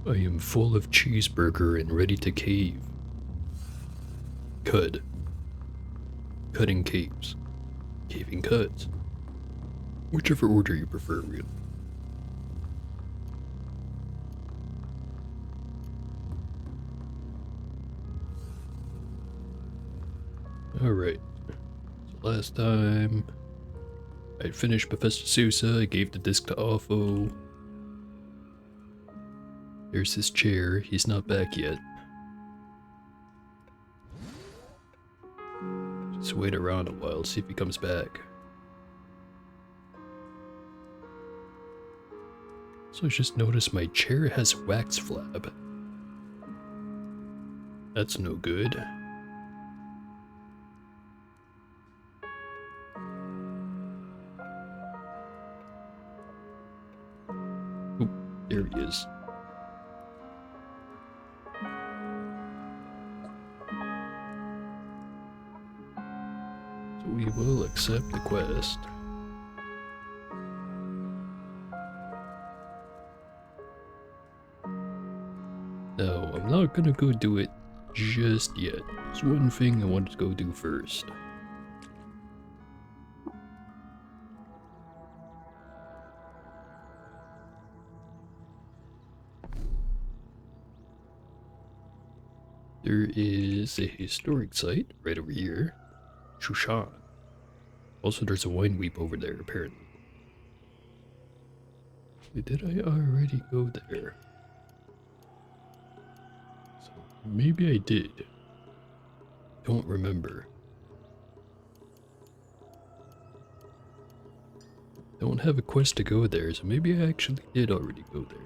I am full of cheeseburger and ready to cave. Cud. Cutting caves. Caving cuds. Whichever order you prefer, really. Alright. So last time I finished Professor Sousa, I gave the disc to Offo. There's his chair, he's not back yet. Just wait around a while, see if he comes back. So I just noticed my chair has wax flab. That's no good. Oop, there he is. So we will accept the quest. No, I'm not gonna go do it just yet. There's one thing I wanted to go do first. There is a historic site right over here. Shushan. Also, there's a wine weep over there, apparently. Did I already go there? So, maybe I did. Don't remember. Don't have a quest to go there, so maybe I actually did already go there.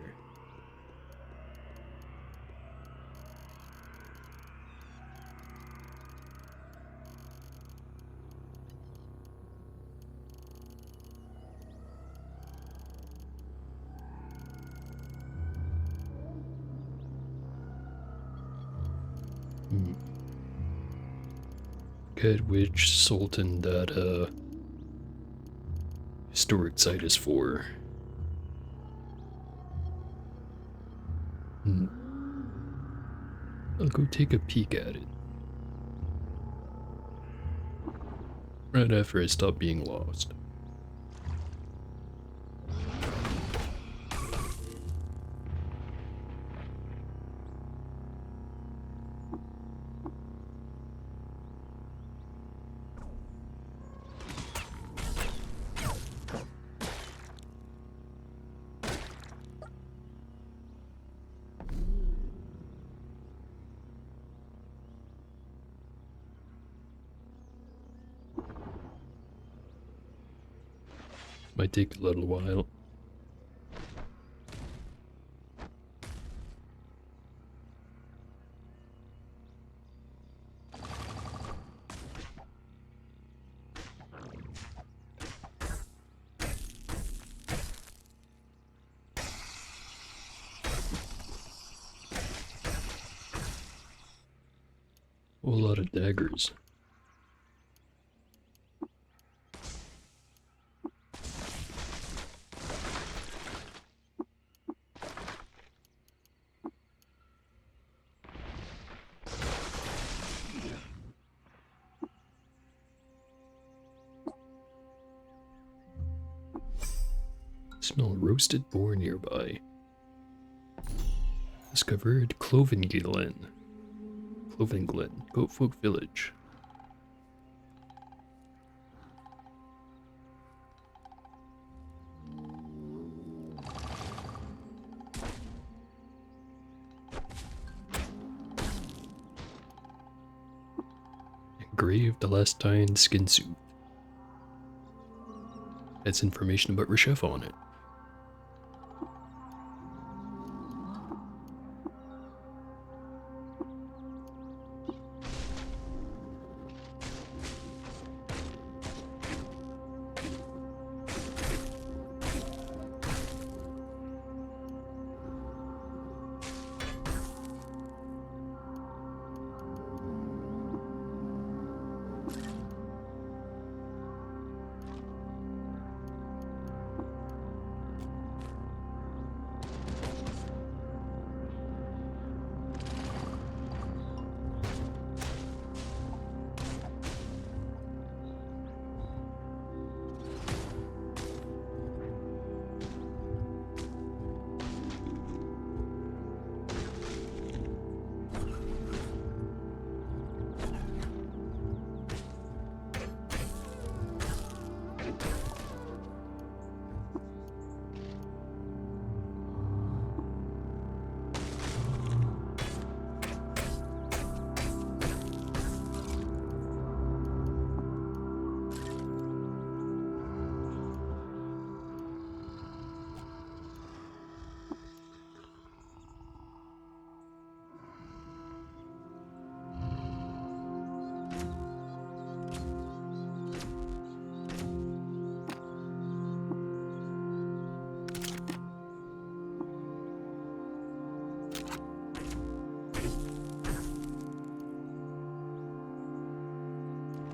Get which Sultan that historic site is for. I'll go take a peek at it. Right after I stop being lost. Might take a little while. A whole lot of daggers. Smell roasted boar nearby. Discovered Cloven Glen. Goatfolk Village. Engraved Elastine skin suit. Has information about Reshef on it.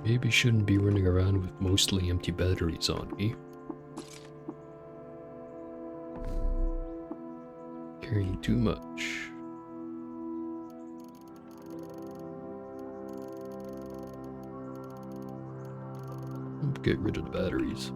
Maybe shouldn't be running around with mostly empty batteries on me. Carrying too much. Get rid of the batteries.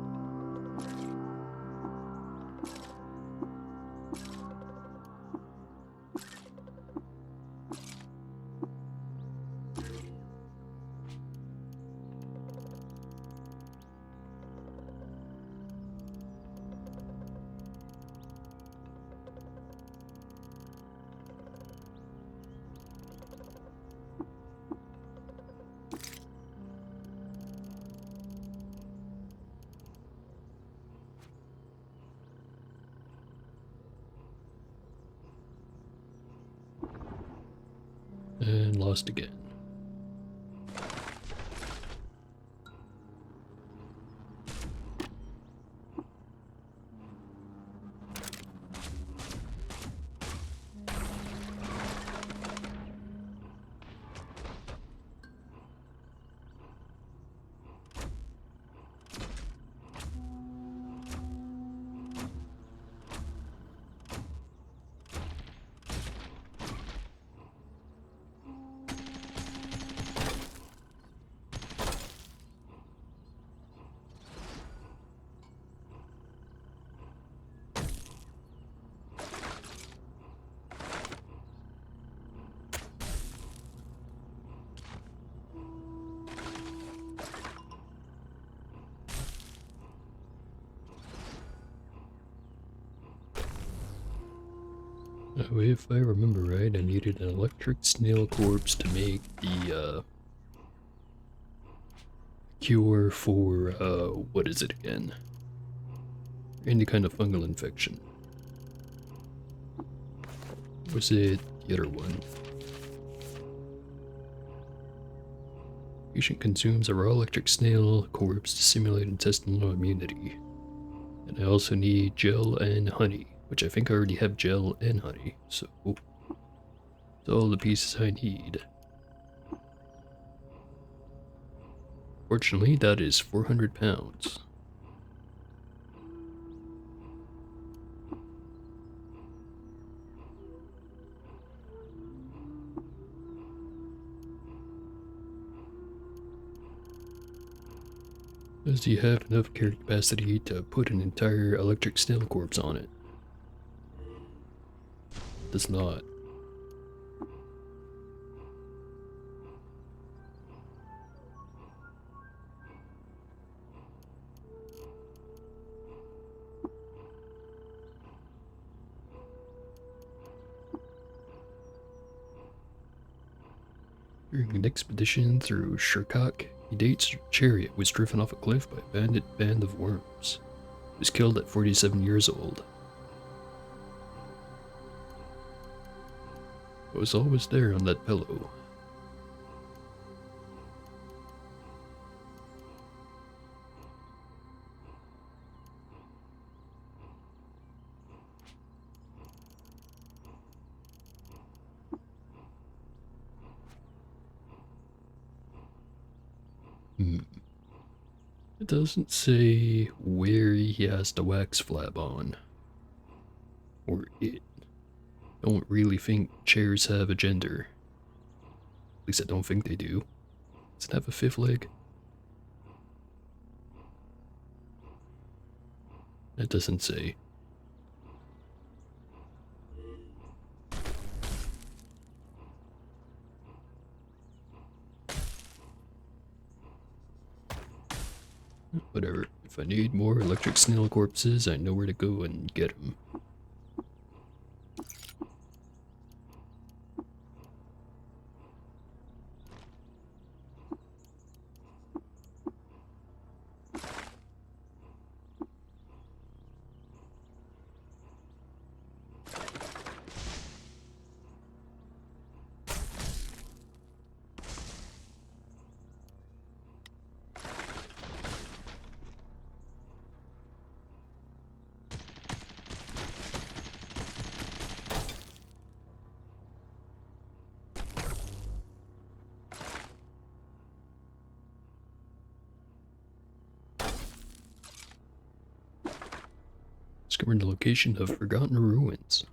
And lost again. If I remember right, I needed an electric snail corpse to make the cure for what is it again? Any kind of fungal infection. Was it the other one? Patient consumes a raw electric snail corpse to simulate intestinal immunity. And I also need gel and honey, which I think I already have gel and honey, so that's all the pieces I need. Fortunately, that is 400 pounds. Does he have enough carry capacity to put an entire electric snail corpse on it? Does not. During an expedition through Shurkak, a date's chariot was driven off a cliff by a bandit band of worms. He was killed at 47 years old. I was always there on that pillow. It doesn't say where he has the wax flab on. Or it. Don't really think chairs have a gender. At least I don't think they do. Does it have a fifth leg? It doesn't say. Whatever. If I need more electric snail corpses, I know where to go and get them. Discovering the location of forgotten ruins.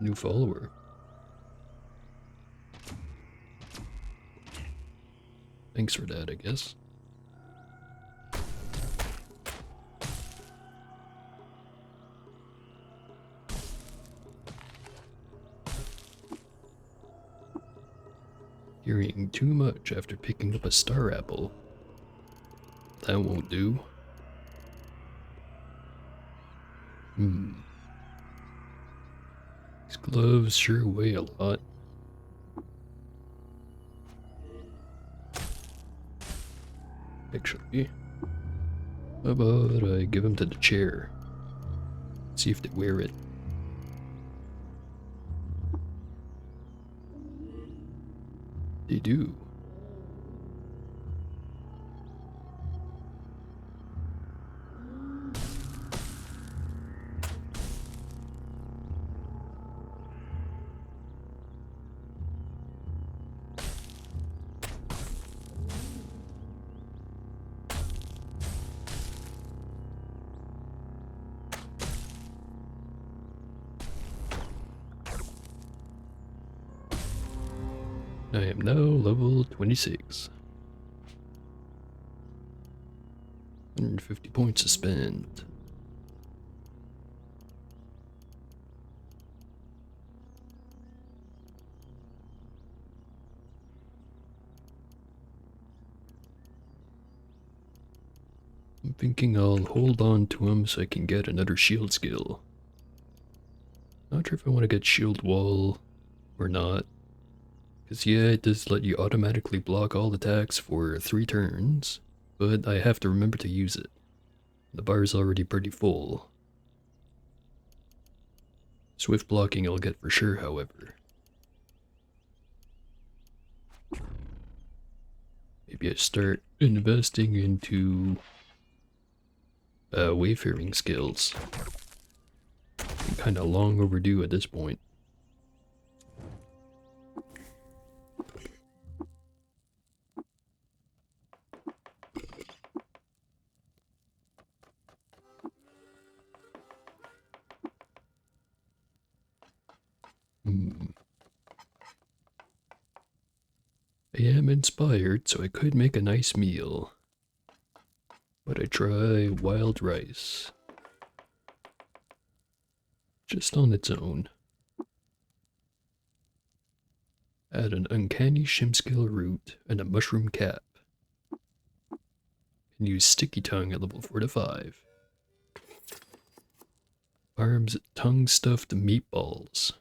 New follower. Thanks for that, I guess. Hearing too much after picking up a star apple. That won't do. These gloves sure weigh a lot. Actually, how about I give them to the chair? See if they wear it. They do. I am now level 26. 150 points to spend. I'm thinking I'll hold on to him so I can get another shield skill. Not sure if I want to get shield wall or not. Because yeah, it does let you automatically block all attacks for 3 turns, but I have to remember to use it. The bar is already pretty full. Swift blocking I'll get for sure, however. Maybe I start investing into wayfaring skills. I'm kinda long overdue at this point. I am inspired, so I could make a nice meal. But I try wild rice. Just on its own. Add an uncanny shimskill root and a mushroom cap. And use sticky tongue at level 4 to 5. Farms tongue stuffed meatballs.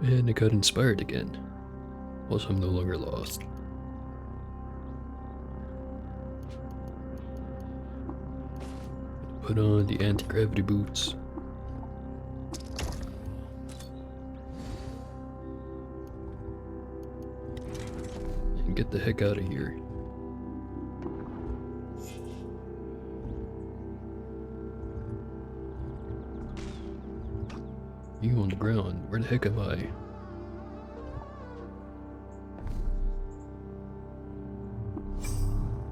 And I got inspired again. Also, I'm no longer lost. Put on the anti-gravity boots. And get the heck out of here. You on the ground, where the heck am I?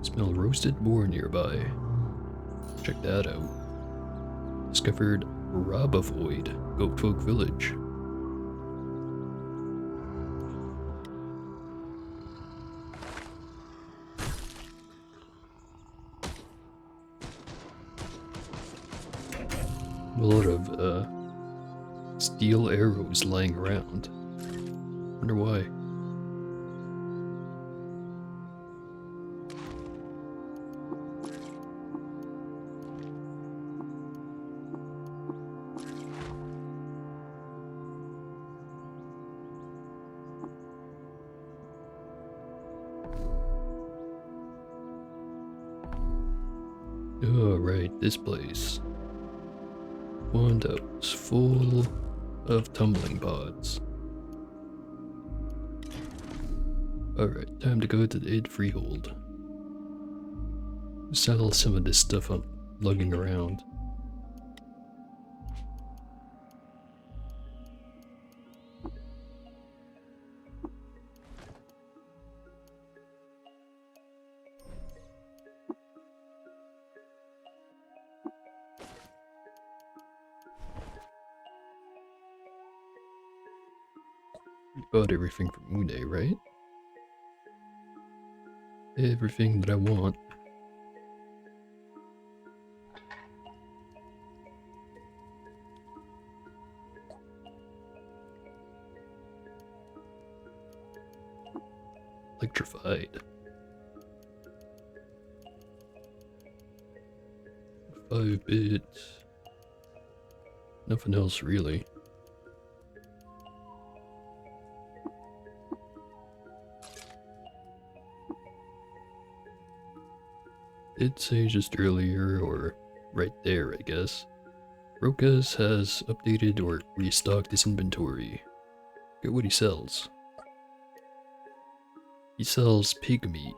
Smell roasted boar nearby. Check that out. Discovered Robavoid, Goatfolk Village. A lot of steel arrows lying around. Wonder why. Oh, right, this place. One that was full of tumbling pods. Alright, time to go to the Id Freehold. Sell some of this stuff I'm lugging around. We bought everything from Une, right? Everything that I want. Electrified. 5-bit. Nothing else really. Did say just earlier, or right there, I guess. Rokas has updated or restocked his inventory. Look at what he sells. He sells pig meat.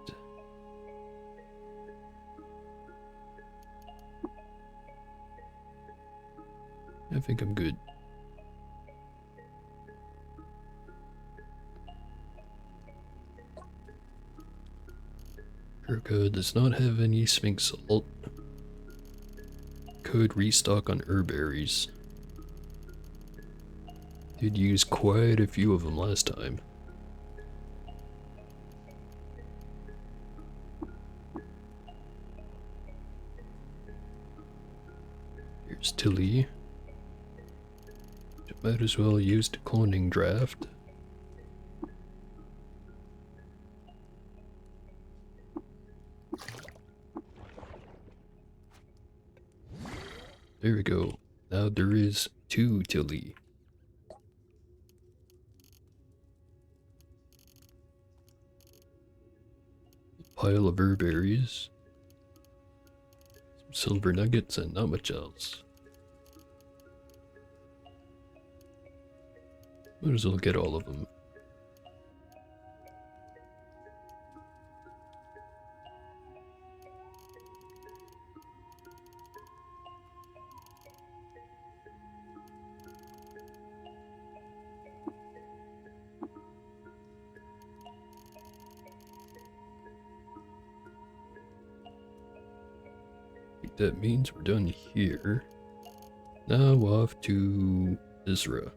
I think I'm good. Urka does not have any Sphinx salt. Could restock on herberries. Did use quite a few of them last time. Here's Tilly. Might as well use the cloning draft. There we go. Now there is 2 Tilly. Pile of berries. Some silver nuggets and not much else. Might as well get all of them. That means we're done here. Now off to Isra.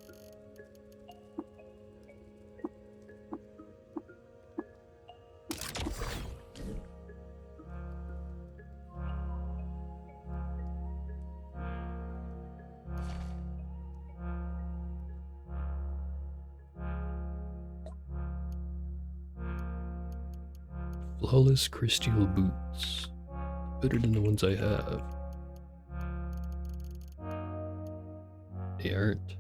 Flawless crystal boots. Better than the ones I have. They aren't.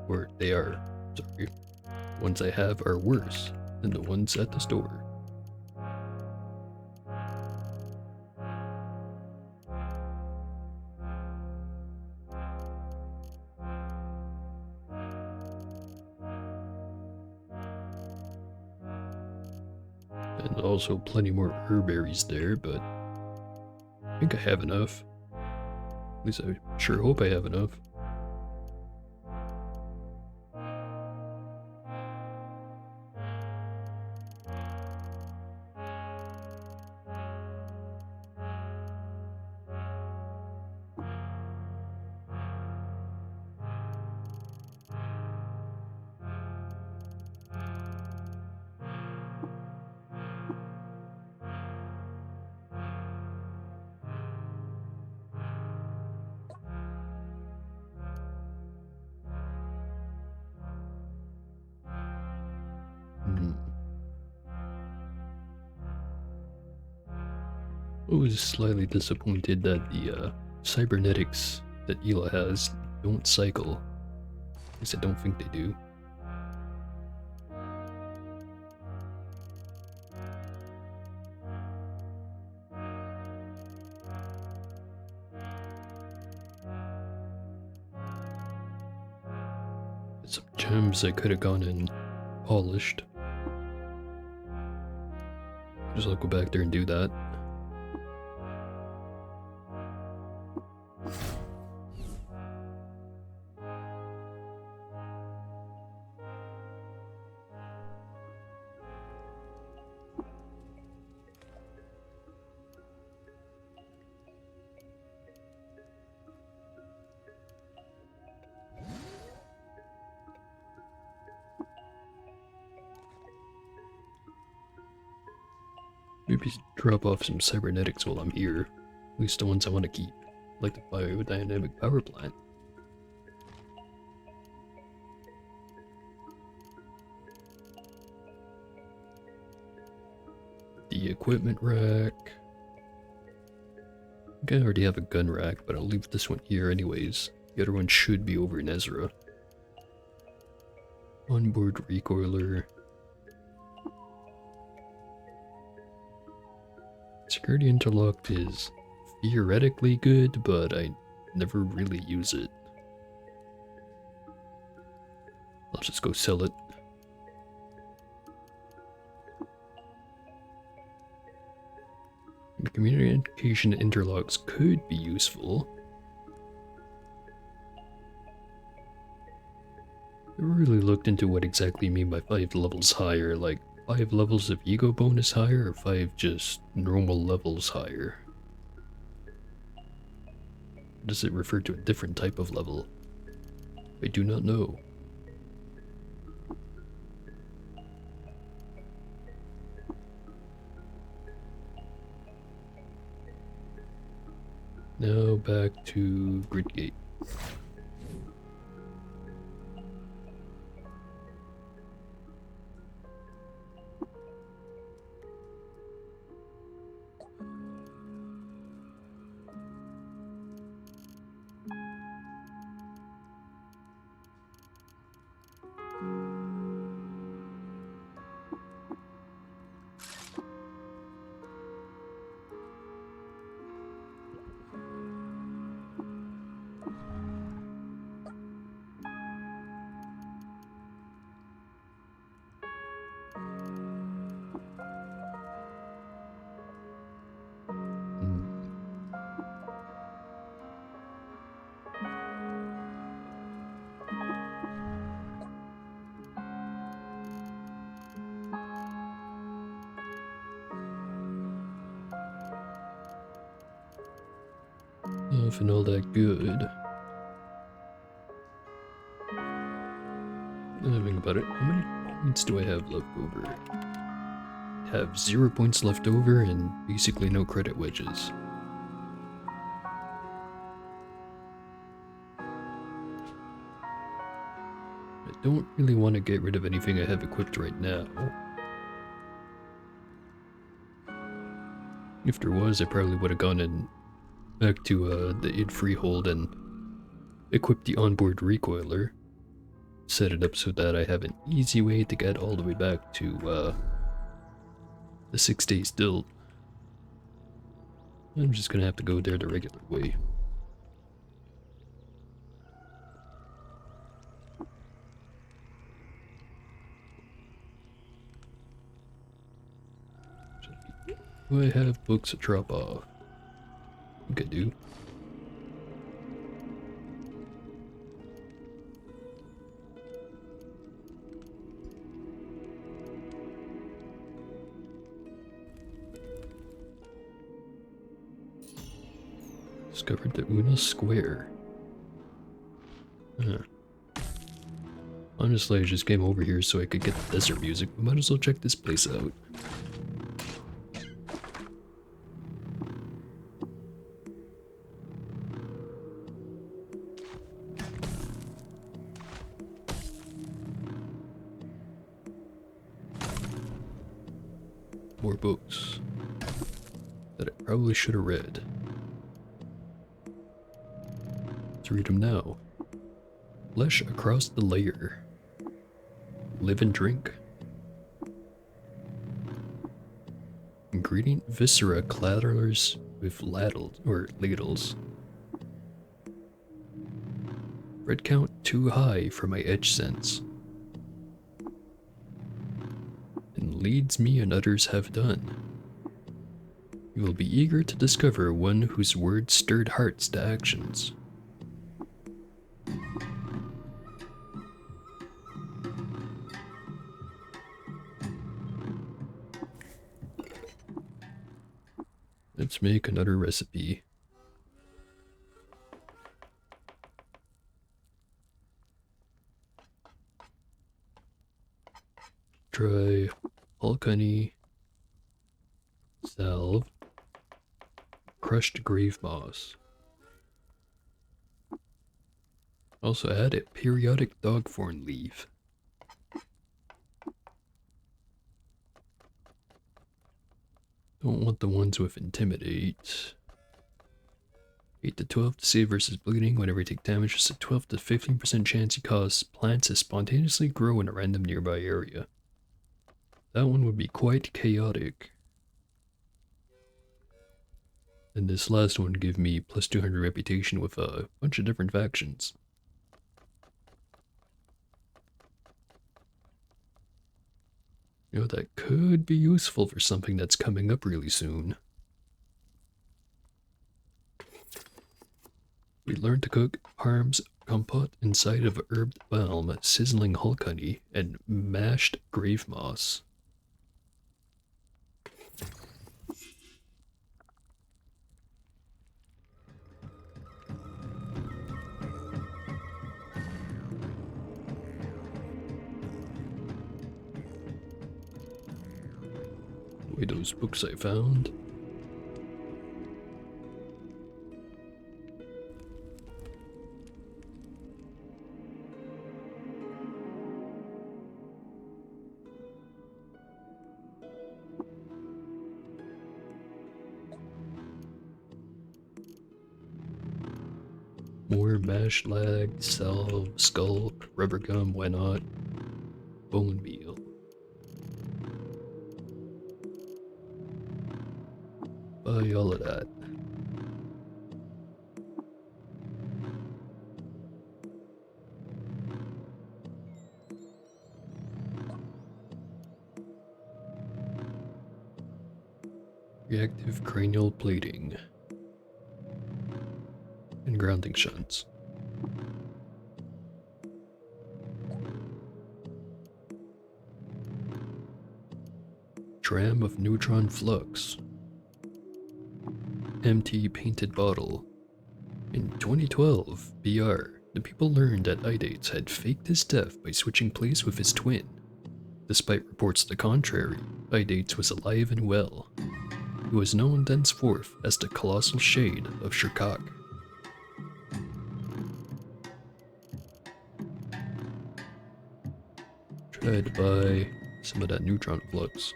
Or they are, sorry. The ones I have are worse than the ones at the store. And also plenty more herberries there, but I think I have enough. At least I sure hope I have enough. I was slightly disappointed that the cybernetics that Ela has don't cycle. At least I don't think they do. Some gems I could have gone and polished. Just I'll go back there and do that. Maybe drop off some cybernetics while I'm here. At least the ones I want to keep. Like the biodynamic power plant. The equipment rack. I think I already have a gun rack, but I'll leave this one here anyways. The other one should be over in Ezra. Onboard recoiler. Security interlock is theoretically good, but I never really use it. I'll just go sell it. The communication interlocks could be useful. I never really looked into what exactly you mean by 5 levels higher, like 5 levels of ego bonus higher, or 5 just normal levels higher? Does it refer to a different type of level? I do not know. Now back to Gridgate. Nothing all that good. Think about it. How many points do I have left over? I have 0 points left over and basically no credit wedges. I don't really want to get rid of anything I have equipped right now. If there was, I probably would have gone in back to the id Freehold and equipped the onboard recoiler. Set it up so that I have an easy way to get all the way back to the 6 days still. I'm just gonna have to go there the regular way. Do I have books to drop off? I think I do. Discovered the Una Square. Huh. Honestly, I just came over here so I could get the desert music. We might as well check this place out. More books that I probably should have read. Let's read them now. Flesh across the layer. Live and drink. Ingredient viscera clatterers with ladles or ladles. Red count too high for my edge sense. And leads me and others have done. You will be eager to discover one whose words stirred hearts to actions. Let's make another recipe. Try Hulk honey, salve, crushed grave moss. Also add a periodic dogthorn leaf. Don't want the ones with intimidate. 8 to 12 to save versus bleeding. Whenever you take damage, there's a 12 to 15% chance you cause plants to spontaneously grow in a random nearby area. That one would be quite chaotic. And this last one give me plus 200 reputation with a bunch of different factions. You know, that could be useful for something that's coming up really soon. We learned to cook Harm's compote inside of herbed balm, sizzling Hulk honey, and mashed grave moss. Wait, those books I found. More mashed lag, salve, skulk, rubber gum, why not? Bone meal. Buy all of that. Reactive cranial plating. And grounding shunts. Dram of neutron flux. Empty painted bottle. In 2012, BR, the people learned that Idates had faked his death by switching place with his twin. Despite reports to the contrary, Idates was alive and well. He was known thenceforth as the Colossal Shade of Shirkak. Tried to buy some of that neutron flux.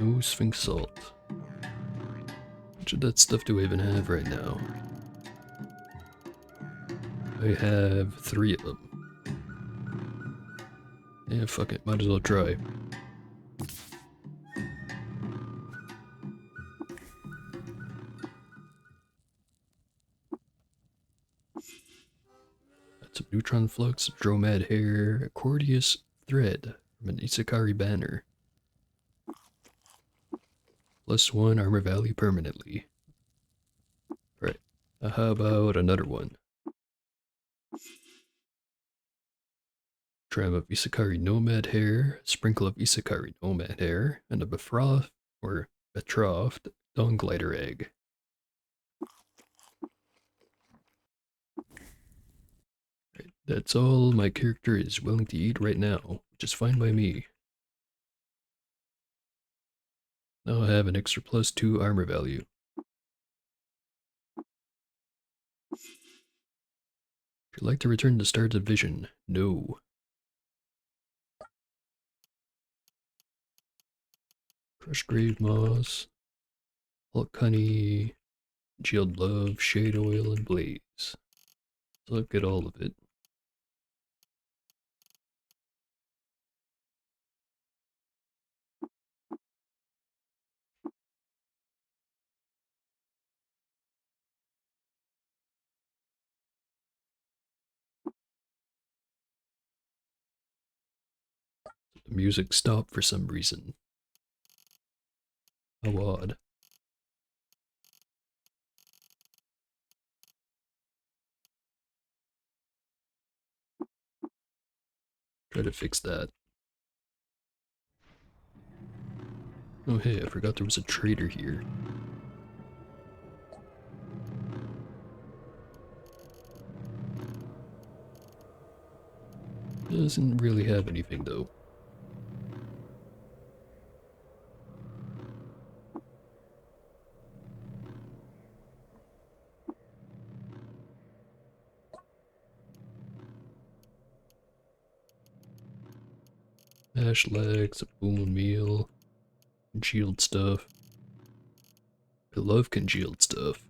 No Sphinx Salt. How much of that stuff do I even have right now? I have 3 of them. Yeah, fuck it, might as well try. Got some neutron flux, dromad hair, Accordius thread from an Isakari banner. +1 armor value permanently. Right. How about another one? Tram of Isakari Nomad hair, sprinkle of Isakari Nomad hair, and a betrothed Dawn Glider egg. Right. That's all my character is willing to eat right now, which is fine by me. Now I have an extra +2 armor value. Would you like to return to Star Division? No. Crushed Grave Moss, Hulk Honey, Shield Love, Shade Oil, and Blaze. So look at all of it. The music stopped for some reason. How odd. Try to fix that. Oh hey, I forgot there was a trader here. Doesn't really have anything though. Ash legs, a bone meal, congealed stuff. I love congealed stuff.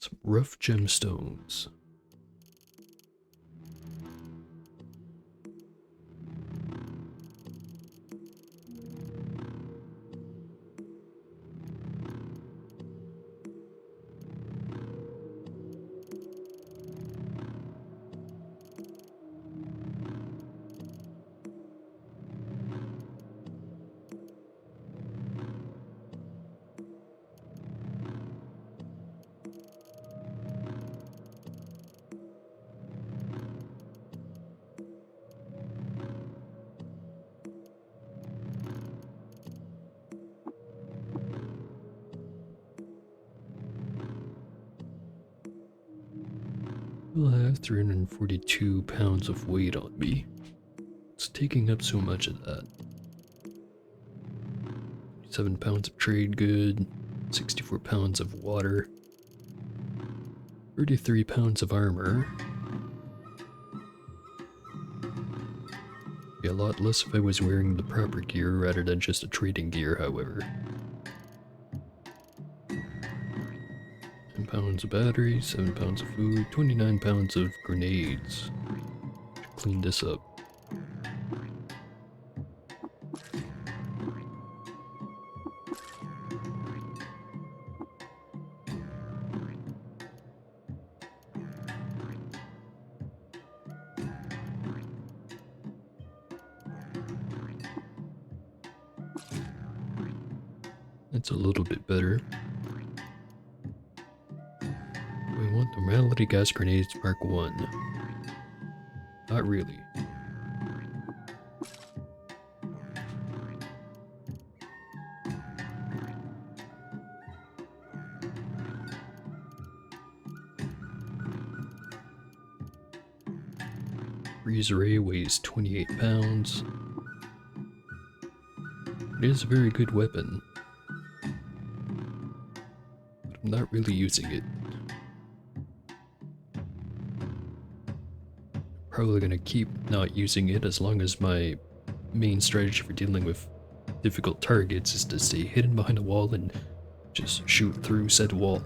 Some rough gemstones. I have 342 pounds of weight on me. It's taking up so much of that. 7 pounds of trade good, 64 pounds of water, 33 pounds of armor. Be a lot less if I was wearing the proper gear rather than just a trading gear, however. 10 pounds of batteries, 7 pounds of food, 29 pounds of grenades. Should clean this up. That's a little bit better. We want the Malady Gas Grenades Mark 1. Not really. Freeze Ray weighs 28 pounds. It is a very good weapon, but I'm not really using it. Probably gonna keep not using it as long as my main strategy for dealing with difficult targets is to stay hidden behind a wall and just shoot through said wall.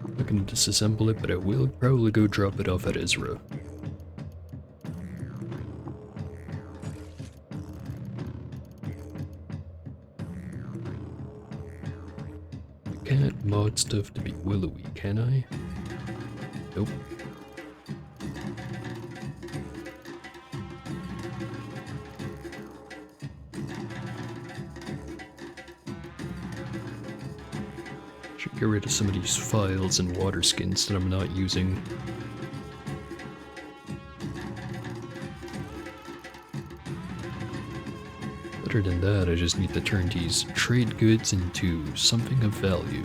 I'm gonna disassemble it, but I will probably go drop it off at Ezra. I can't mod stuff to be willowy, can I? Nope. Should get rid of some of these files and water skins that I'm not using. Other than that, I just need to turn these trade goods into something of value.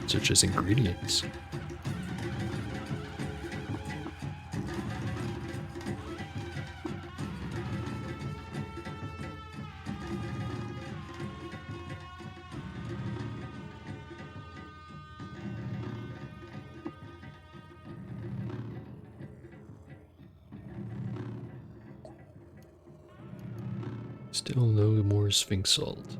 such as ingredients. Still no more Sphinx salt.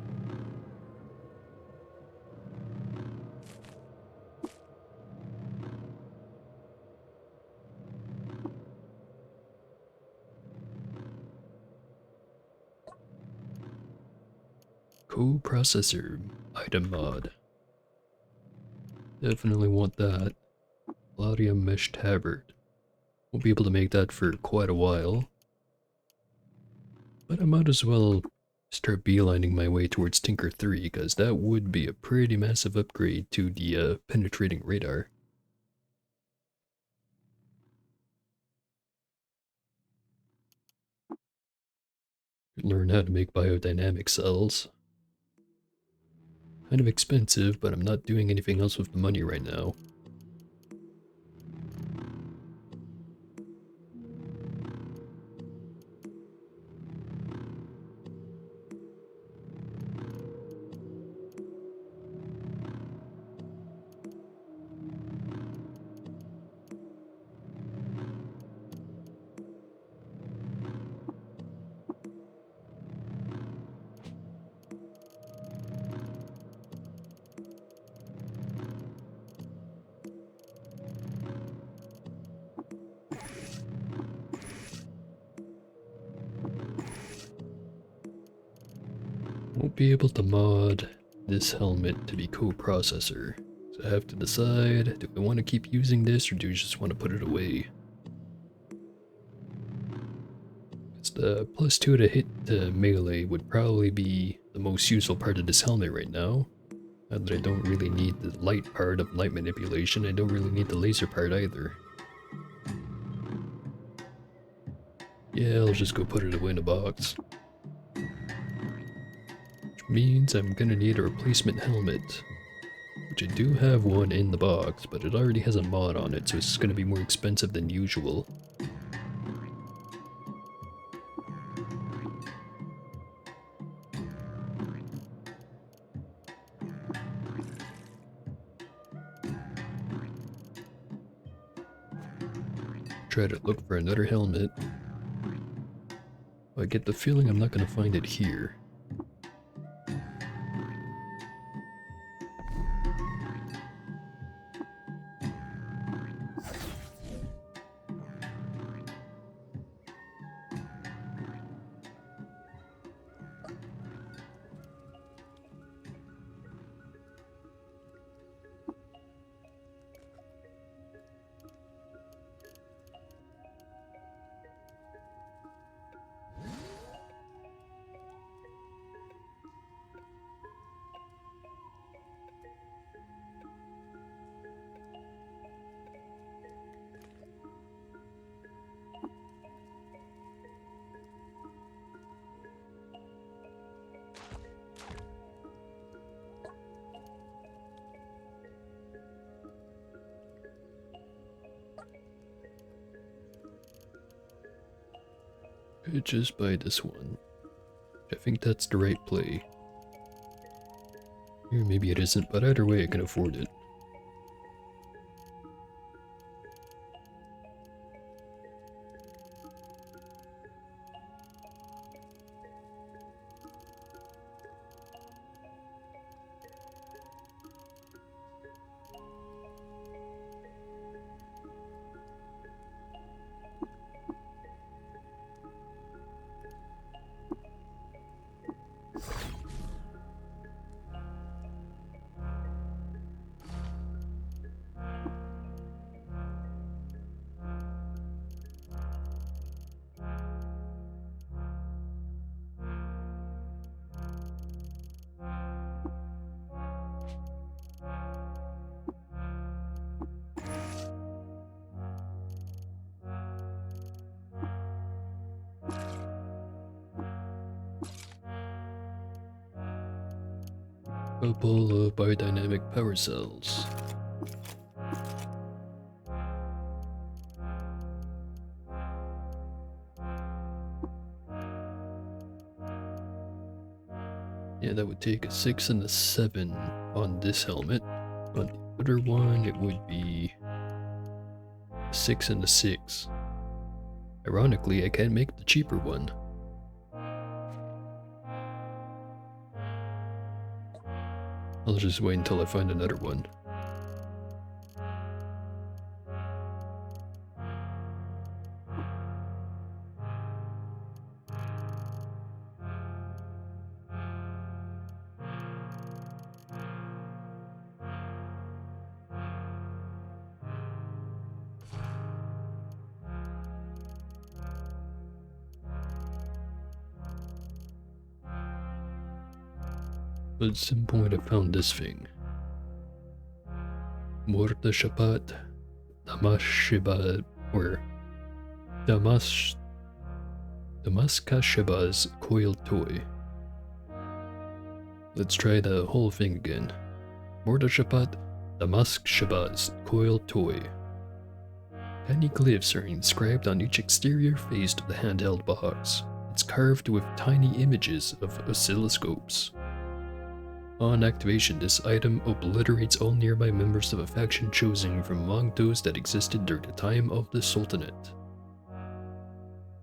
Co-processor item mod. Definitely want that. Palladium mesh tabard. Won't be able to make that for quite a while. But I might as well start beelining my way towards Tinker 3, because that would be a pretty massive upgrade to the penetrating radar. Learn how to make biodynamic cells. Kind of expensive, but I'm not doing anything else with the money right now. Won't be able to mod this helmet to be co-processor. So I have to decide, do I want to keep using this or do I just want to put it away? Because the +2 to hit melee would probably be the most useful part of this helmet right now. Now that I don't really need the light part of light manipulation, I don't really need the laser part either. Yeah, I'll just go put it away in a box. Which means I'm gonna need a replacement helmet. Which I do have one in the box, but it already has a mod on it, so it's gonna be more expensive than usual. Try to look for another helmet. I get the feeling I'm not gonna find it here. Could just buy this one. I think that's the right play. Or maybe it isn't, but either way I can afford it. Couple of biodynamic power cells. Yeah, that would take a 6 and a 7 on this helmet. On the other one, it would be a 6 and a 6. Ironically, I can't make the cheaper one. I'll just wait until I find another one. At some point I found this thing. Mordashapat Damashiba, or Damaskashiba's coiled toy. Let's try the whole thing again. Mordashapat Damaskashiba's coiled toy. Tiny glyphs are inscribed on each exterior face of the handheld box. It's carved with tiny images of oscilloscopes. On activation, this item obliterates all nearby members of a faction chosen from among those that existed during the time of the Sultanate.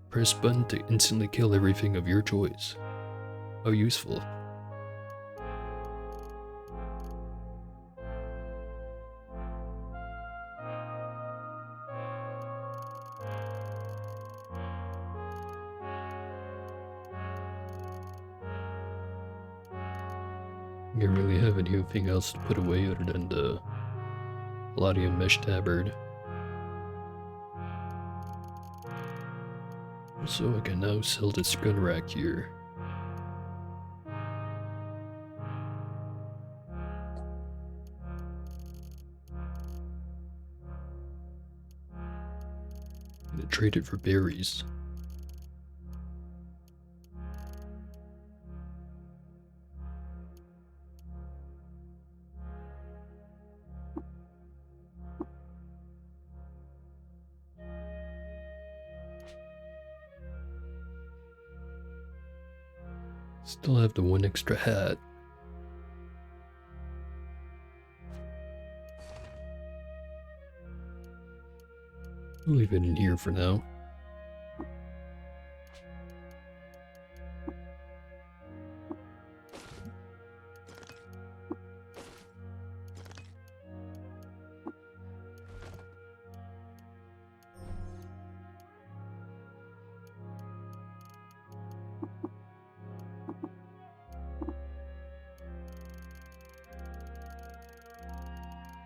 Press button to instantly kill everything of your choice. How useful. I don't really have anything else to put away other than the Palladium mesh tabard. So I can now sell this gun rack here. I'm gonna trade it for berries. Still have the one extra hat. I'll leave it in here for now.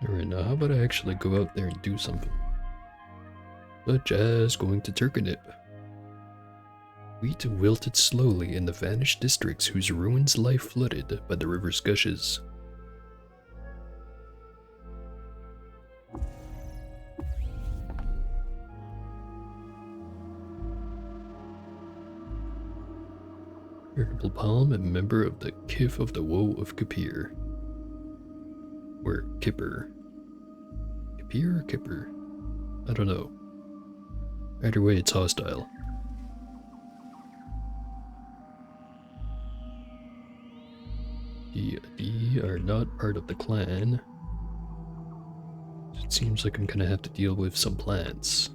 Alright, now how about I actually go out there and do something? Such as going to Turkanip. Wheat wilted slowly in the vanished districts whose ruins lie flooded by the river's gushes. Veritable Palm, a member of the Kif of the Woe of Kapir. Or Kipper. Kapir or Kipper? I don't know. Either way, it's hostile. The are not part of the clan. It seems like I'm gonna have to deal with some plants.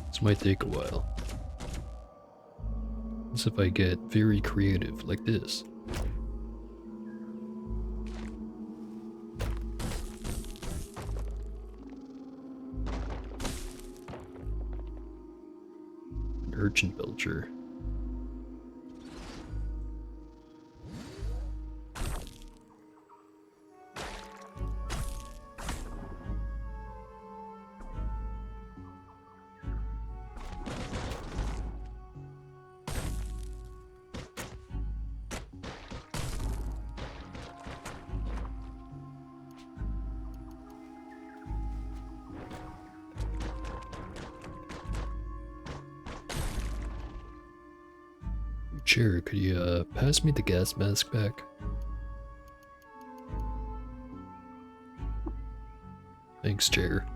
This might take a while. As if I get very creative like this. An urchin belcher. Chair, could you pass me the gas mask back? Thanks, Chair.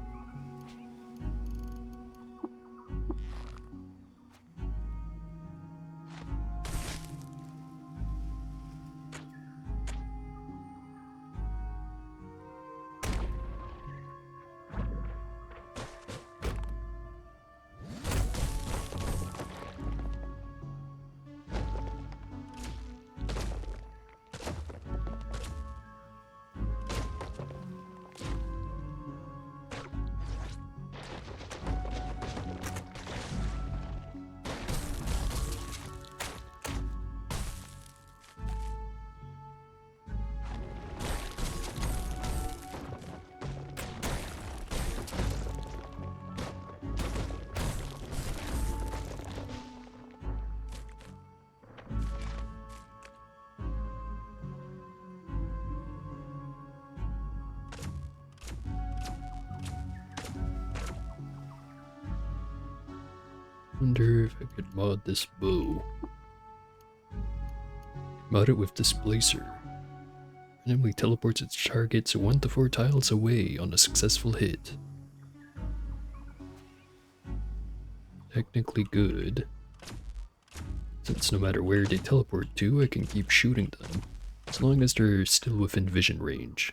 Wonder if I could mod this bow. Mod it with Displacer. Randomly teleports its targets 1 to 4 tiles away on a successful hit. Technically good, since no matter where they teleport to, I can keep shooting them, as long as they're still within vision range.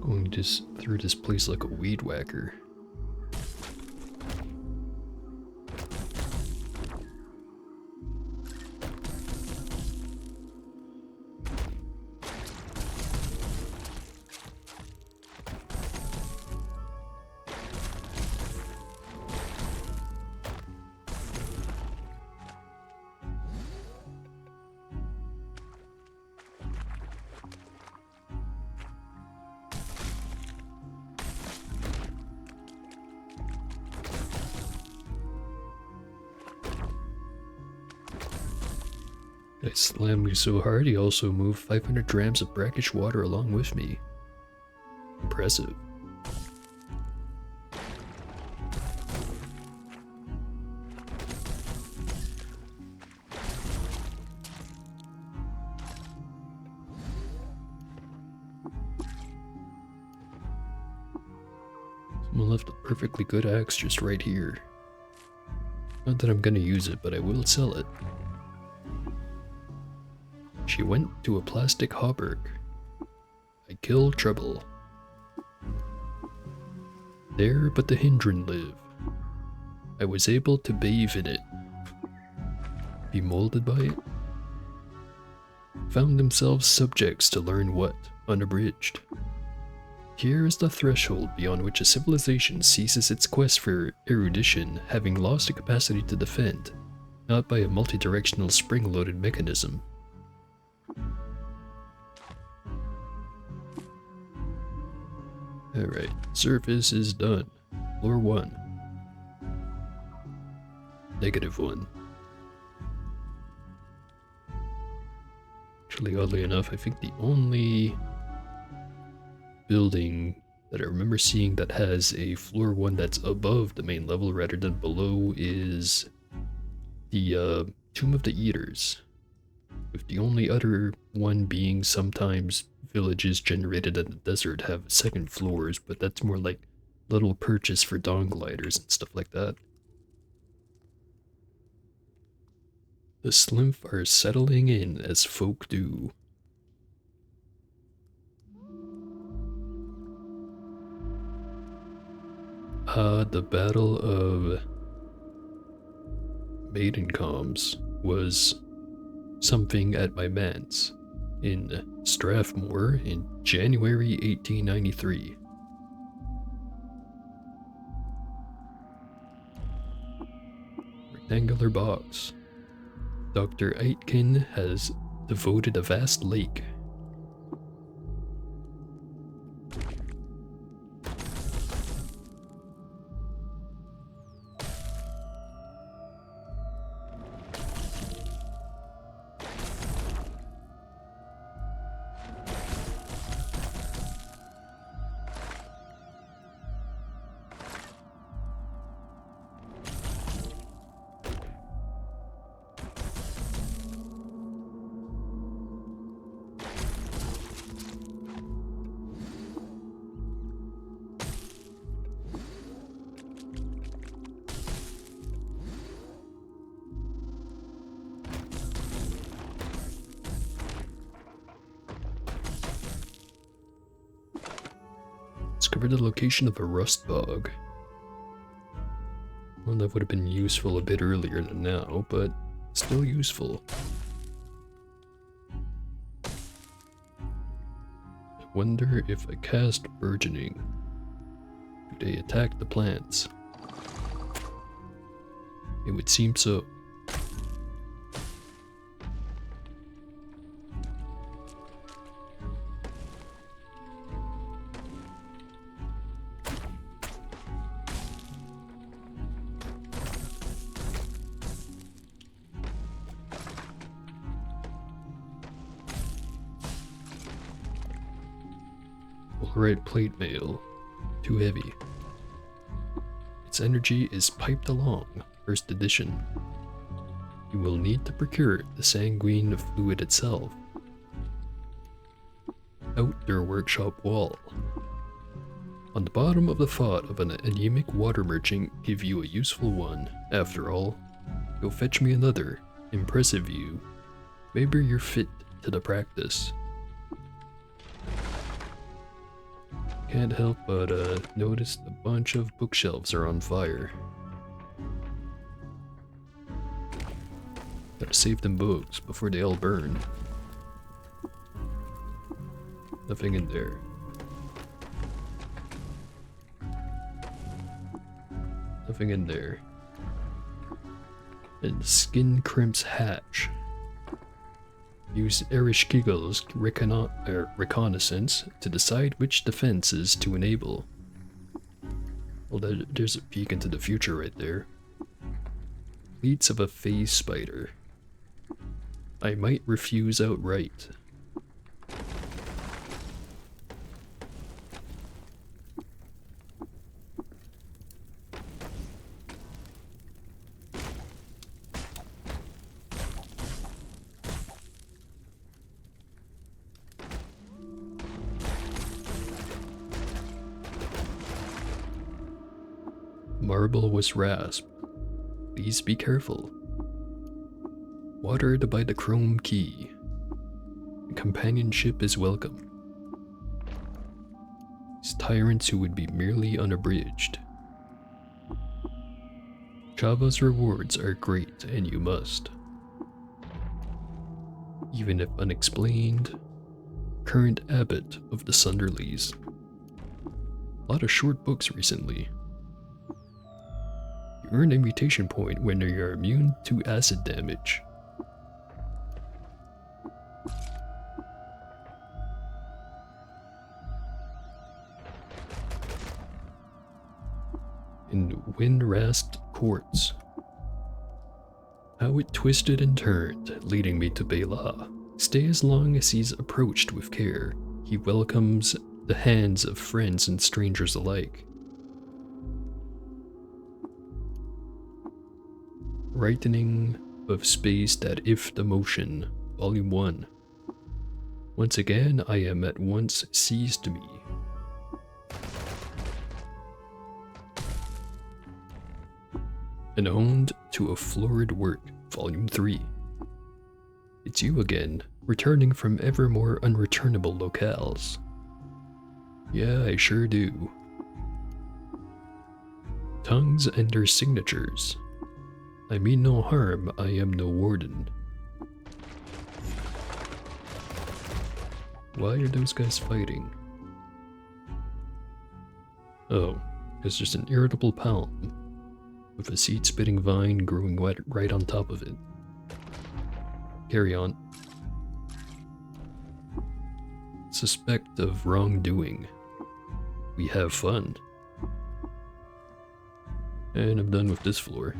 Going just through this place like a weed whacker. I slammed me so hard he also moved 500 grams of brackish water along with me. Impressive. Someone left a perfectly good axe just right here. Not that I'm gonna use it, but I will sell it. She went to a plastic hauberk. I killed trouble. There but the Hindran live. I was able to bathe in it. Be molded by it. Found themselves subjects to learn what, unabridged. Here is the threshold beyond which a civilization ceases its quest for erudition, having lost the capacity to defend, not by a multi-directional spring-loaded mechanism. Alright, surface is done. Floor 1. -1. Actually, oddly enough, I think the only building that I remember seeing that has a floor 1 that's above the main level rather than below is the Tomb of the Eaters. with the only other one being sometimes villages generated in the desert have second floors, but that's more like little perches for dawn gliders and stuff like that. The Slimph are settling in as folk do. The Battle of Maidencombs was something at my manse in Strathmore in January 1893. Rectangular box. Dr. Aitken has devoted a vast lake. Discovered the location of a rust bog. Well, that would have been useful a bit earlier than now, but still useful. I wonder if I cast burgeoning, do they attack the plants? It would seem so. Alright, plate mail. Too heavy. Its energy is piped along, first edition. You will need to procure the sanguine fluid itself. Outdoor workshop wall. On the bottom of the thought of an anemic water merchant give you a useful one. After all, go fetch me another. Impressive you. Maybe you're fit to the practice. Can't help but notice a bunch of bookshelves are on fire. Gotta save them books before they all burn. Nothing in there. Nothing in there. And Skin Crimp's hatch. Use Ereshkigal's reconnaissance to decide which defenses to enable. Well, there's a peek into the future right there. Fleets of a phase spider. I might refuse outright. Marble was rasped. Please be careful. Watered by the chrome key. Companionship is welcome. These tyrants who would be merely unabridged. Java's rewards are great, and you must. Even if unexplained. Current abbot of the Sunderleys. A lot of short books recently. You earn a mutation point when you are immune to acid damage. In wind-rasped quartz. How it twisted and turned, leading me to Bela. Stay as long as he's approached with care. He welcomes the hands of friends and strangers alike. Brightening of space that if the motion Volume 1. Once again, I am at once seized me. And owned to a florid work, Volume 3. It's you again, returning from ever more unreturnable locales. Yeah, I sure do. Tongues and their signatures. I mean no harm, I am no warden. Why are those guys fighting? Oh, it's just an irritable palm, with a seed-spitting vine growing right on top of it. Carry on. Suspect of wrongdoing. We have fun. And I'm done with this floor.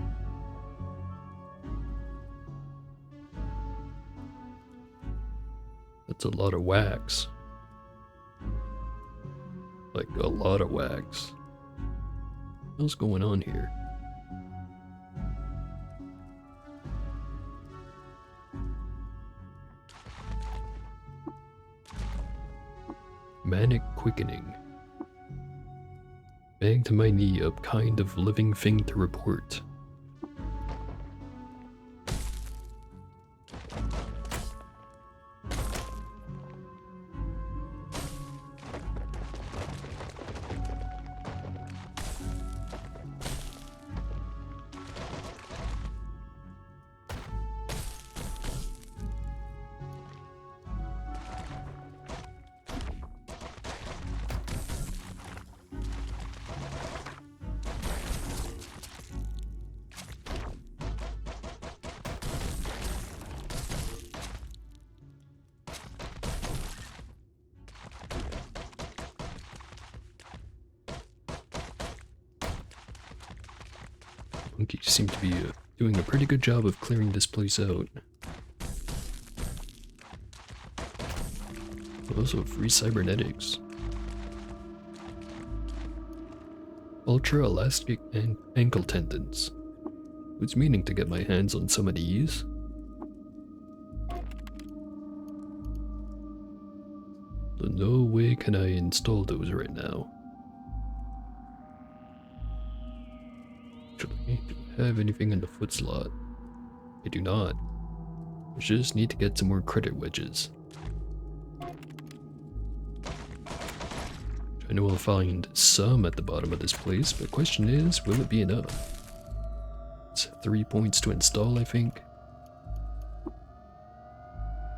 That's a lot of wax. Like a lot of wax. What's going on here? Manic quickening. Banged my knee up, kind of living thing to report. Monkeys seem to be doing a pretty good job of clearing this place out. Also, free cybernetics. Ultra elastic and ankle tendons. Who's meaning to get my hands on some of these? So no way can I install those right now. Actually, do I have anything in the foot slot? I do not. I just need to get some more credit wedges. I know I'll find some at the bottom of this place, but the question is, will it be enough? It's 3 points to install, I think.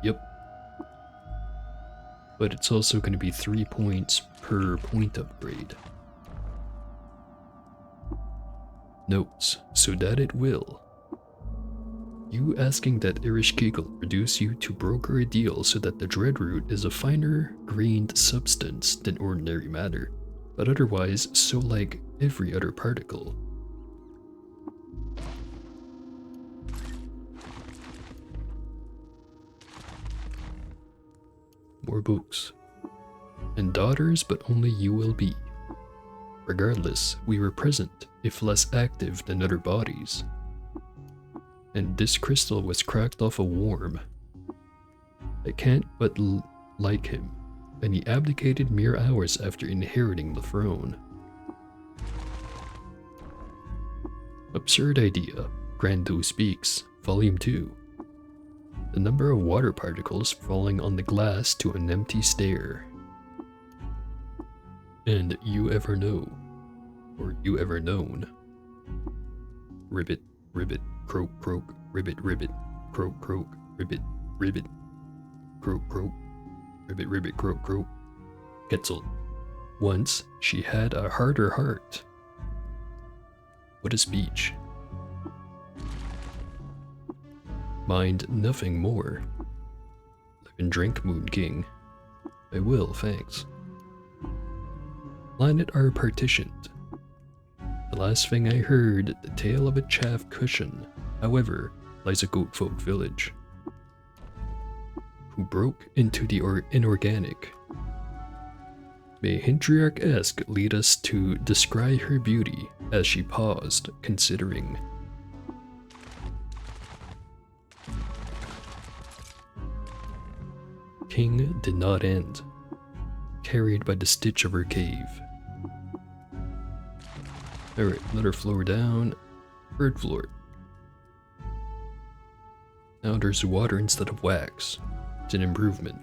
Yep. But it's also going to be 3 points per point upgrade. Notes, so that it will. You asking that Irish Kegel reduce you to broker a deal so that the Dreadroot is a finer grained substance than ordinary matter, but otherwise so like every other particle. More books. And daughters, but only you will be. Regardless, we were present, if less active than other bodies. And this crystal was cracked off a worm. I can't but like him, and he abdicated mere hours after inheriting the throne. Absurd idea. Grando Speaks, Volume 2. The number of water particles falling on the glass to an empty stare. And you ever know, or you ever known. Ribbit, ribbit, croak, croak, ribbit, ribbit, croak, croak, ribbit, ribbit, croak, croak, ribbit, ribbit, croak, croak. Quetzal. Once she had a harder heart. What a speech. Mind nothing more. Live and drink, Moon King. I will, thanks. Planet are partitioned. The last thing I heard, the tale of a chaff cushion, however, lies a goat folk village, who broke into the inorganic. May Hintriarch-esque lead us to descry her beauty as she paused, considering. King did not end, carried by the stitch of her cave. Alright, another floor down, third floor. Now there's water instead of wax. It's an improvement.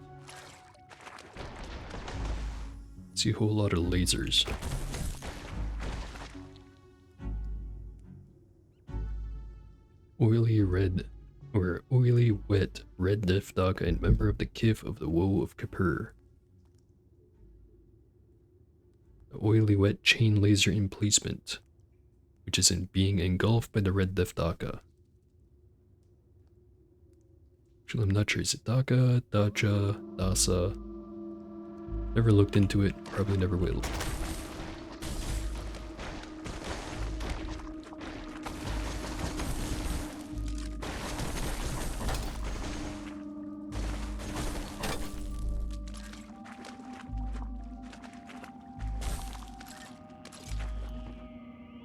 See a whole lot of lasers. Oily wet red Death Daga and member of the Kith of the Woe of Kippur. The oily wet chain laser emplacement, which is being engulfed by the red Death Daga. Actually, I'm not sure. Is it Daga, Dacha, Dasa? Never looked into it, probably never will.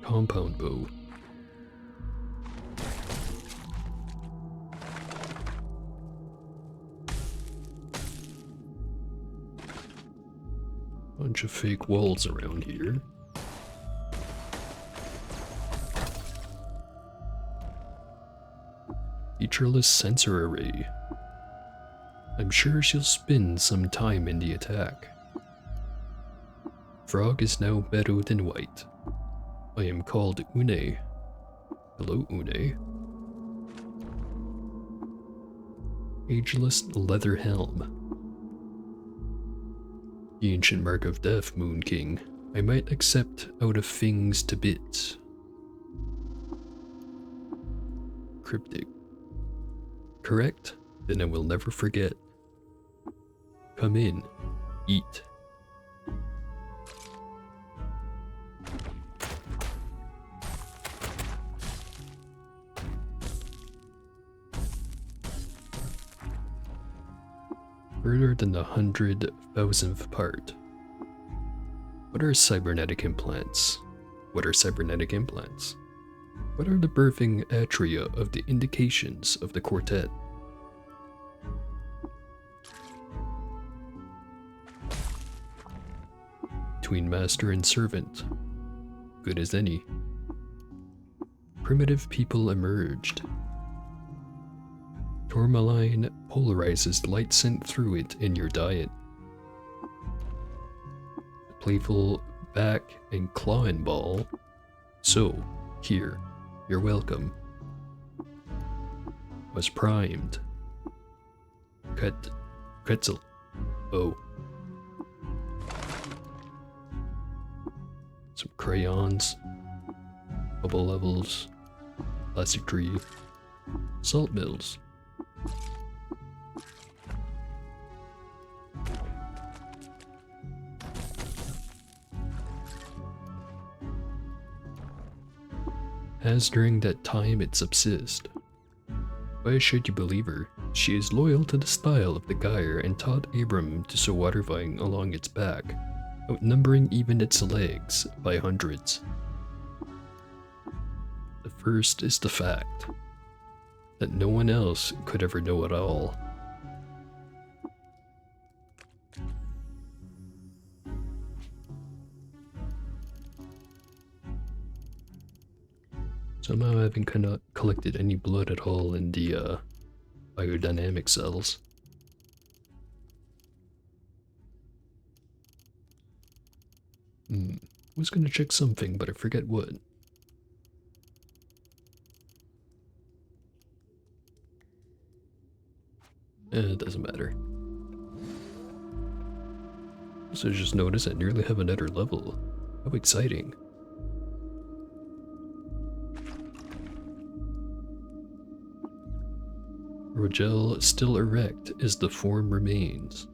Compound bow. Bunch of fake walls around here. Featureless sensor array. I'm sure she'll spend some time in the attack. Frog is now bedowed in white. I am called Une. Hello, Une. Ageless leather helm. The ancient mark of death, Moon King. I might accept out of things to bits. Cryptic. Correct? Then I will never forget. Come in. Eat. Further than the 100,000th part. What are cybernetic implants? What are cybernetic implants? What are the birthing atria of the indications of the quartet? Between master and servant. Good as any. Primitive people emerged. Tourmaline polarizes light sent through it in your diet. The playful back and clawing ball. So, here, you're welcome. Was primed. Quetzal. Oh. Some crayons. Bubble levels. Plastic tree. Salt mills. As during that time it subsist. Why should you believe her? She is loyal to the style of the gyre and taught Abram to sow water vine along its back, outnumbering even its legs by hundreds. The first is the fact that no one else could ever know it all. Somehow I haven't collected any blood at all in the biodynamic cells. I was gonna check something, but I forget what. It doesn't matter. So just noticed I nearly have another level. How exciting. Rogel still erect as the form remains.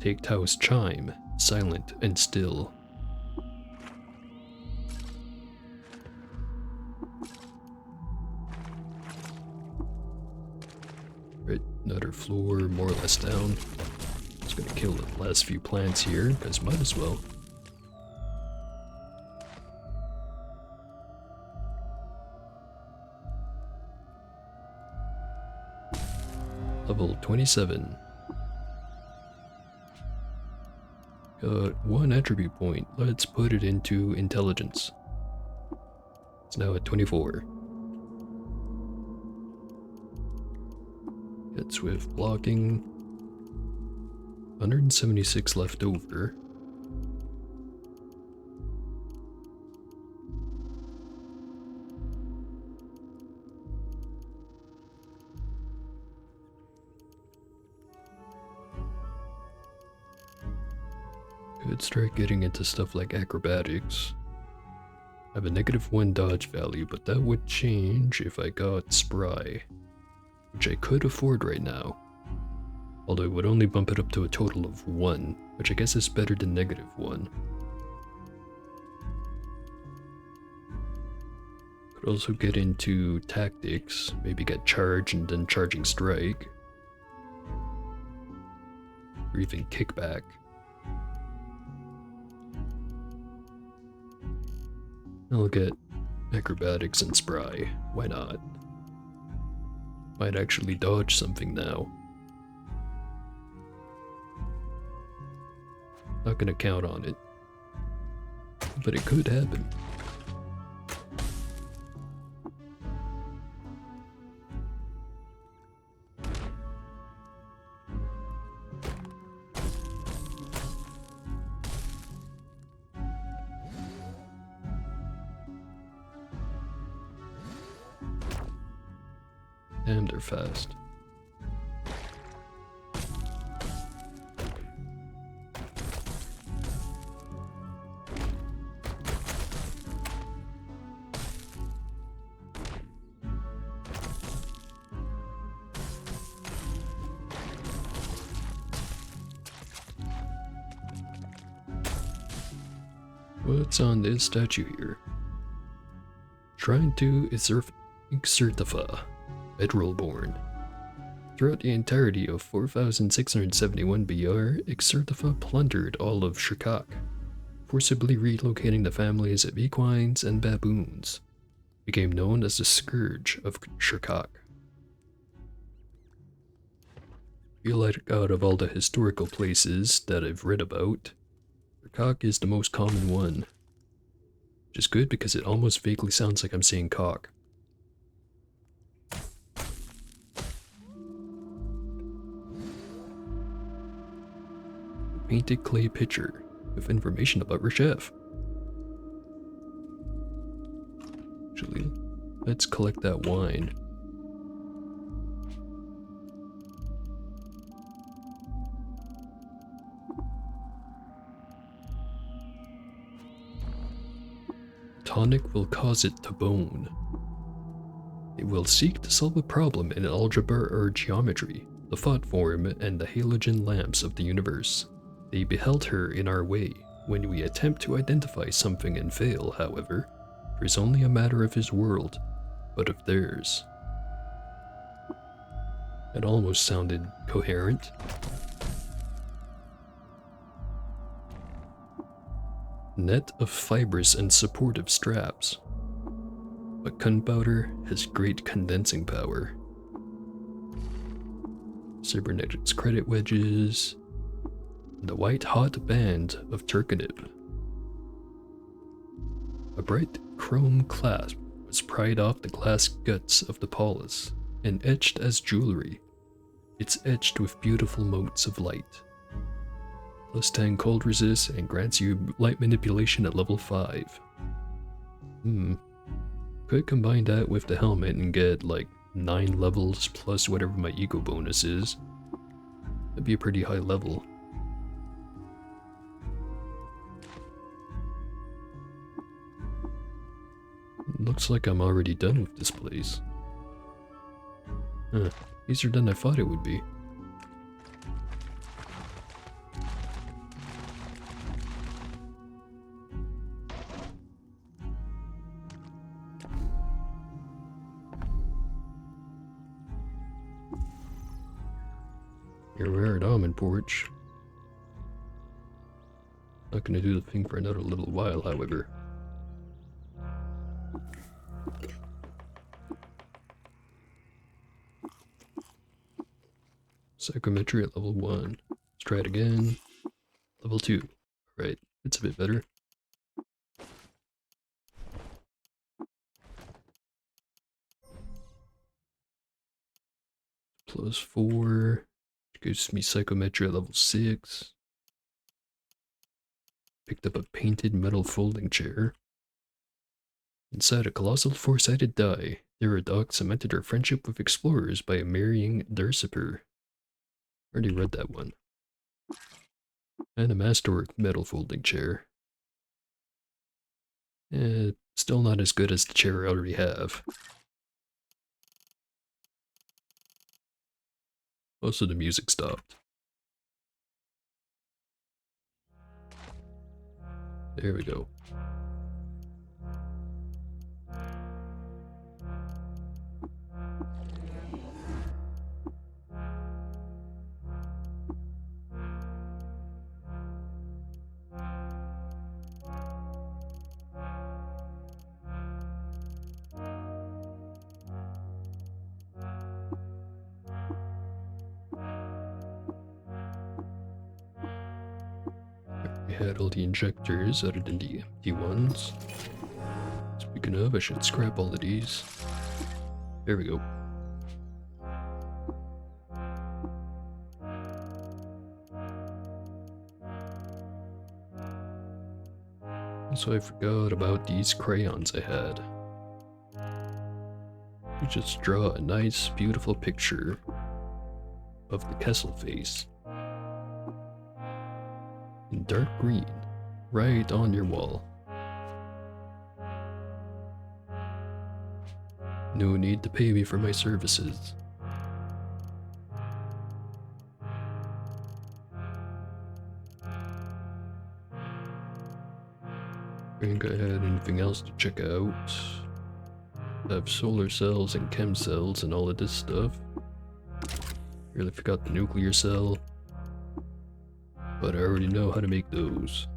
Take Tao's chime, silent and still. Right, another floor more or less down. Just gonna kill the last few plants here, because might as well. Level 27. Got one attribute point. Let's put it into intelligence. It's now at 24. Got swift blocking. 176 left over. Could start getting into stuff like acrobatics. I have a -1 dodge value, but that would change if I got spry, which I could afford right now. Although it would only bump it up to a total of 1, which I guess is better than -1. Could also get into tactics, maybe get charge and then charging strike. Or even kickback. I'll get acrobatics and spry, why not? Might actually dodge something now. Not gonna count on it, but it could happen. Damn, they're fast. What's on this statue here? Trying to Exertifa, Bedrollborn. Throughout the entirety of 4671 BR, Exertifa plundered all of Shirkak, forcibly relocating the families of equines and baboons. Became known as the Scourge of Shirkak. Feel like out of all the historical places that I've read about, Shirkak is the most common one. Which is good because it almost vaguely sounds like I'm saying cock. Painted clay pitcher with information about Reshef. Actually, let's collect that wine. Tonic will cause it to bone. It will seek to solve a problem in algebra or geometry, the thought form and the halogen lamps of the universe. They beheld her in our way. When we attempt to identify something and fail, however, it is only a matter of his world, but of theirs. It almost sounded coherent. Net of fibers and supportive straps. But gunpowder has great condensing power. Cybernetics credit wedges. The white hot band of Turkanib. A bright chrome clasp was pried off the glass guts of the polis and etched as jewelry. It's etched with beautiful motes of light. +10 cold resist and grants you light manipulation at level 5. Could combine that with the helmet and get like 9 levels plus whatever my ego bonus is. That'd be a pretty high level. Looks like I'm already done with this place. Huh, easier than I thought it would be. Here we're at Almond Porch. Not gonna do the thing for another little while, however. Psychometry at level 1. Let's try it again. Level 2. Right, it's a bit better. +4 gives me psychometry at level 6. Picked up a painted metal folding chair. Inside a colossal four-sided die, Therodok cemented her friendship with explorers by marrying Durciper. Already read that one. And a masterwork metal folding chair. Still not as good as the chair I already have. Also, the music stopped. There we go. We had all the injectors other than the empty ones. Speaking of, I should scrap all of these. There we go. Also, I forgot about these crayons I had. You just draw a nice, beautiful picture of the Kessel face in dark green, right on your wall. No need to pay me for my services. Think I had anything else to check out? I have solar cells and chem cells and all of this stuff. Really forgot the nuclear cell, but I already know how to make those.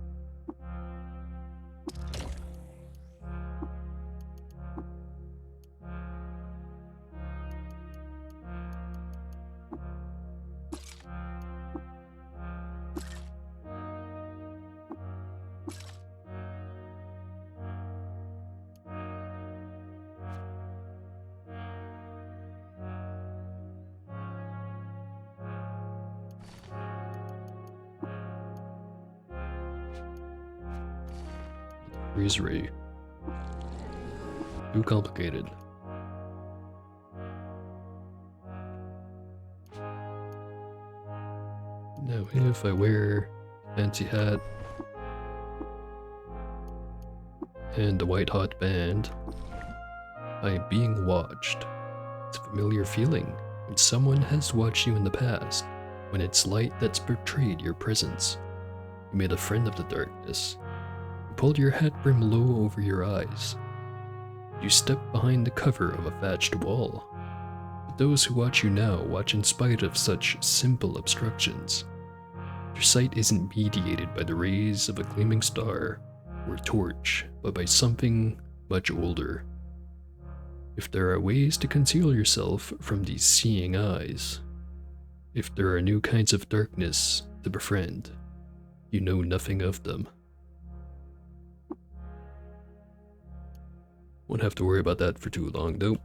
Freeze ray. Too complicated. Now if I wear fancy hat and a white hot band, I am being watched. It's a familiar feeling when someone has watched you in the past, when it's light that's portrayed your presence. You made a friend of the darkness. You pulled your hat brim low over your eyes. You stepped behind the cover of a thatched wall. But those who watch you now watch in spite of such simple obstructions. Your sight isn't mediated by the rays of a gleaming star or torch, but by something much older. If there are ways to conceal yourself from these seeing eyes, if there are new kinds of darkness to befriend, you know nothing of them. Won't have to worry about that for too long, though.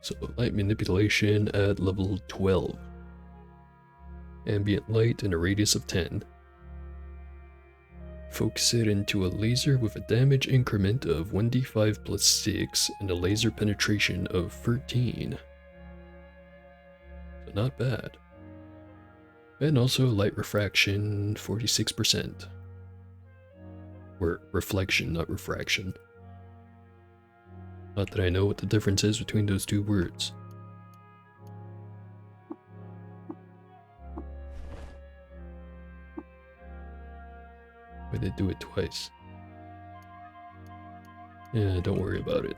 So, light manipulation at level 12. Ambient light in a radius of 10. Focus it into a laser with a damage increment of 1d5 plus 6 and a laser penetration of 13. So not bad. And also light refraction, 46%. Or reflection, not refraction. Not that I know what the difference is between those two words. Why did they do it twice? Yeah, don't worry about it.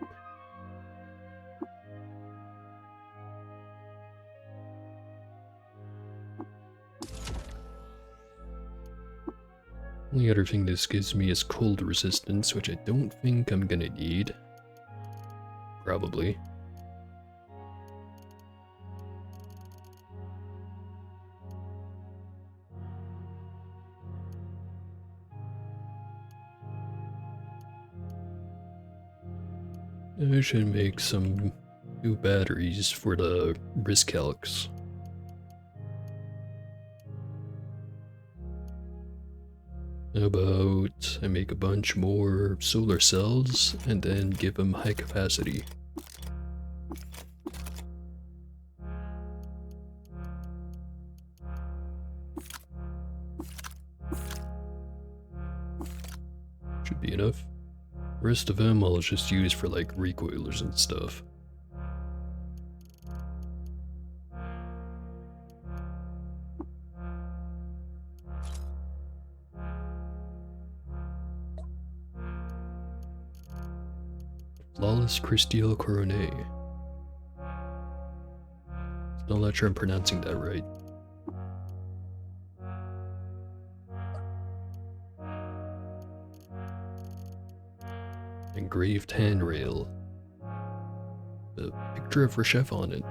Only other thing this gives me is cold resistance, which I don't think I'm gonna need. Probably. I should make some new batteries for the risk calcs. How about I make a bunch more solar cells and then give them high capacity? Should be enough. The rest of them I'll just use for like recoilers and stuff. Flawless Crystal Coronet. Still not sure I'm pronouncing that right. Engraved handrail. A picture of Reshef on it.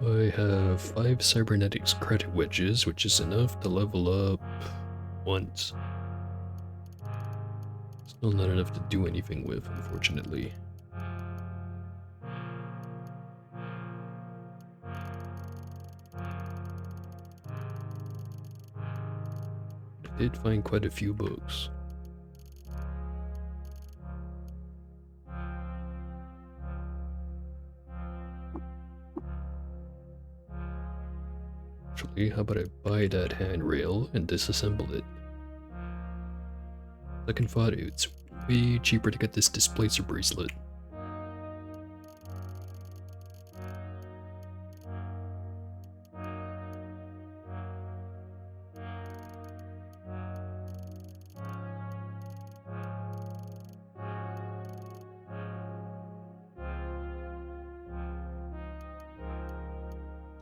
I have 5 cybernetics credit wedges, which is enough to level up once. Still not enough to do anything with, unfortunately. I did find quite a few books. Actually, how about I buy that handrail and disassemble it? Second thought, it's way cheaper to get this displacer bracelet.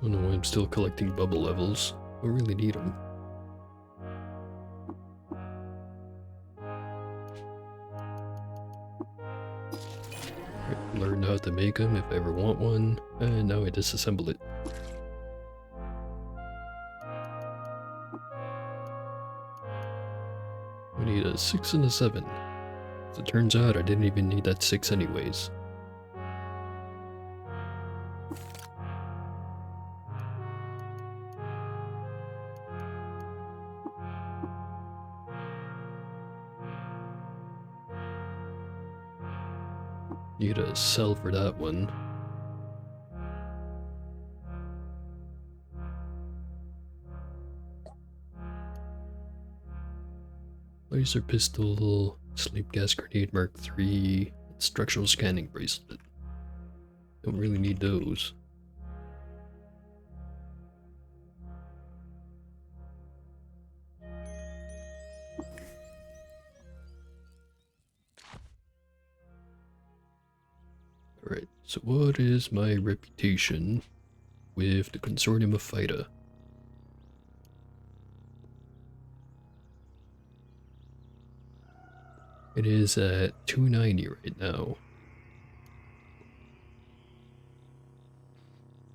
Oh no, I'm still collecting bubble levels. I don't really need them. Learned how to make them if I ever want one, and now I disassemble it. We need a 6 and a 7. As it turns out, I didn't even need that 6 anyways. Need a cell for that one. Laser pistol, sleep gas grenade Mark III, structural scanning bracelet. Don't really need those. Alright, so what is my reputation with the Consortium of FIDA? It is at 290 right now.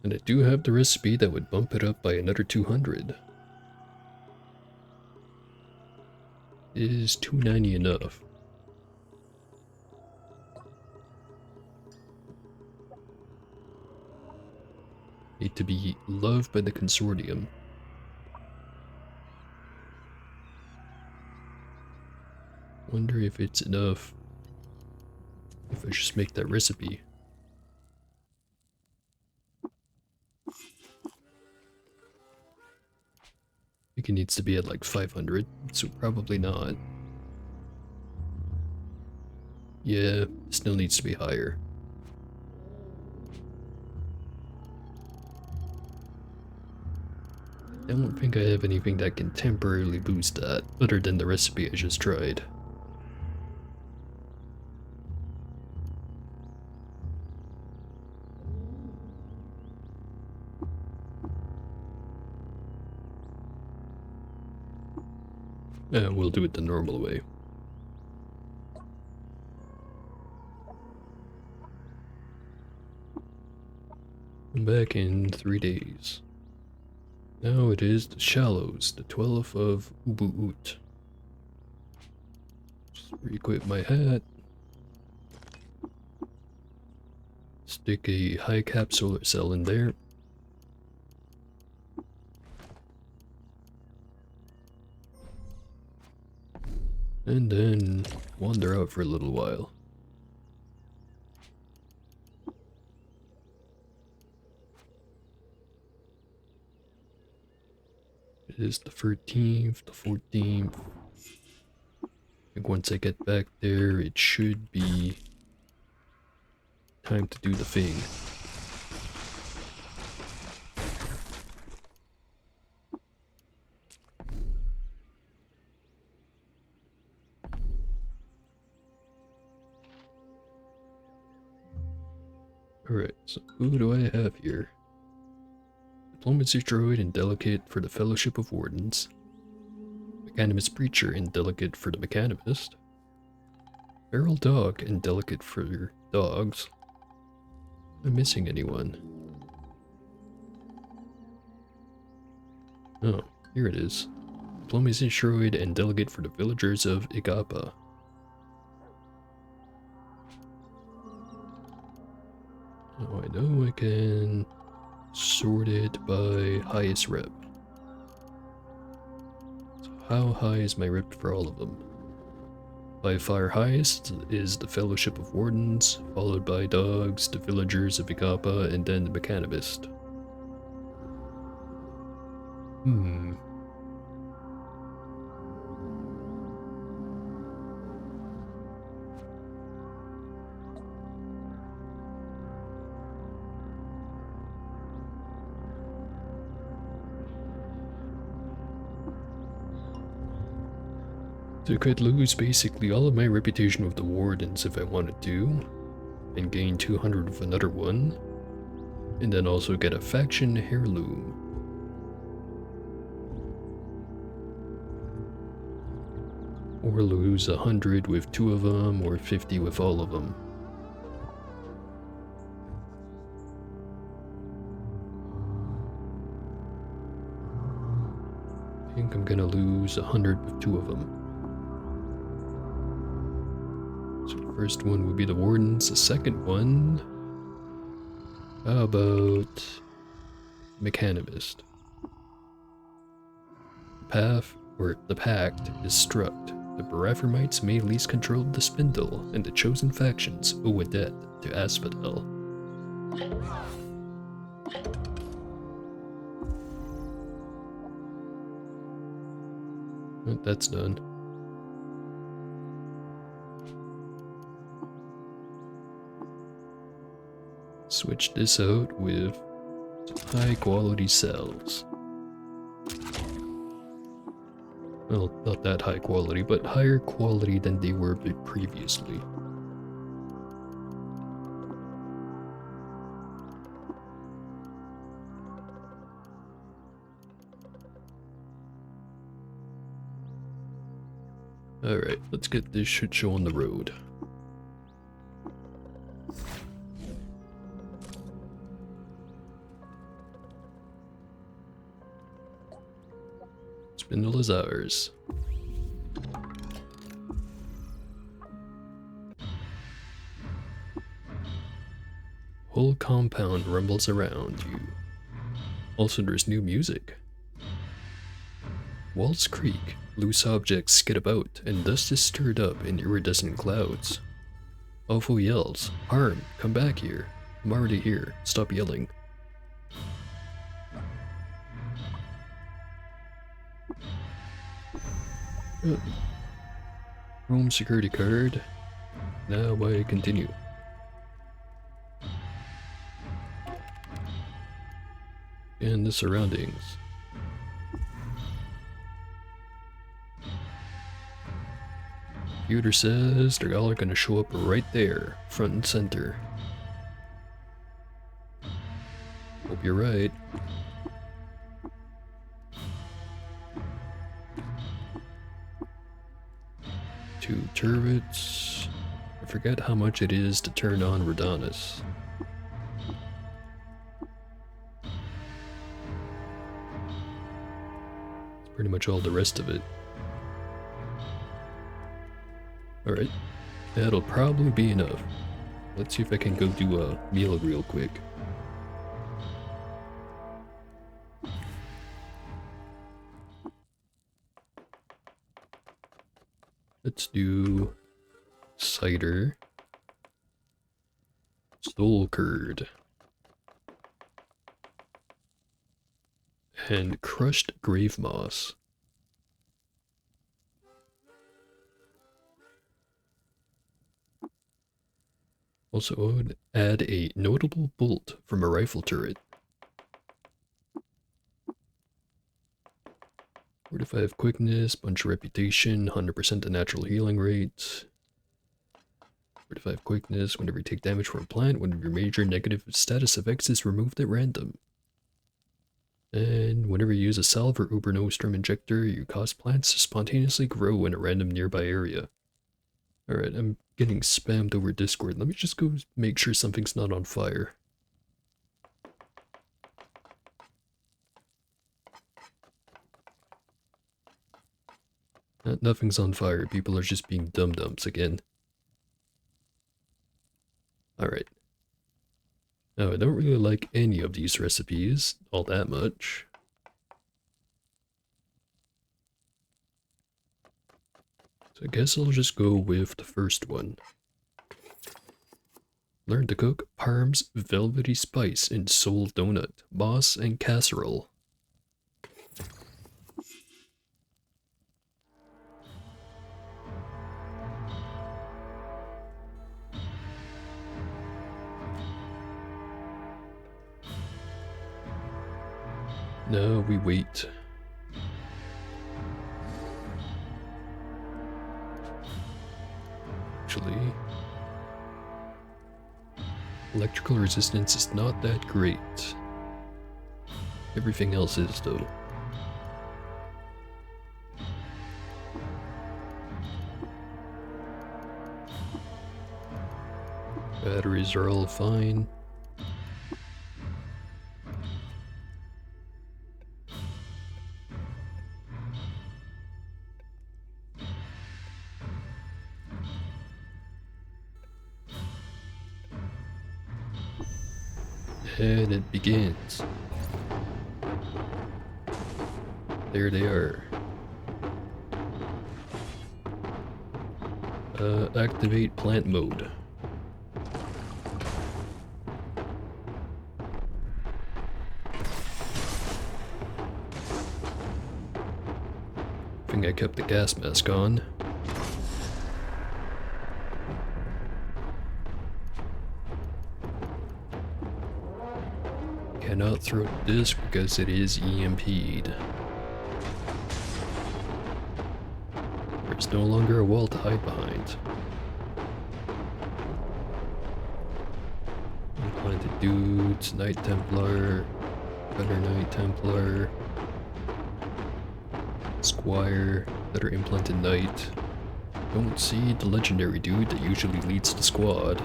And I do have the recipe that would bump it up by another 200. Is 290 enough? Need to be loved by the Consortium. Wonder if it's enough if I just make that recipe. I think it needs to be at like 500, so probably not. Yeah, still needs to be higher. I don't think I have anything that can temporarily boost that, other than the recipe I just tried. We'll do it the normal way. I'm back in 3 days. Now it is the Shallows, the 12th of Ubuut. Just re-equip my hat. Stick a high cap solar cell in there. And then wander out for a little while. It is the 13th, the 14th. I think once I get back there, it should be time to do the thing. Alright, so who do I have here? Diplomacy droid and delegate for the Fellowship of Wardens. Mechanimist preacher and delegate for the Mechanimist. Feral dog and delegate for dogs. Am I missing anyone? Oh, here it is. Diplomacy droid and delegate for the villagers of Igapa. Oh, I know I can sort it by highest rep. So how high is my rep for all of them? By far highest is the Fellowship of Wardens, followed by dogs, the villagers of Igapa, and then the Mechanimist. So I could lose basically all of my reputation with the Wardens if I wanted to, and gain 200 of another one, and then also get a faction heirloom. Or lose 100 with 2 of them, or 50 with all of them. I think I'm gonna lose 100 with 2 of them. So the first one would be the Wardens, the second one... How about... Mechanimist? The pact is struck. The Barathamites may lease control of the Spindle, and the chosen factions owe a debt to Asphodel. That's done. Switch this out with some high quality cells. Well, not that high quality, but higher quality than they were previously. Alright, let's get this shit show on the road. Spindle is ours. Whole compound rumbles around you. Also, there's new music. Walls creak, loose objects skid about, and dust is stirred up in iridescent clouds. Awful yells. Harm, come back here. I'm already here. Stop yelling. Room security card. Now I continue. And the surroundings. Computer says they're all gonna show up right there, front and center. Hope you're right. 2 turrets. I forget how much it is to turn on Radanis. It's pretty much all the rest of it. Alright, that'll probably be enough. Let's see if I can go do a meal real quick. Let's do cider, soul curd, and crushed grave moss. Also, I would add a notable bolt from a rifle turret. 45 quickness, bunch of reputation, 100% the natural healing rate. 45 quickness, whenever you take damage from a plant, one of your major negative status effects is removed at random. And whenever you use a salve or Uber Nostrum injector, you cause plants to spontaneously grow in a random nearby area. Alright, I'm getting spammed over Discord. Let me just go make sure something's not on fire. Nothing's on fire. People are just being dum-dums again. Alright. Now, I don't really like any of these recipes all that much. So I guess I'll just go with the first one. Learn to cook Parm's Velvety Spice in Soul Donut, Moss, and Casserole. Now we wait. Actually, electrical resistance is not that great. Everything else is, though. Batteries are all fine. And it begins. There they are. Activate plant mode. I think I kept the gas mask on. Cannot throw the disc because it is EMP'd. There's no longer a wall to hide behind. Implanted dudes, Knight Templar, Better Knight Templar, Squire, Better Implanted Knight. Don't see the legendary dude that usually leads the squad.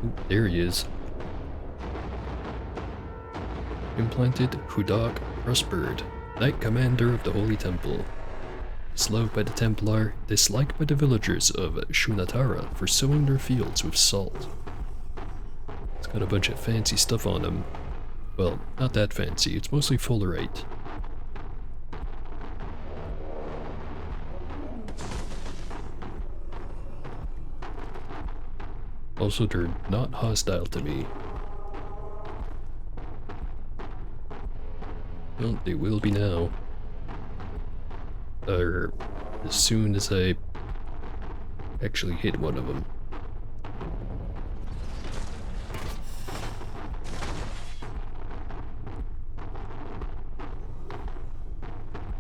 Ooh, there he is. Implanted Hudak Rustbird, Knight Commander of the Holy Temple. Is loved by the Templar, disliked by the villagers of Shunatara for sowing their fields with salt. It's got a bunch of fancy stuff on him. Well, not that fancy, it's mostly fullerite. Also, they're not hostile to me. Well, they will be now. Or as soon as I actually hit one of them.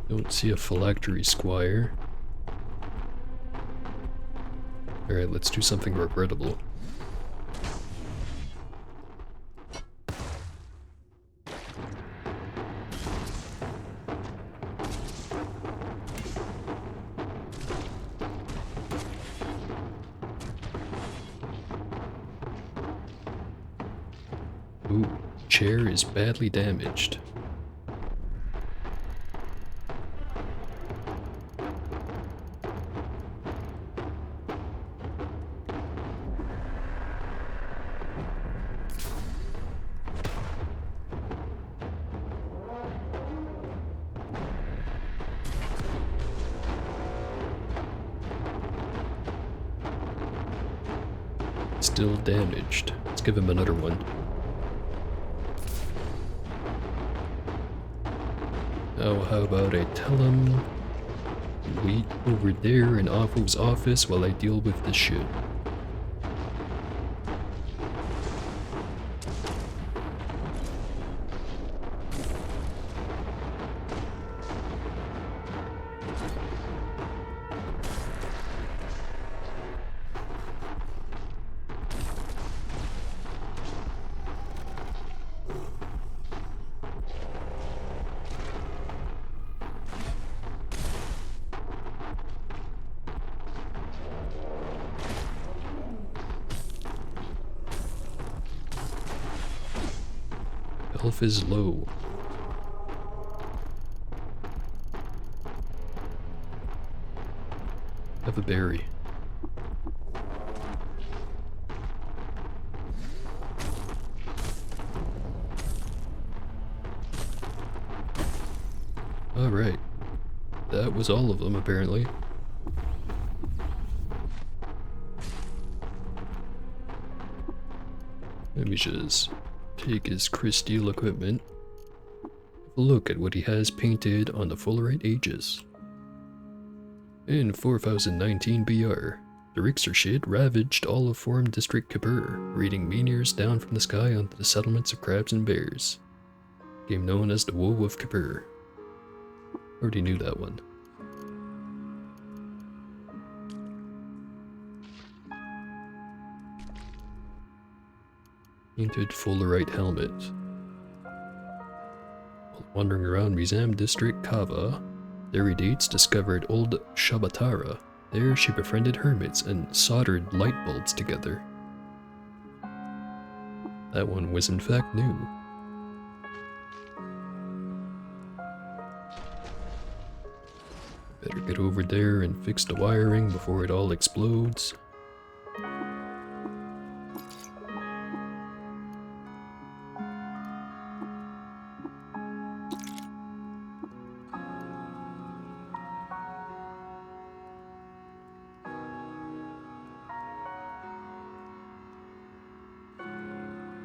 Don't see a phylactery squire. Alright, let's do something regrettable. Ooh, chair is badly damaged. Still damaged. Let's give him another one. Now, how about I tell him wait over there in Avo's office while I deal with this shit. Health is low. Have a berry. Alright. That was all of them, apparently. Let me just take his Crysteel equipment. Have a look at what he has painted on the Fullerite Aegis. In 4019 BR, the Rixershid ravaged all of Forum District Kabur, raining meteors down from the sky onto the settlements of crabs and bears. Became known as the Woe of Kabur. Already knew that one. Painted Fullerite helmet. While wandering around Rizam District, Kava, Theridates discovered old Shabatara. There she befriended hermits and soldered light bulbs together. That one was in fact new. Better get over there and fix the wiring before it all explodes.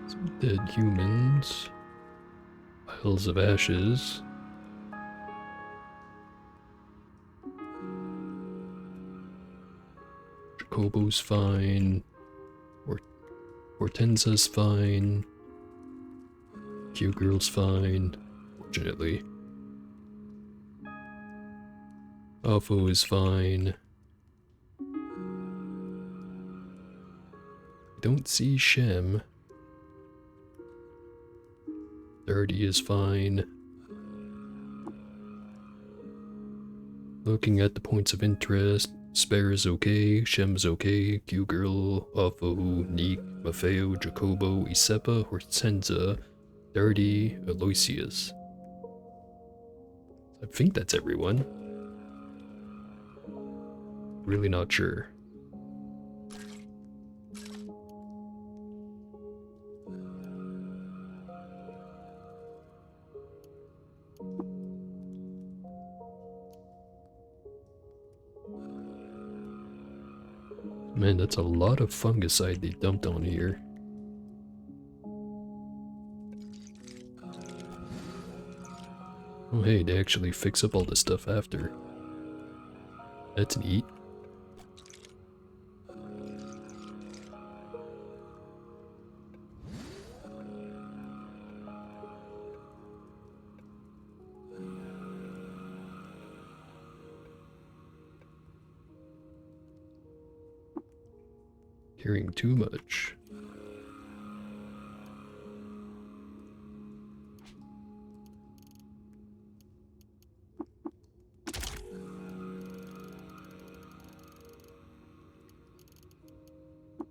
Some dead humans. Piles of ashes. Jacobo's fine. Hortensa's fine. Q-Girl's fine, fortunately. Alpha is fine. I don't see Shem. 30 is fine. Looking at the points of interest, Spare is okay, Shem's okay, Q-Girl, Alpha, Neek, Maffeo, Jacobo, Isepa, Hortensa, 30, Aloysius. I think that's everyone. Really not sure. Man, that's a lot of fungicide they dumped on here. Oh hey, they actually fix up all this stuff after. That's neat. Hearing too much.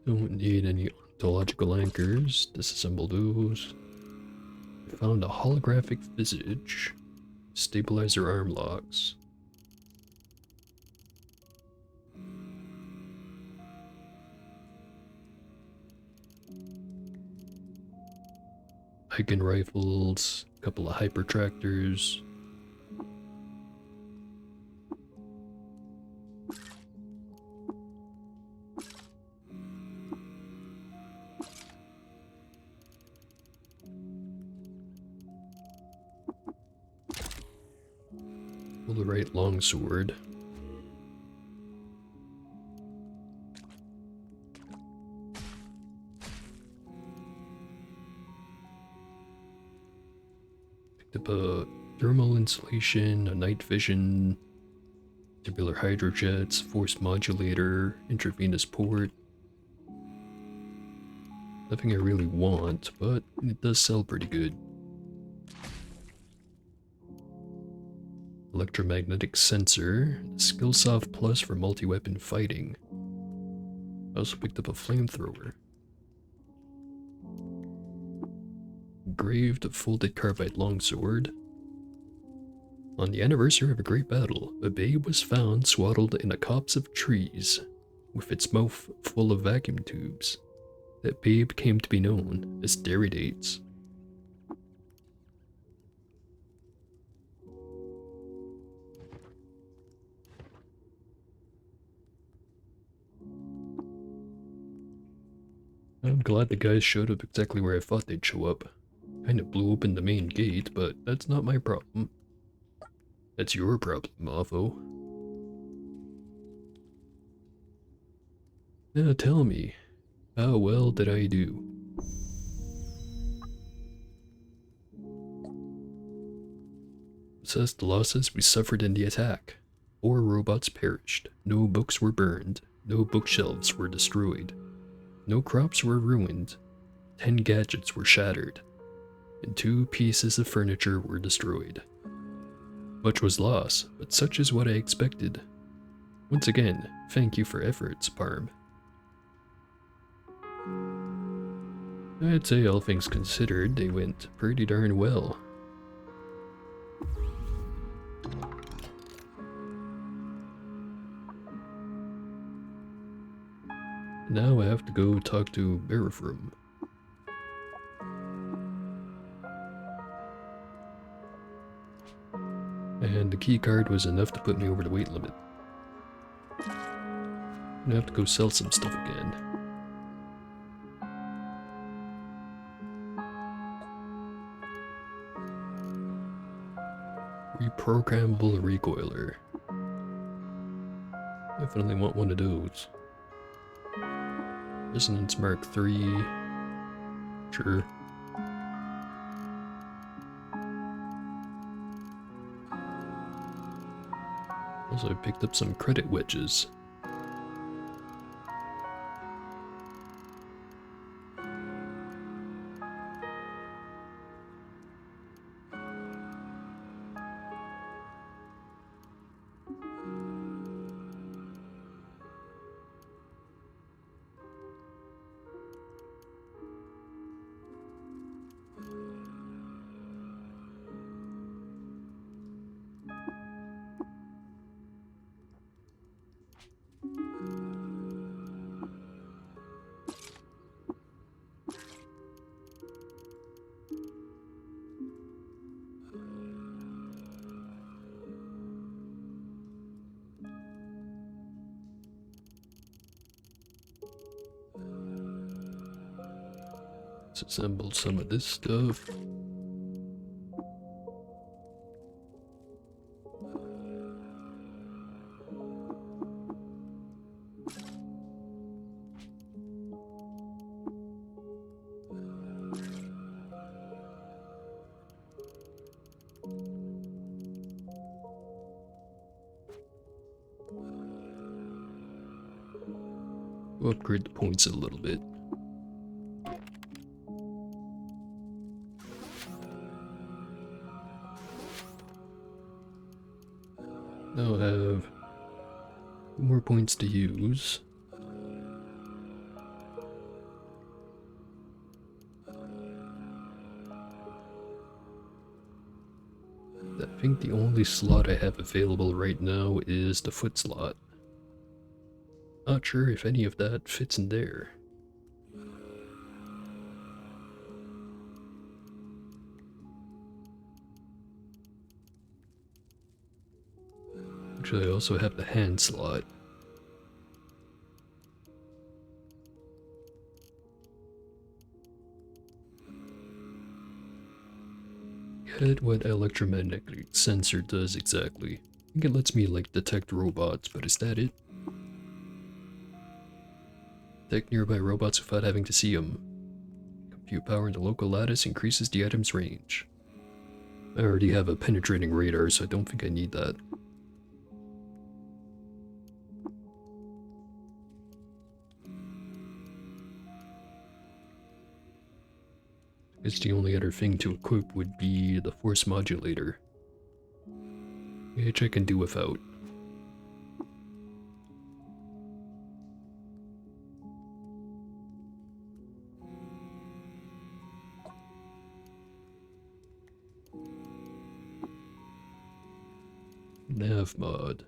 Don't need any ontological anchors. Disassemble those. found a holographic visage. Stabilizer arm locks. Hiking rifles, a couple of hyper tractors. Right longsword. Picked up a thermal insulation, a night vision, tubular hydrojets, force modulator, intravenous port. Nothing I really want, but it does sell pretty good. Electromagnetic sensor, Skillsoft Plus for multi-weapon fighting. I also picked up a flamethrower. Engraved folded carbide longsword. On the anniversary of a great battle, a babe was found swaddled in a copse of trees, with its mouth full of vacuum tubes. That babe came to be known as Daridates. I'm glad the guys showed up exactly where I thought they'd show up. Kinda blew open the main gate, but that's not my problem. That's your problem, Mavo. Now tell me, how well did I do? Assess the losses we suffered in the attack. 4 robots perished, no books were burned, no bookshelves were destroyed, no crops were ruined, 10 gadgets were shattered, and 2 pieces of furniture were destroyed. Much was lost, but such is what I expected. Once again, thank you for efforts, Parm. I'd say all things considered, they went pretty darn well. Now I have to go talk to Barifrum. And the key card was enough to put me over the weight limit. I'm gonna have to go sell some stuff again. Reprogrammable recoiler. Definitely want one of those. Resonance Mark III. Sure. Also, I picked up some credit wedges. Let's assemble some of this stuff. We'll upgrade the points a little bit. Now I have more points to use. I think the only slot I have available right now is the foot slot. Not sure if any of that fits in there. Actually, I also have the hand slot. Forget what electromagnetic sensor does exactly. I think it lets me, like, detect robots, but is that it? Detect nearby robots without having to see them. Compute power in the local lattice increases the item's range. I already have a penetrating radar, so I don't think I need that. I guess the only other thing to equip would be the force modulator, which I can do without. Nav mod.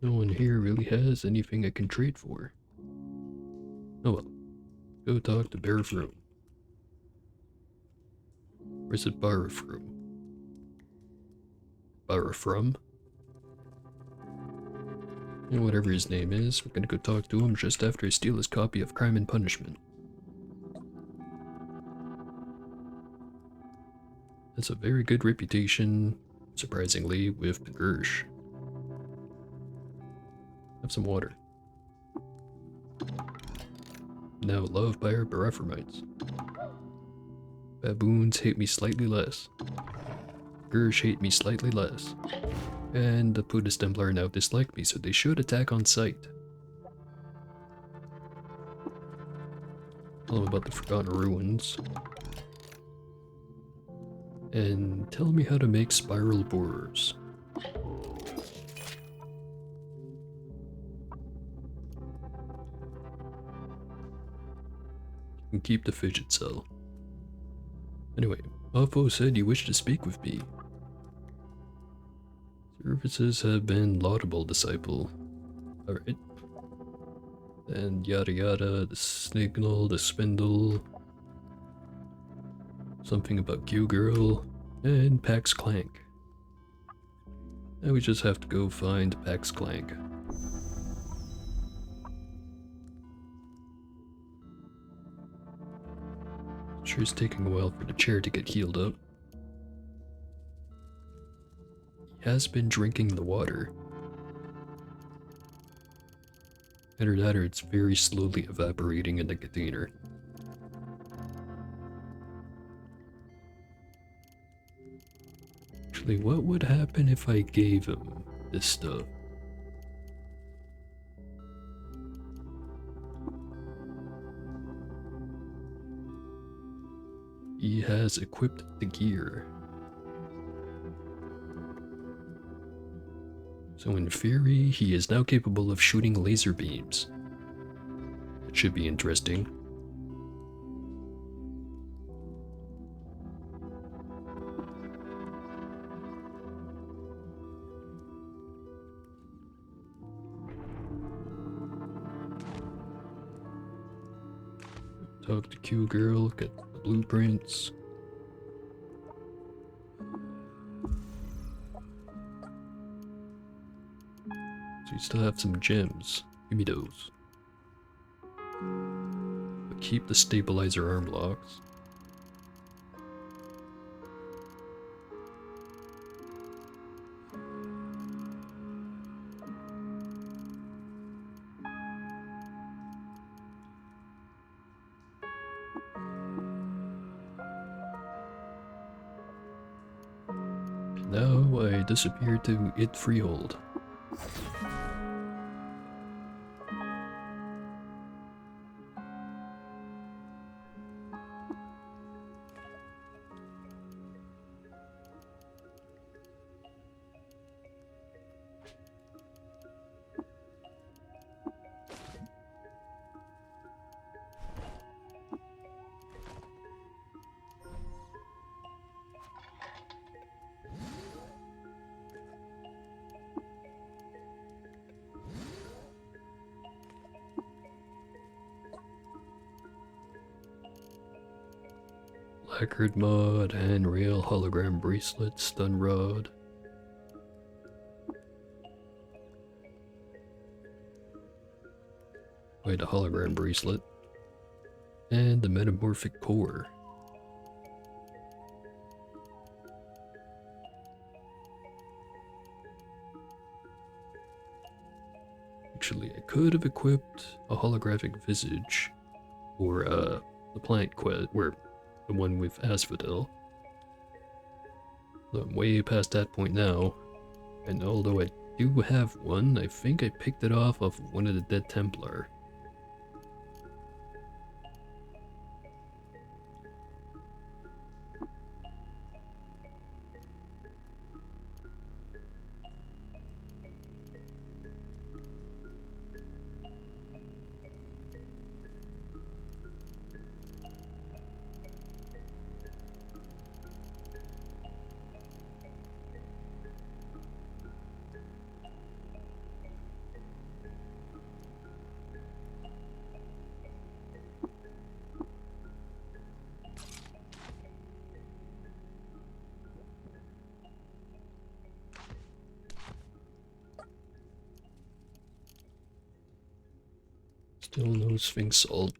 No one here really has anything I can trade for. Oh well. Go talk to Barafroom. Where's it Barafroom? Barafrum? And whatever his name is, we're gonna go talk to him just after I steal his copy of Crime and Punishment. That's a very good reputation, surprisingly, with the Gersh. Have some water. Now loved by our Barafromites. Baboons hate me slightly less. Gersh hate me slightly less. And the Buddhist Templar now dislike me, so they should attack on sight. Tell them about the Forgotten Ruins. And tell me how to make spiral borers. And keep the fidget cell. Anyway, Afo said you wish to speak with me. Services have been laudable, disciple. Alright. And yada yada, the signal, the spindle. Something about Q-Girl. And Pax Clank. Now we just have to go find Pax Clank. Sure it's taking a while for the chair to get healed up. He has been drinking the water. Either that or it's very slowly evaporating in the container. Actually, what would happen if I gave him this stuff? He has equipped the gear. So in theory, he is now capable of shooting laser beams. It should be interesting. Talk to Q-Girl, get the blueprints. So you still have some gems. Give me those. But keep the stabilizer arm locks. Now I disappear to It Freehold. Lacquered mod, handrail, hologram bracelet, stun rod. Wait, a hologram bracelet. And the metamorphic core. Actually, I could have equipped a holographic visage, or the plant quest, where the one with Asphodel. I'm way past that point now, and although I do have one, I think I picked it off of one of the Dead Templar. Still no Sphinx salt.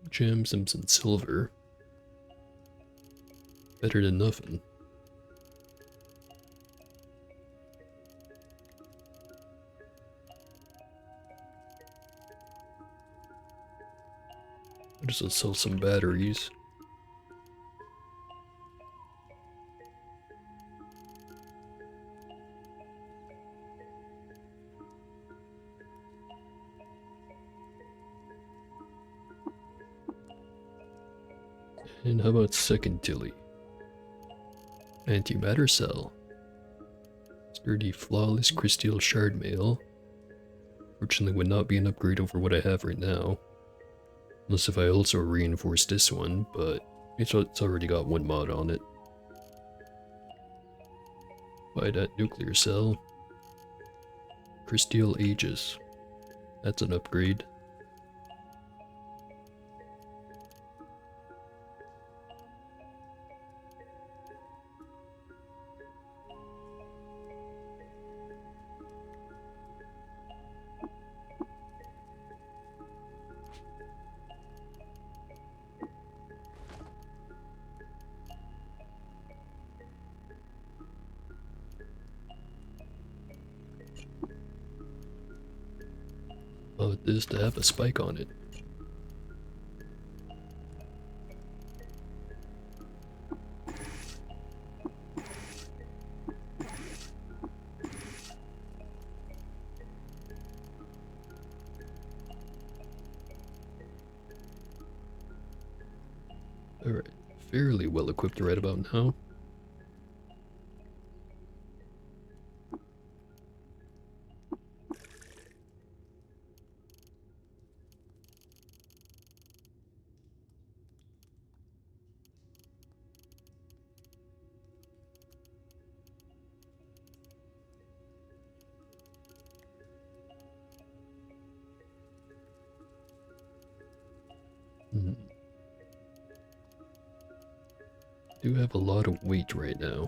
Gems and some silver. Better than nothing. I just sell some batteries. And how about second Tilly? Antimatter cell. Sturdy, flawless crystal shard mail. Fortunately, would not be an upgrade over what I have right now. Unless if I also reinforce this one, but it's already got one mod on it. Buy that nuclear cell. Crystal Aegis. That's an upgrade. This to have a spike on it. Alright, fairly well equipped right about now. Do have a lot of weight right now.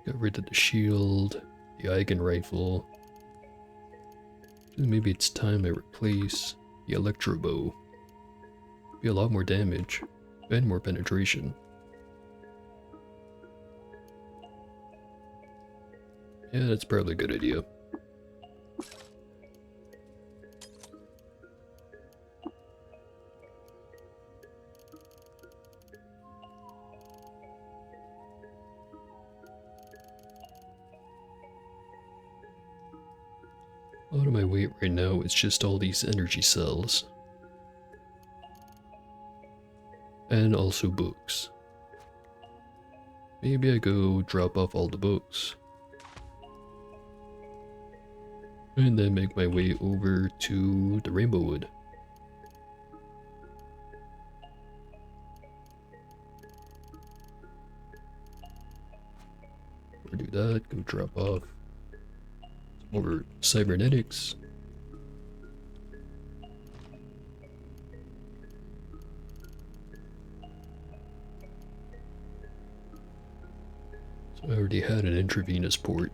Got rid of the shield, the Eigen rifle. Maybe it's time I replace the Electro Bow. Be a lot more damage and more penetration. Yeah, that's probably a good idea. A lot of my weight right now is just all these energy cells. And also books. Maybe I go drop off all the books. And then make my way over to the Rainbow Wood. Or do that, go drop off some more cybernetics. So I already had an intravenous port.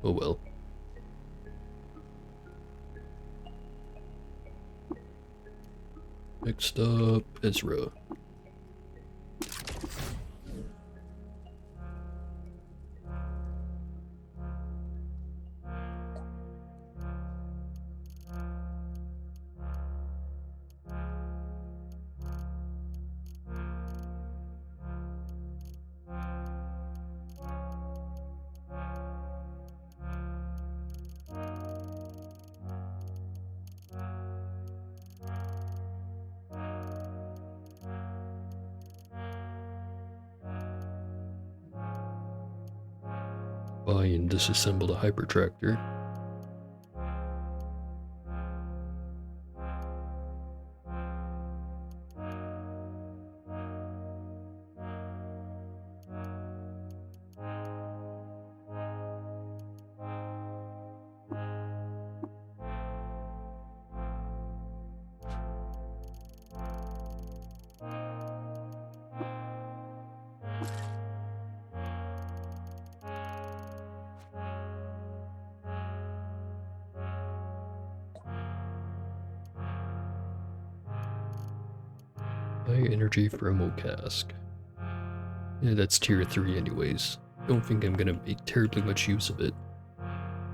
Oh well. Next up, Ezra. Buy and disassemble the hypertractor. High energy thermal cask. Yeah, that's tier 3 anyways. Don't think I'm gonna make terribly much use of it.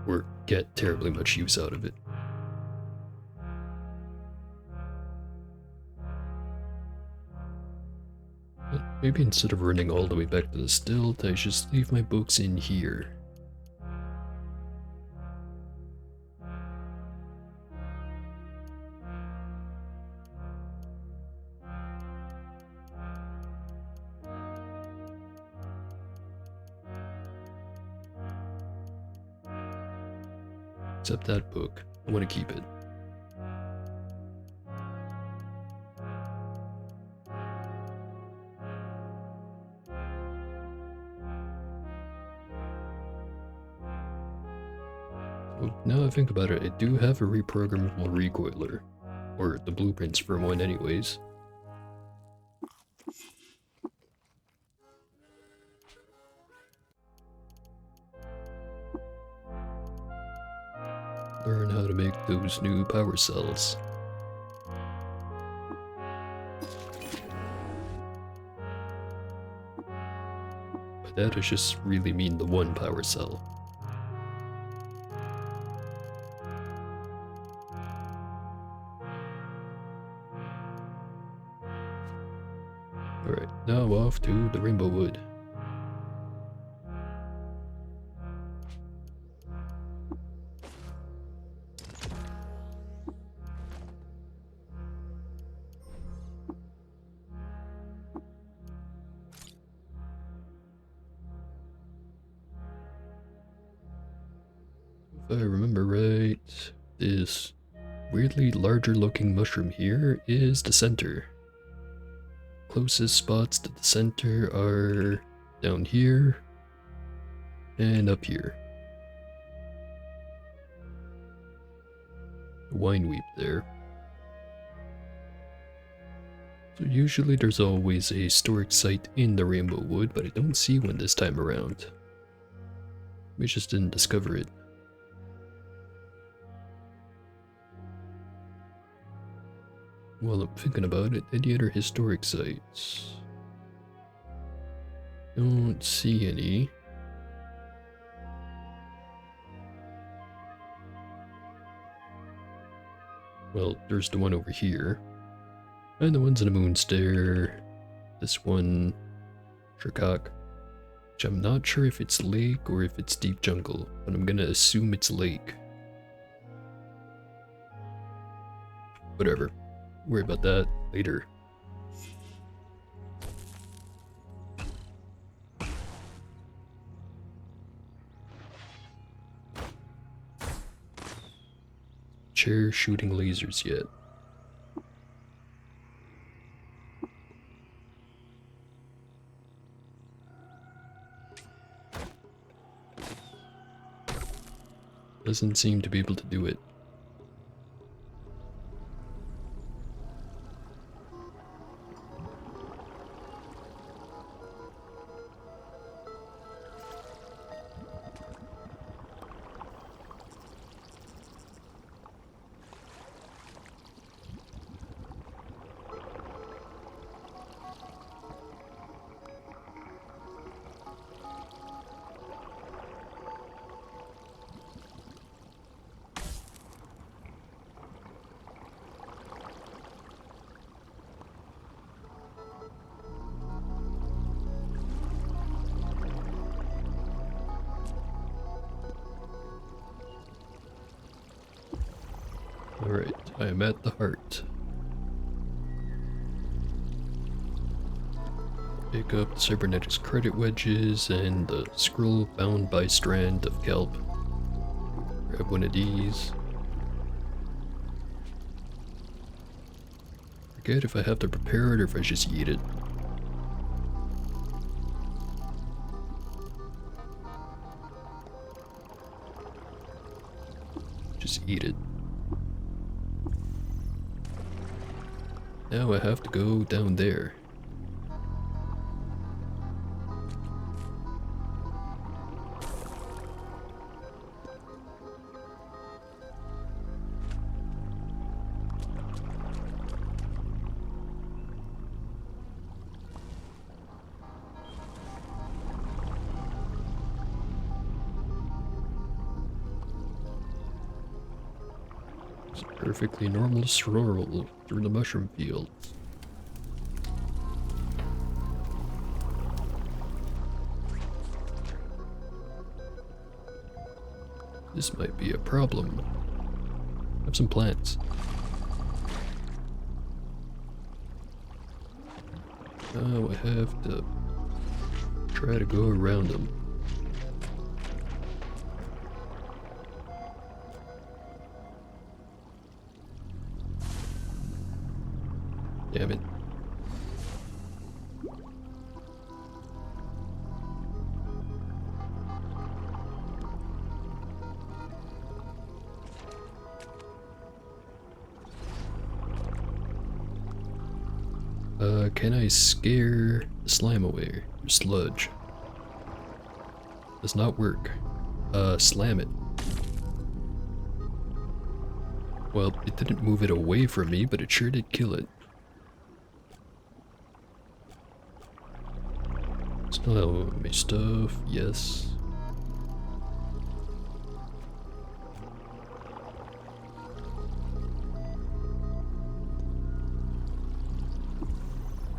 Or get terribly much use out of it. But maybe instead of running all the way back to the stilt, I just leave my books in here. Except that book. I want to keep it. So now I think about it, I do have a reprogrammable recoiler. Or the blueprints for one anyways. Learn how to make those new power cells. But that is just really mean the one power cell. Alright, now off to the Rainbow Wood. If I remember right, this weirdly larger looking mushroom here is the center. Closest spots to the center are down here and up here. Wine weep there. So usually there's always a historic site in the Rainbow Wood, but I don't see one this time around. We just didn't discover it. While I'm thinking about it, any other historic sites? Don't see any. Well, there's the one over here. And the one's in the Moonstair. This one, Shercock. Which I'm not sure if it's lake or if it's deep jungle, but I'm gonna assume it's lake. Whatever. Worry about that later. Chair shooting lasers yet. Doesn't seem to be able to do it. Alright, I am at the heart. Pick up the cybernetics credit wedges and the scroll bound by strand of kelp. Grab one of these. Forget if I have to prepare it or if I just eat it. Just eat it. Now I have to go down there. It's a perfectly normal stroll through the mushroom fields. This might be a problem. Have some plants. Now I have to try to go around them. Damn it. Can I scare the slime away? Or sludge? Does not work. Slam it. Well, it didn't move it away from me, but it sure did kill it. Still have my stuff, yes.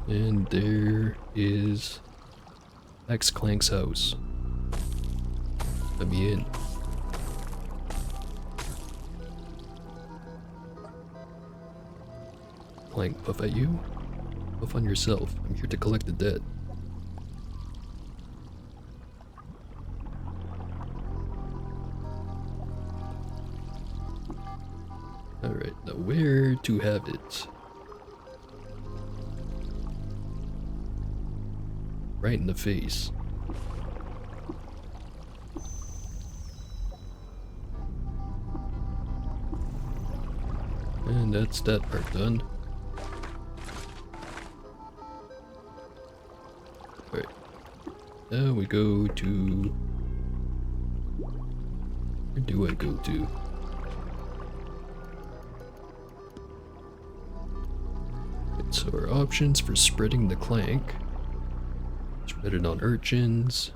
And there is X Clank's house. Let me in. Clank, puff at you? Puff on yourself. I'm here to collect the debt. Alright, now where to have it? Right in the face. And that's that part done. Alright. Now we go to... Where do I go to? So our options for spreading the clank. Spread it on urchins,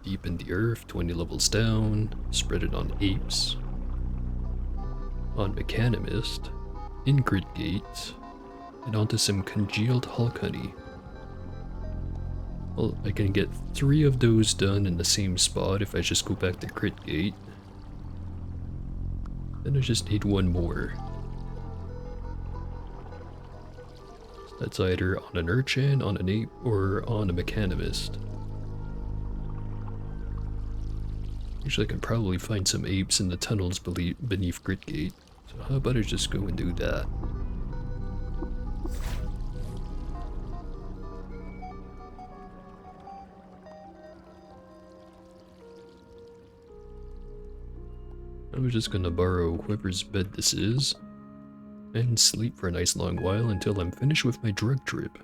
deep in the earth, 20 levels down, spread it on apes, on Mechanimist, Ingrid Gate and onto some congealed Hulk honey. Well, I can get 3 of those done in the same spot if I just go back to Crit Gate. Then I just need 1 more. That's either on an urchin, on an ape, or on a mechanimist. Actually, I can probably find some apes in the tunnels beneath Crit Gate. So how about I just go and do that? I was just gonna borrow whoever's bed this is and sleep for a nice long while until I'm finished with my drug trip.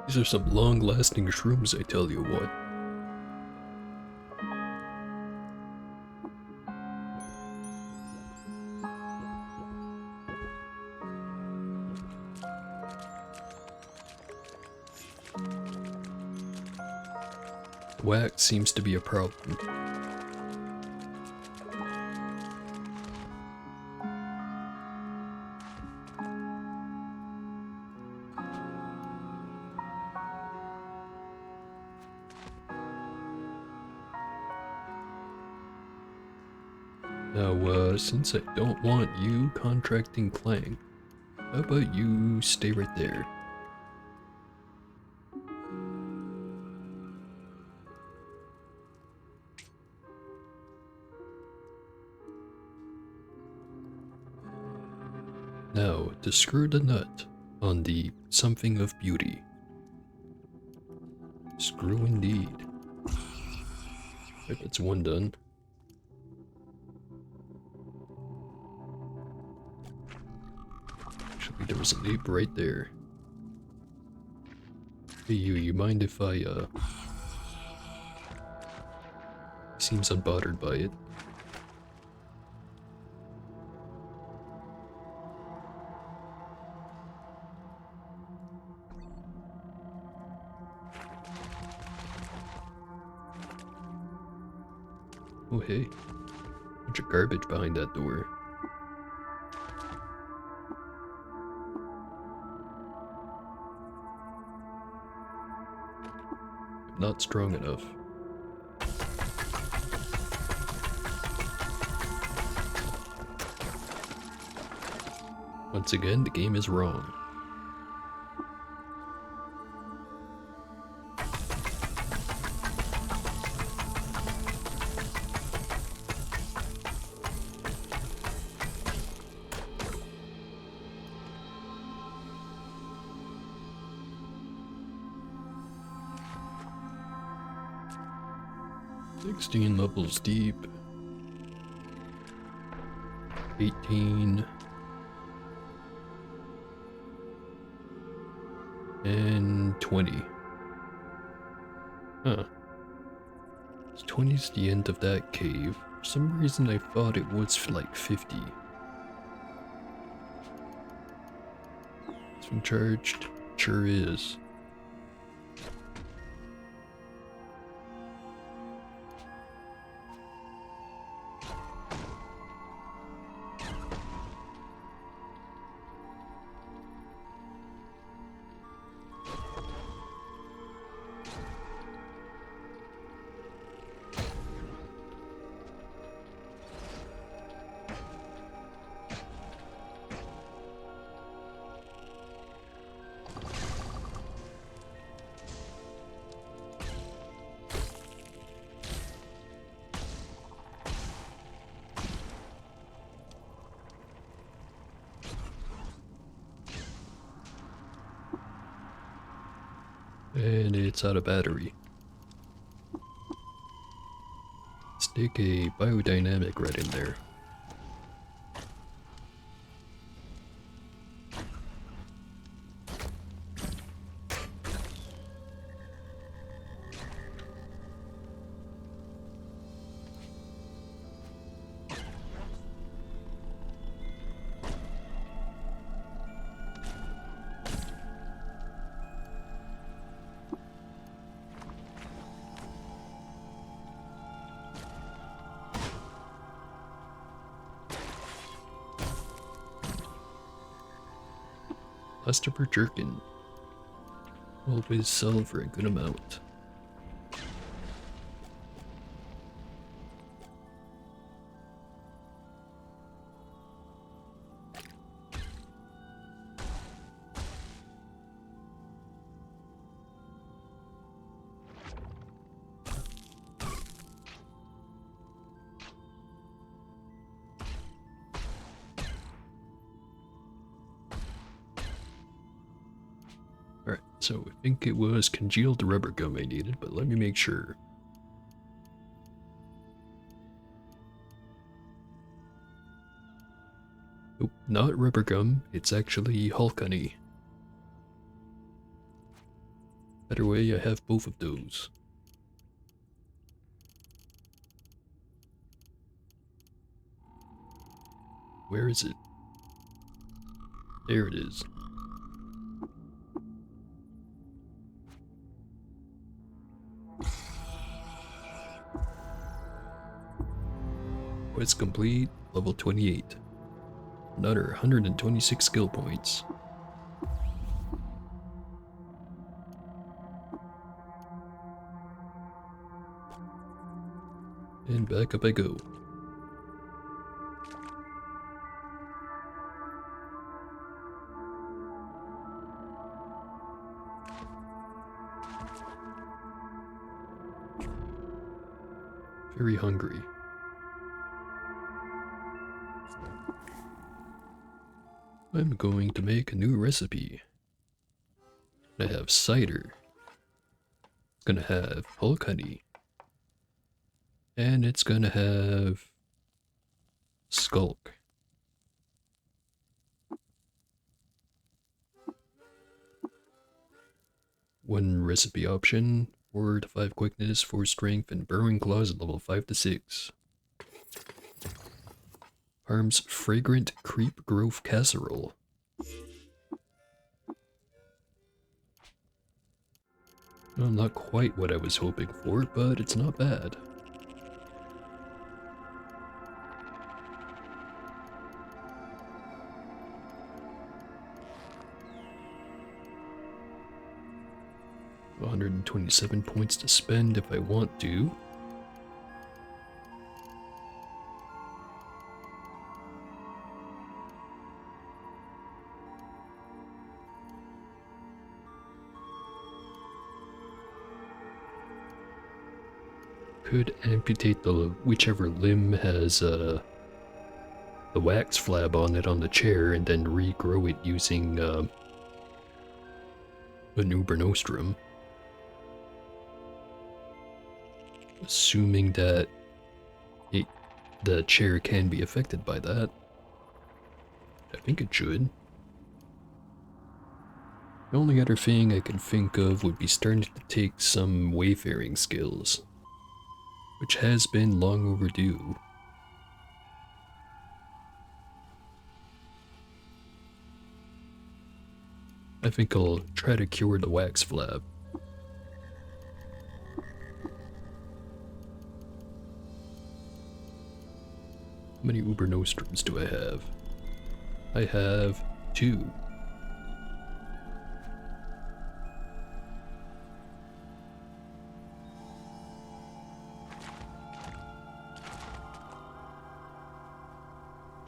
These are some long-lasting shrooms, I tell you what. Wax seems to be a problem. Now, since I don't want you contracting Clang, how about you stay right there? Now, to screw the nut on the something of beauty. Screw indeed. Right, that's 1 done. Actually, there was an ape right there. Hey you mind if I, seems unbothered by it. Oh hey, bunch of garbage behind that door. Not strong enough. Once again, the game is wrong. "16 levels deep. 18. And 20. Huh. 20's the end of that cave. For some reason I thought it was like 50. It's been charged. Sure is. And it's out of battery. Stick a biodynamic right in there. Leftover jerkin. Always sell for a good amount. Alright, so I think it was congealed rubber gum I needed, but let me make sure. Nope, not rubber gum, it's actually Hulk honey. Better way, I have both of those. Where is it? There it is. Quest complete, level 28. Another 126 skill points. And back up I go. Very hungry. I'm going to make a new recipe. I have cider. It's gonna have Hulk honey. And it's gonna have Skulk. One recipe option, 4 to 5 quickness, 4 strength, and burrowing claws at level 5 to 6. Harm's fragrant creep growth casserole. Well, not quite what I was hoping for, but it's not bad. $127 points to spend if I want to. Could amputate the whichever limb has the wax flab on it on the chair and then regrow it using an Uber Nostrum. Assuming that the chair can be affected by that. I think it should. The only other thing I can think of would be starting to take some wayfaring skills, which has been long overdue. I think I'll try to cure the wax flab. How many Uber Nostrums do I have? I have 2.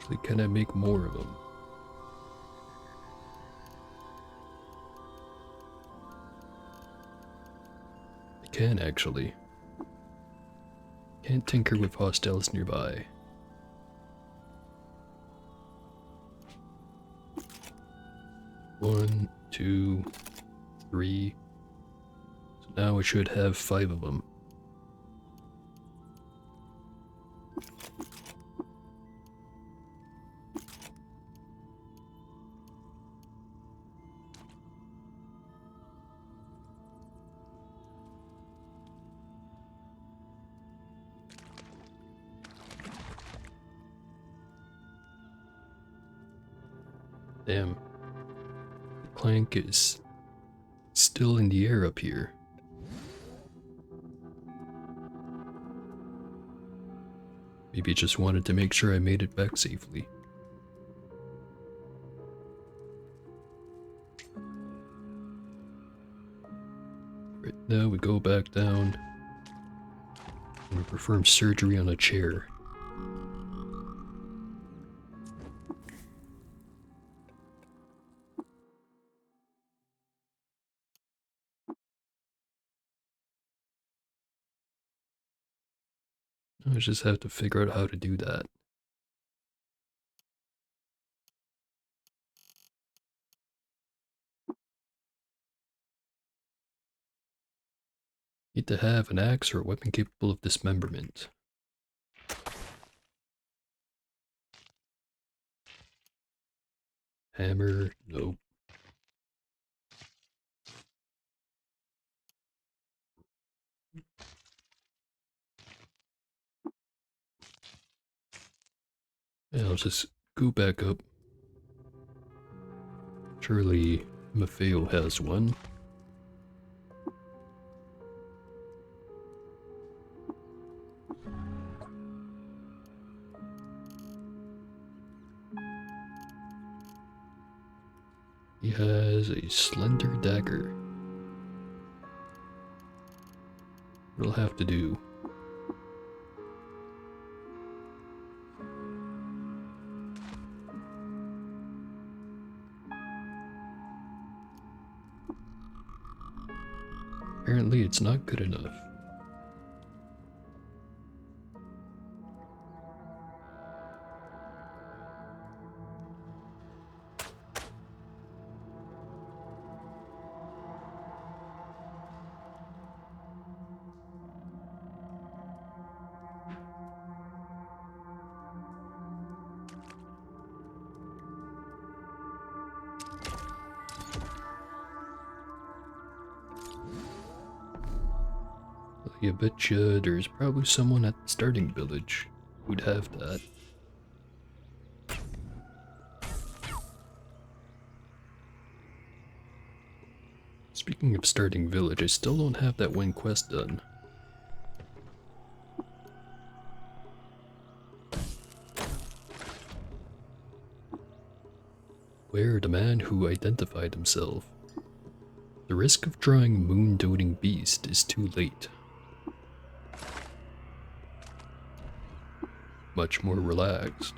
Actually, can I make more of them? I can actually. Can't tinker with hostiles nearby. One, 2, 3. So now I should have 5 of them. Damn. The plank is still in the air up here. Maybe it just wanted to make sure I made it back safely. Right now we go back down and we perform surgery on a chair. I just have to figure out how to do that. Need to have an axe or a weapon capable of dismemberment. Hammer, nope. Yeah, I'll just go back up. Surely Maffeo has one. He has a slender dagger. It'll have to do. Apparently it's not good enough. I bet you there's probably someone at the starting village who'd have that. Speaking of starting village, I still don't have that one quest done. Where the man who identified himself. The risk of drawing moon-doting beast is too late. Much more relaxed.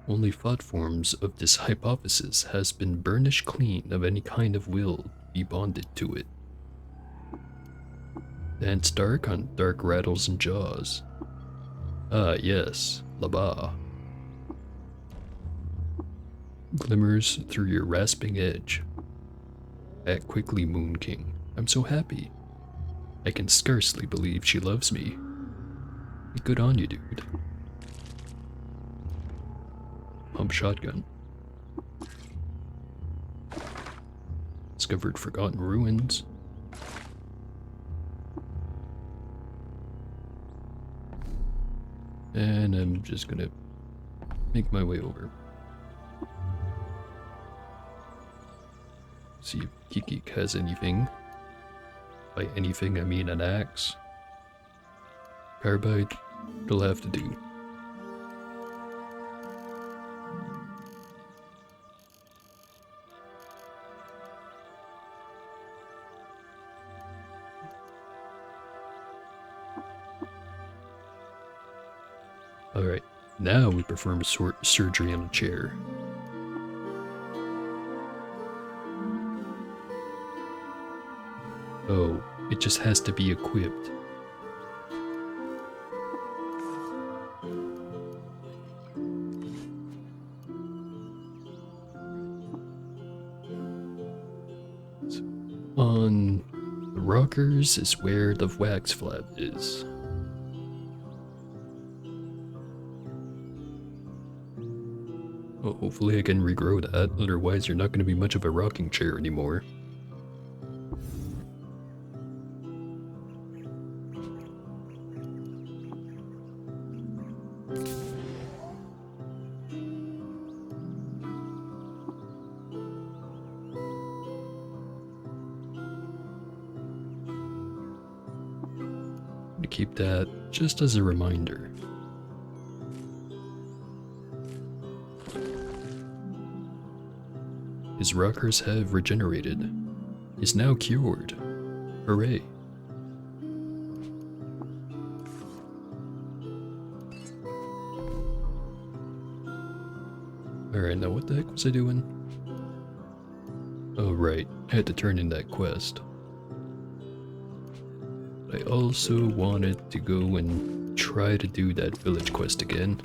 Only thought forms of this hypothesis has been burnished clean of any kind of will be bonded to it. Dance dark on dark rattles and jaws. Ah yes, Laba. Glimmers through your rasping edge. Act quickly, Moon King. I'm so happy. I can scarcely believe she loves me. Good on you, dude. Pump shotgun. Discovered forgotten ruins. And I'm just gonna make my way over. See if Kikik has anything. By anything, I mean an axe. Carbide, it'll have to do. Alright, now we perform surgery on a chair. Oh, it just has to be equipped. On the rockers is where the wax flap is. Well, hopefully I can regrow that, otherwise you're not going to be much of a rocking chair anymore. To keep that just as a reminder. His rockers have regenerated. He's now cured. Hooray. Alright, now what the heck was I doing? Oh right, I had to turn in that quest. I also wanted to go and try to do that village quest again.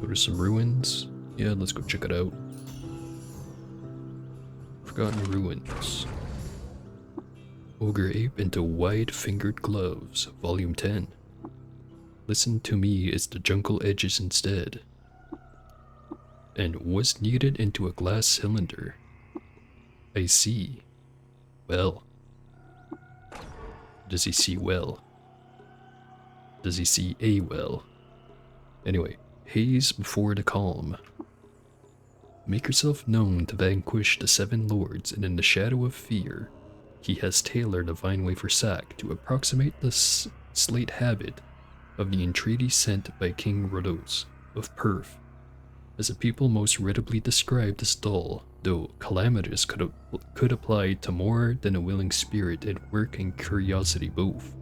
Go to some ruins. Yeah, let's go check it out. Forgotten Ruins. Ogre Ape into Wide-Fingered Gloves, Volume 10. Listen to me as the jungle edges instead. And was kneaded into a glass cylinder. I see. Well. Does he see well? Does he see a well? Anyway, haze before the calm. Make yourself known to vanquish the 7 lords, and in the shadow of fear, he has tailored a vine wafer sack to approximate the slate habit of the entreaty sent by King Rhodos of Perth, as a people most readily described as dull, though calamitous could apply to more than a willing spirit and work and curiosity both.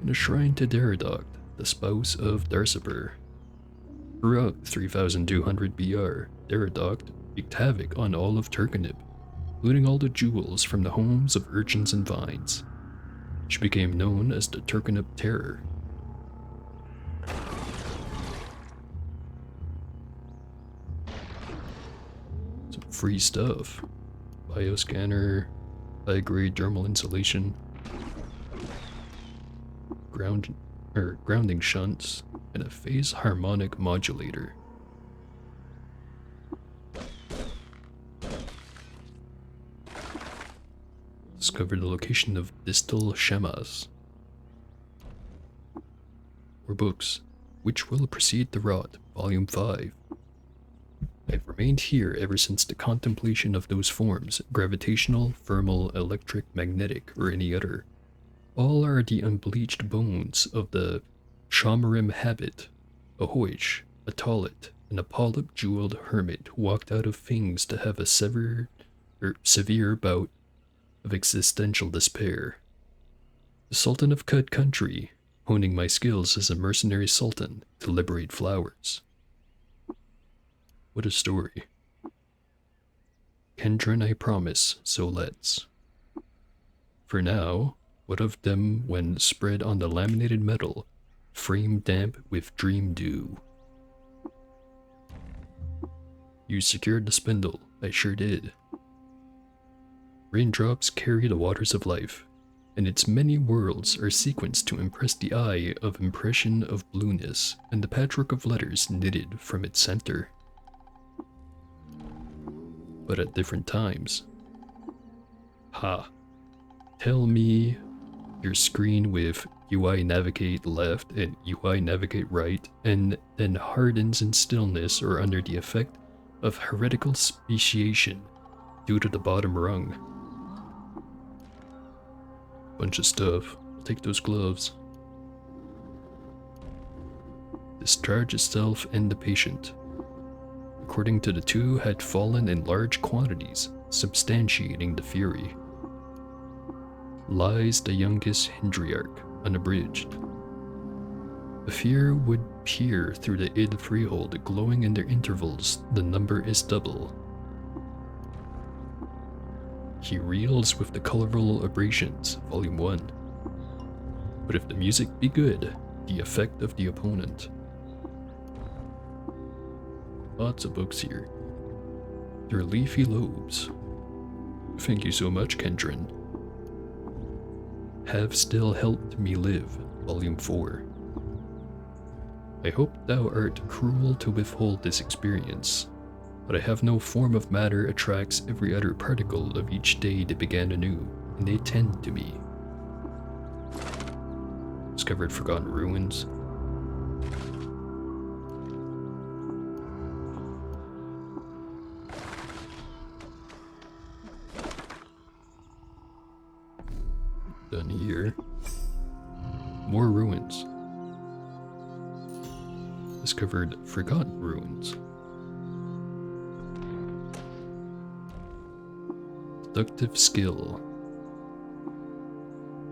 In a shrine to Daradoct, the spouse of Darciper. Throughout 3200 BR, Daradoct wreaked havoc on all of Turkanib, looting all the jewels from the homes of urchins and vines. She became known as the Turkanib Terror. Some free stuff. Bioscanner, high-grade dermal insulation, grounding shunts, and a phase harmonic modulator. Discover the location of distal Shemas. Or books, Which Will Precede the Rot, Volume 5. I've remained here ever since the contemplation of those forms, gravitational, thermal, electric, magnetic, or any other. All are the unbleached bones of the Shamarim habit. A Hoish, a Tolit, and a polyp-jeweled hermit walked out of things to have a severe bout of existential despair. The Sultan of Cut Country, honing my skills as a mercenary sultan to liberate flowers. What a story. Kendron I promise, so let's. For now, what of them when spread on the laminated metal, frame damp with dream dew? You secured the spindle, I sure did. Raindrops carry the waters of life, and its many worlds are sequenced to impress the eye of impression of blueness and the patchwork of letters knitted from its center. But at different times. Ha. Tell me your screen with UI navigate left and UI navigate right, and then hardens in stillness or under the effect of heretical speciation due to the bottom rung. Bunch of stuff. I'll take those gloves. Discharge itself and the patient. According to the two, had fallen in large quantities, substantiating the fury. Lies the youngest Hindriarch, unabridged. The fear would peer through the id freehold, glowing in their intervals, the number is double. He reels with the colorful abrasions, Volume 1. But if the music be good, the effect of the opponent. Lots of books here. Their leafy lobes. Thank you so much, Kendron. Have still helped me live, Volume 4. I hope thou art cruel to withhold this experience, but I have no form of matter attracts every other particle of each day that began anew, and they tend to me. Discovered forgotten ruins. Done here. More ruins. Discovered forgotten ruins. Deductive skill.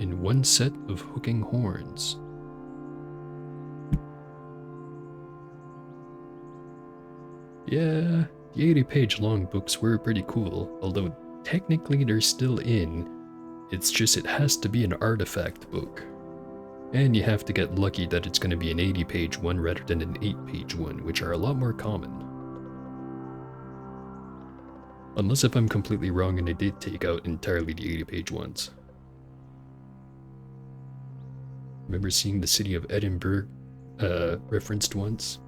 In one set of hooking horns. Yeah, the 80-page long books were pretty cool, although technically they're still in. It's just it has to be an artifact book. And you have to get lucky that it's going to be an 80-page one rather than an 8-page one, which are a lot more common. Unless if I'm completely wrong and I did take out entirely the 80-page ones. Remember seeing the city of Edinburgh referenced once?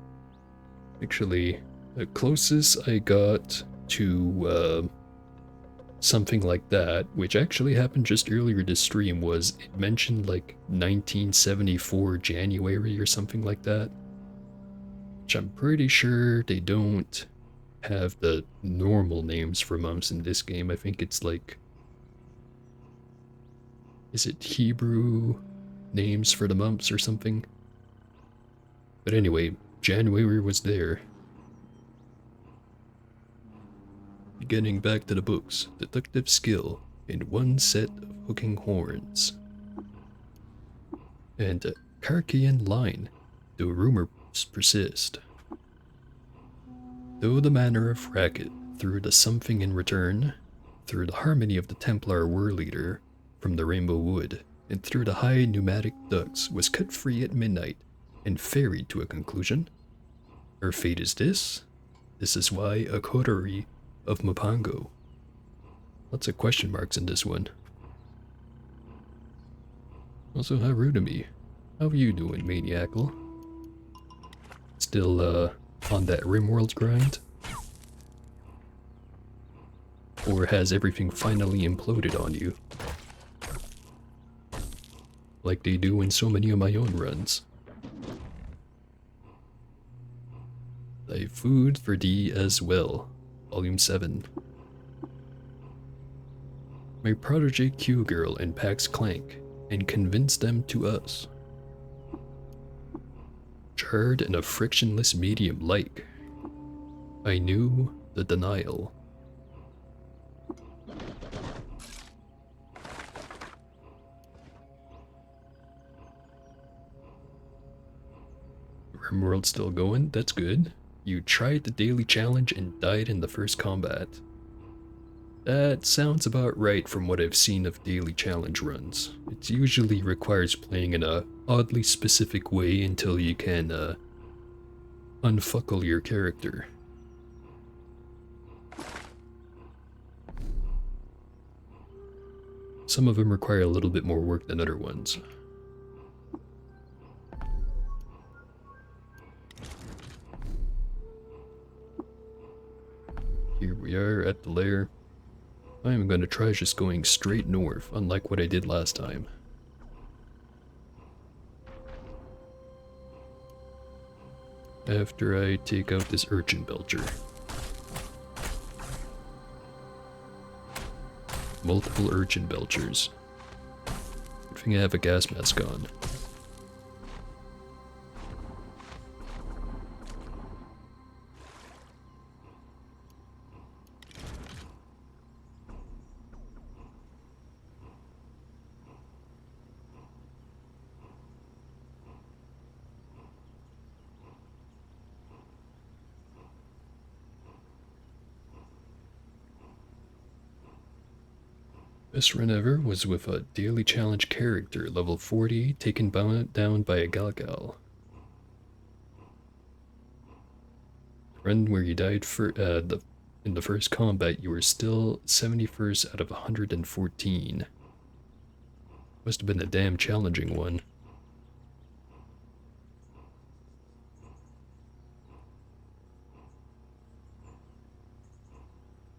Actually, the closest I got to something like that, which actually happened just earlier this stream, was it mentioned like 1974 January or something like that. Which I'm pretty sure they don't have the normal names for months in this game. I think it's like... Is it Hebrew names for the months or something? But anyway, January was there. Getting back to the books, deductive skill in one set of hooking horns. And a Carcian line, though rumors persist. Though the manner of Racket threw the something in return, through the harmony of the Templar war leader from the Rainbow Wood, and through the high pneumatic ducts was cut free at midnight and ferried to a conclusion. Her fate is this. This is why a coterie of Mapango. Lots of question marks in this one. Also, how rude of me. How are you doing, Maniacal? Still, on that RimWorld grind? Or has everything finally imploded on you? Like they do in so many of my own runs. Thy food for thee as well. Volume 7. My protege Q-Girl and Pax Clank, and convince them to us. Charred in a frictionless medium like. I knew the denial. RimWorld still going? That's good. You tried the daily challenge and died in the first combat. That sounds about right from what I've seen of daily challenge runs. It usually requires playing in a oddly specific way until you can unfuckle your character. Some of them require a little bit more work than other ones. Here we are at the lair. I am going to try just going straight north, unlike what I did last time. After I take out this urchin belcher. Multiple urchin belchers. Good thing I have a gas mask on. Best run ever was with a daily challenge character, level 40, taken down by a Galgal. Run where you died for in the first combat, you were still 71st out of 114. Must have been a damn challenging one.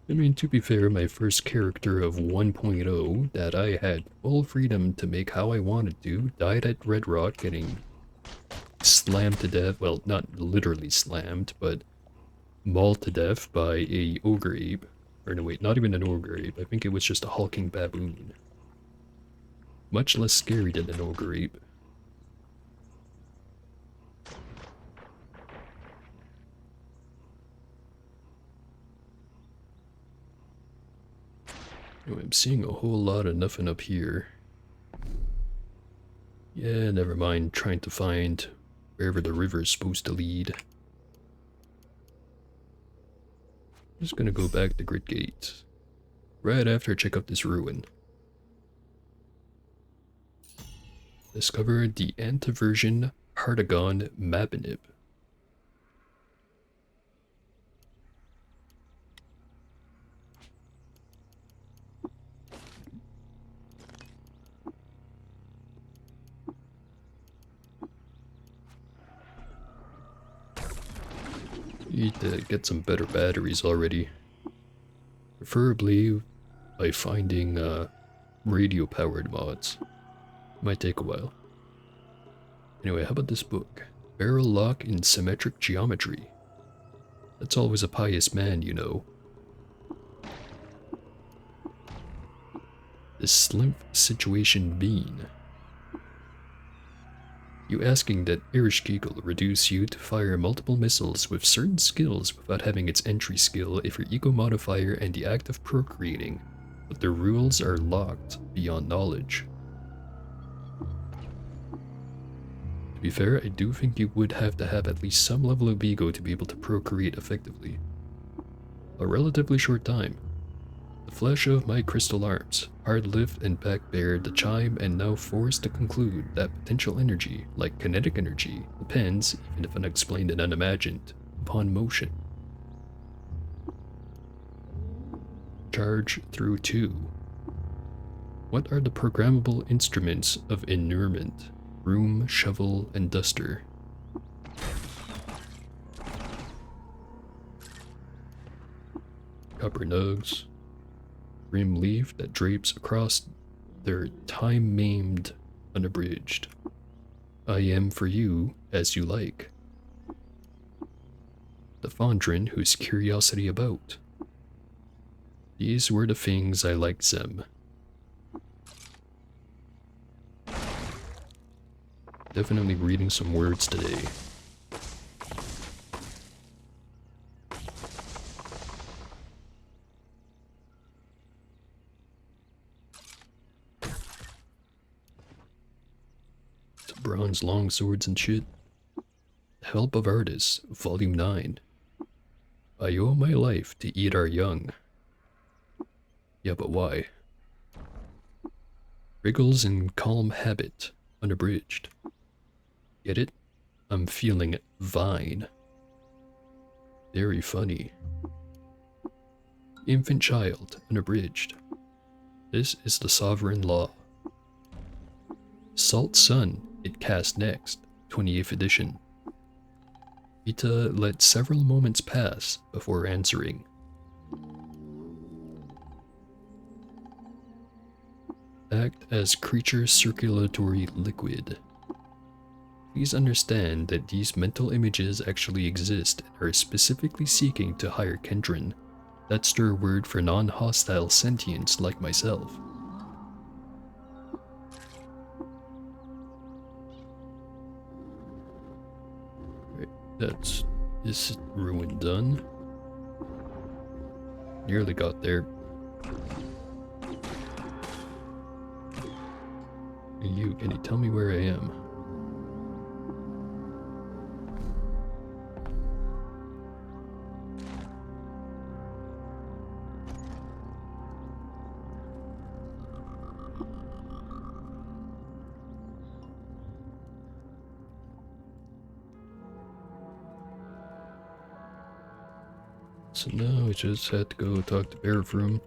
I mean, to be fair, my first character of 1.0 that I had full freedom to make how I wanted to died at Red Rock, getting slammed to death. Well, not literally slammed, but mauled to death by a ogre ape. Or no, wait, not even an ogre ape. I think it was just a hulking baboon. Much less scary than an ogre ape. Anyway, I'm seeing a whole lot of nothing up here. Yeah, never mind trying to find wherever the river is supposed to lead. I'm just gonna go back to Gridgate. Right after I check out this ruin. Discover the Antiversion Hartagon Mabinib. Need to get some better batteries already. Preferably by finding radio-powered mods. Might take a while. Anyway, how about this book? Barrel Lock in Symmetric Geometry. That's always a pious man, you know. This Slimp Situation Bean. You asking that Ereshkigal reduce you to fire multiple missiles with certain skills without having its entry skill if your ego modifier and the act of procreating, but the rules are locked beyond knowledge. To be fair, I do think you would have to have at least some level of ego to be able to procreate effectively. A relatively short time. The flesh of my crystal arms, hard lift and back bear the chime and now forced to conclude that potential energy, like kinetic energy, depends, even if unexplained and unimagined, upon motion. Charge through 2. What are the programmable instruments of inurement? Broom, shovel, and duster. Copper nugs. Grim leaf that drapes across their time-maimed unabridged. I am for you as you like. The Fondren whose curiosity about. These were the things I liked them. Definitely reading some words today. Bronze long swords and shit. Help of Artists, Volume 9. I owe my life to eat our young. Yeah, but why? Wriggles in Calm Habit, unabridged. Get it? I'm feeling Vine. Very funny. Infant Child, unabridged. This is the sovereign law. Salt Sun, It Cast Next, 28th edition. Vita let several moments pass before answering. Act as creature circulatory liquid. Please understand that these mental images actually exist and are specifically seeking to hire Kendrin. That's their word for non-hostile sentients like myself. Right, that's this ruin done. Nearly got there. You, can you tell me where I am? So now I just had to go talk to Bearfroom.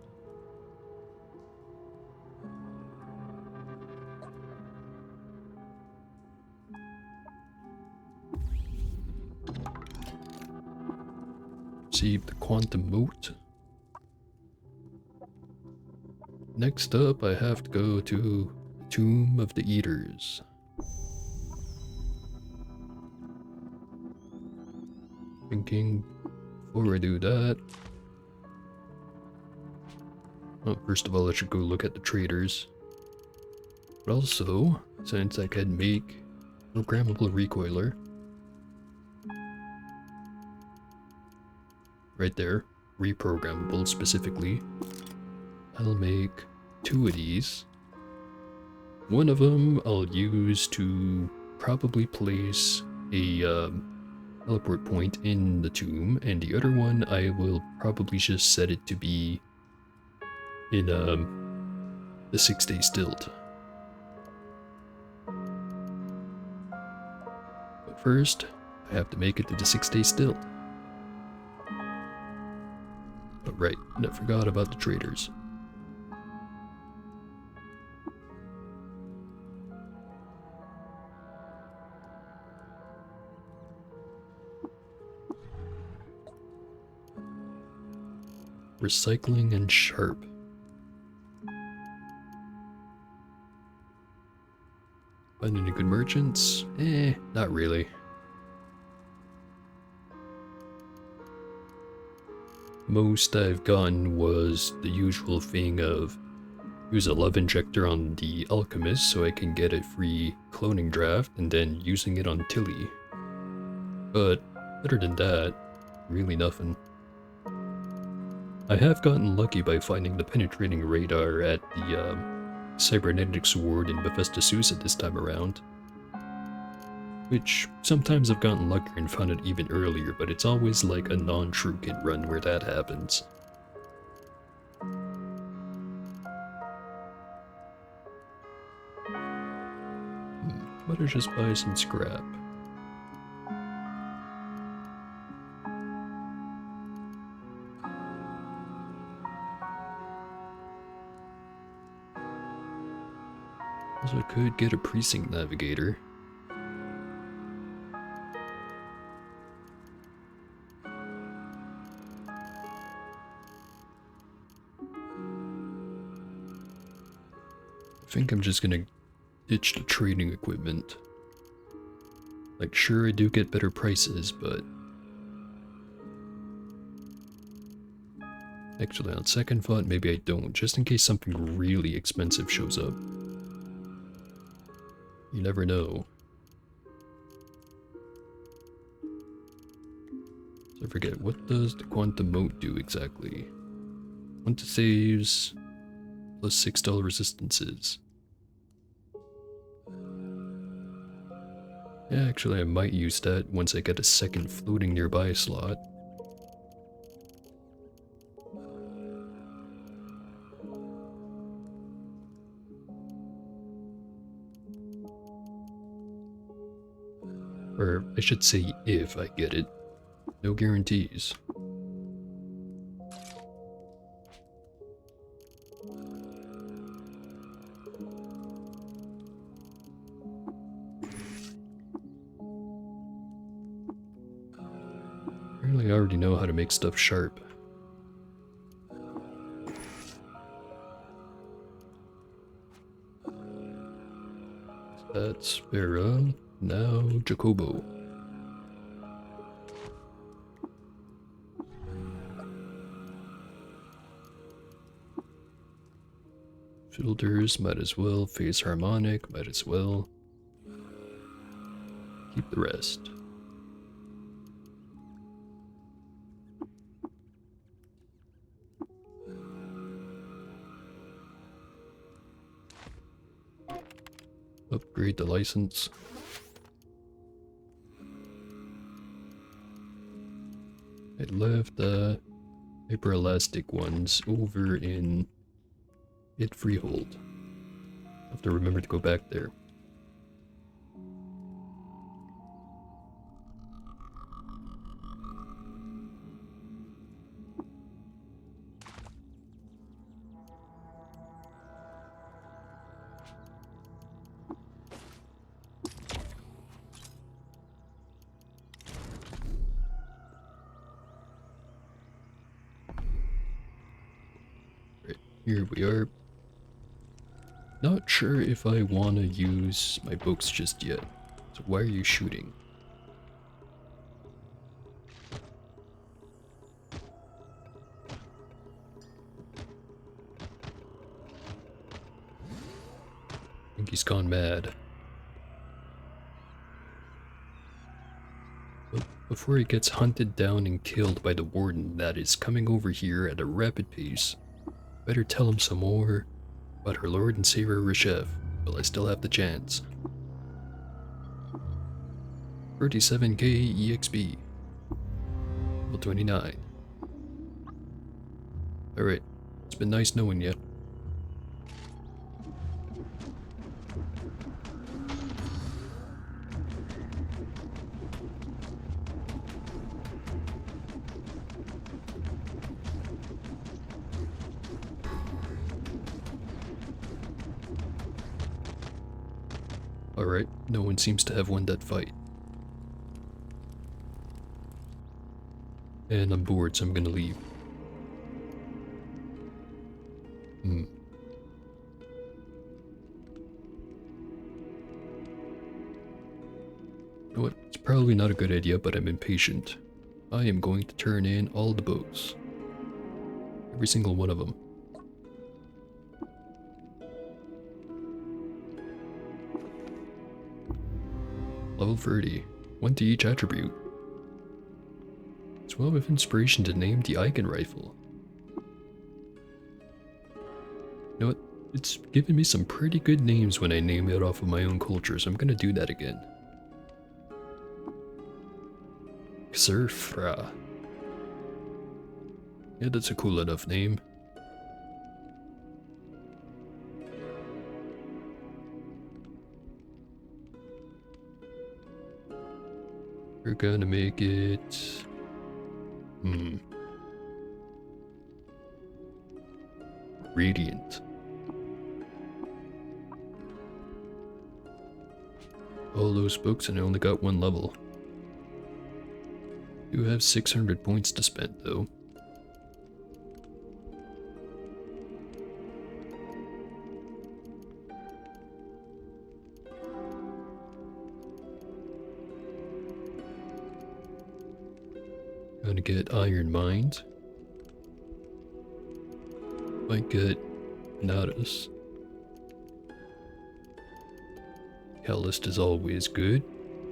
Receive the Quantum Mote. Next up, I have to go to Tomb of the Eaters. Thinking before I do that. Well, first of all, I should go look at the traders. But also, since I can make a programmable recoiler. Right there, reprogrammable specifically. I'll make 2 of these. One of them I'll use to probably place a teleport point in the tomb, and the other one I will probably just set it to be in the 6-day stilt. But first, I have to make it to the 6-day stilt. But right, I forgot about the traders. Recycling and sharp. Find any good merchants? Not really. Most I've gotten was the usual thing of use a love injector on the alchemist so I can get a free cloning draft, and then using it on Tilly. But other than that, really nothing. I have gotten lucky by finding the penetrating radar at the cybernetics ward in Bethesda Susa this time around. Which sometimes I've gotten luckier and found it even earlier, but it's always like a non-truncate run where that happens. Better just buy some scrap. Also, I could get a precinct navigator. I think I'm just gonna ditch the trading equipment. Like, sure, I do get better prices, but actually, on second thought, maybe I don't, just in case something really expensive shows up. You never know. So I forget, what does the quantum mote do exactly? Quanta saves plus $6 resistances. Yeah, actually I might use that once I get a second floating nearby slot. Or I should say if I get it. No guarantees. Apparently I already know how to make stuff sharp. That's Vera, now Jacobo. Filters, might as well. Phase harmonic, might as well. Keep the rest. Upgrade the license. I left the hyperelastic ones over in Freehold. Have to remember to go back there. Right, here we are. Not sure if I want to use my books just yet. So why are you shooting? I think he's gone mad. But before he gets hunted down and killed by the warden that is coming over here at a rapid pace, Better tell him some more about her Lord and Savior Reshef, while I still have the chance. 37k EXP. Level 29. Alright, it's been nice knowing you. Alright, no one seems to have won that fight. And I'm bored, so I'm gonna leave. You know what? It's probably not a good idea, but I'm impatient. I am going to turn in all the bows. Every single one of them. Level 30. One to each attribute. It's well with inspiration to name the Eigen rifle. You know what? It's given me some pretty good names when I name it off of my own culture, so I'm gonna do that again. Xerfra. Yeah, that's a cool enough name. We're gonna make it... Radiant. All those books and I only got one level. You have 600 points to spend though. Gonna get Iron Mind. Might get Natus. Calist is always good.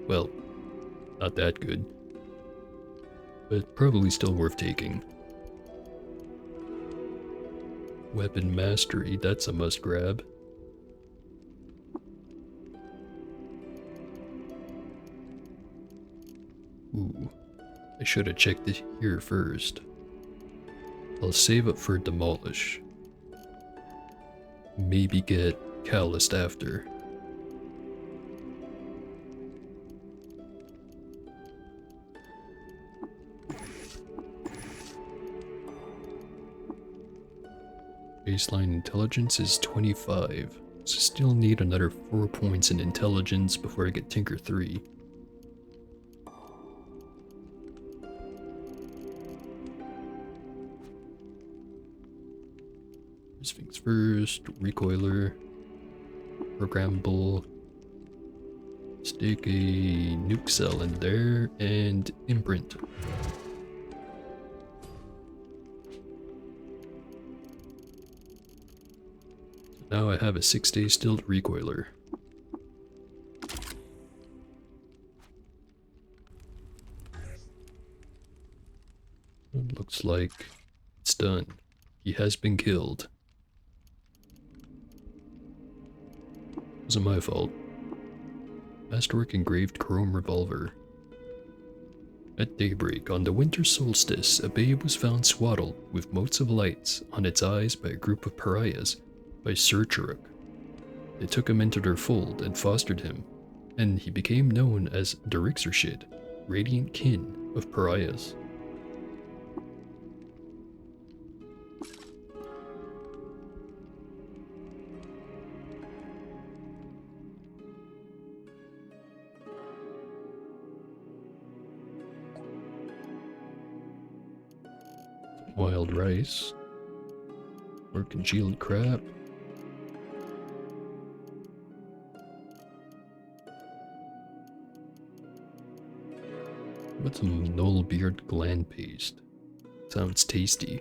Well, not that good. But probably still worth taking. Weapon Mastery, that's a must grab. Ooh, I should have checked it here first. I'll save up for Demolish. Maybe get Calist after. Baseline intelligence is 25, so still need another 4 points in intelligence before I get Tinker 3. First things first, recoiler, programmable, stick a nuke cell in there, and imprint. Now I have a 6-day stilled recoiler. It looks like it's done. He has been killed. Wasn't my fault. Masterwork engraved chrome revolver. At daybreak on the winter solstice, a babe was found swaddled with motes of lights on its eyes by a group of pariahs by Sir Churuk. They took him into their fold and fostered him, and he became known as Darixershid, radiant kin of pariahs. Wild rice. More congealed crab. What's some Nullbeard gland paste? Sounds tasty.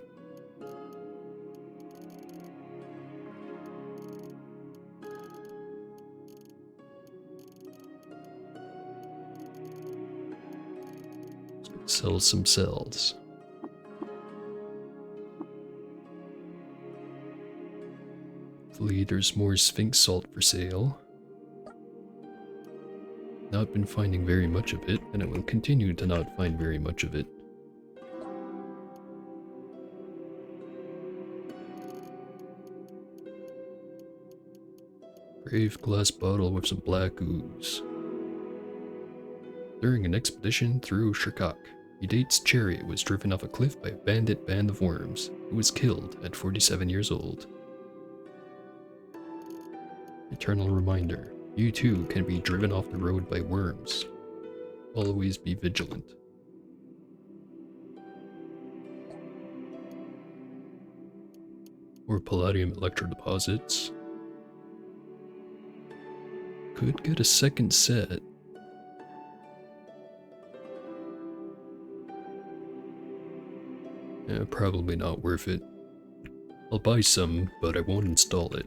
Sell some cells. Thankfully, there's more Sphinx salt for sale. Not been finding very much of it, and I will continue to not find very much of it. Brave glass bottle with some black ooze. During an expedition through Shirkak, Edate's chariot was driven off a cliff by a bandit band of worms, who was killed at 47 years old. Eternal reminder, you too can be driven off the road by worms. Always be vigilant. Or palladium electro deposits. Could get a second set. Probably not worth it. I'll buy some, but I won't install it.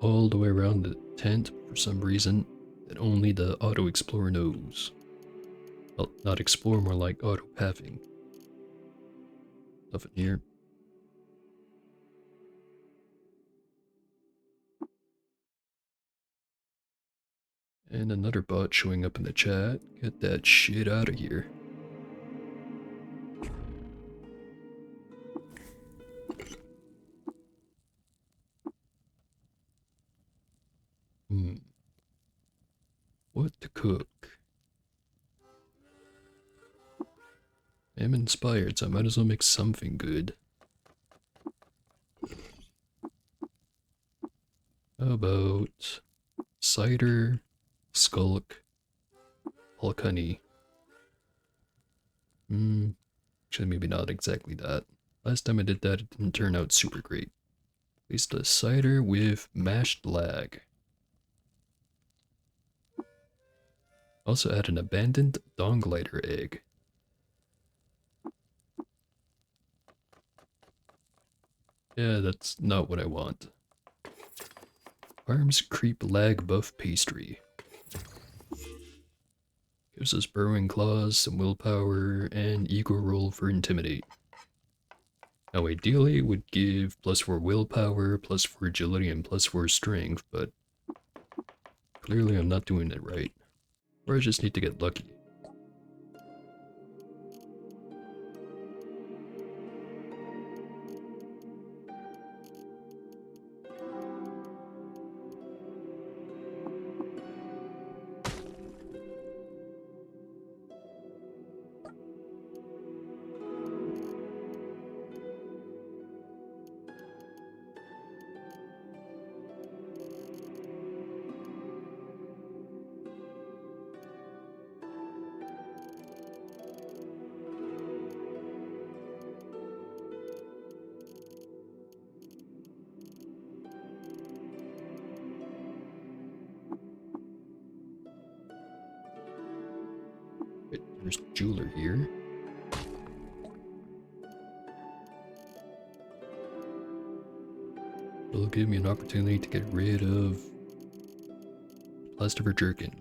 All the way around the tent for some reason that only the Auto Explorer knows. Well, not explore, more like auto pathing. Nothing here. And another bot showing up in the chat. Get that shit out of here. What to cook? I'm inspired, so I might as well make something good. How about cider, skulk, hulk honey? Actually, maybe not exactly that. Last time I did that, it didn't turn out super great. At least a cider with mashed lag. Also add an abandoned donglider egg. Yeah, that's not what I want. Farms creep lag buff pastry. Gives us burrowing claws, some willpower, and ego roll for intimidate. Now ideally it would give +4 willpower, +4 agility, and +4 strength, but clearly I'm not doing it right. Or I just need to get lucky. There's jeweler here. It'll give me an opportunity to get rid of Plastiver Jerkin.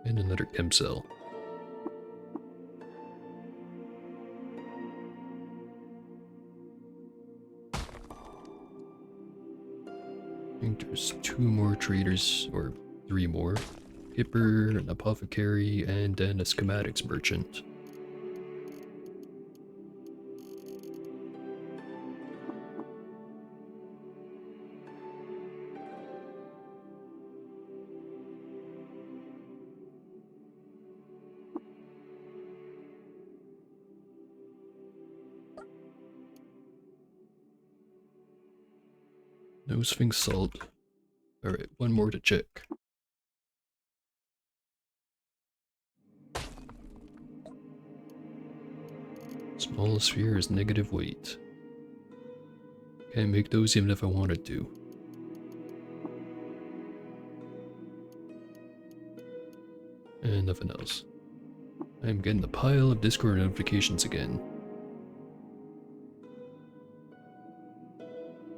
And another chem cell. I think there's 2 more traders, or 3 more. Hipper, an apothecary, and then a schematics merchant. No Sphinx salt. Alright, 1 more to check. Holosphere is negative weight. Can't make those even if I wanted to. And nothing else. I'm getting the pile of Discord notifications again.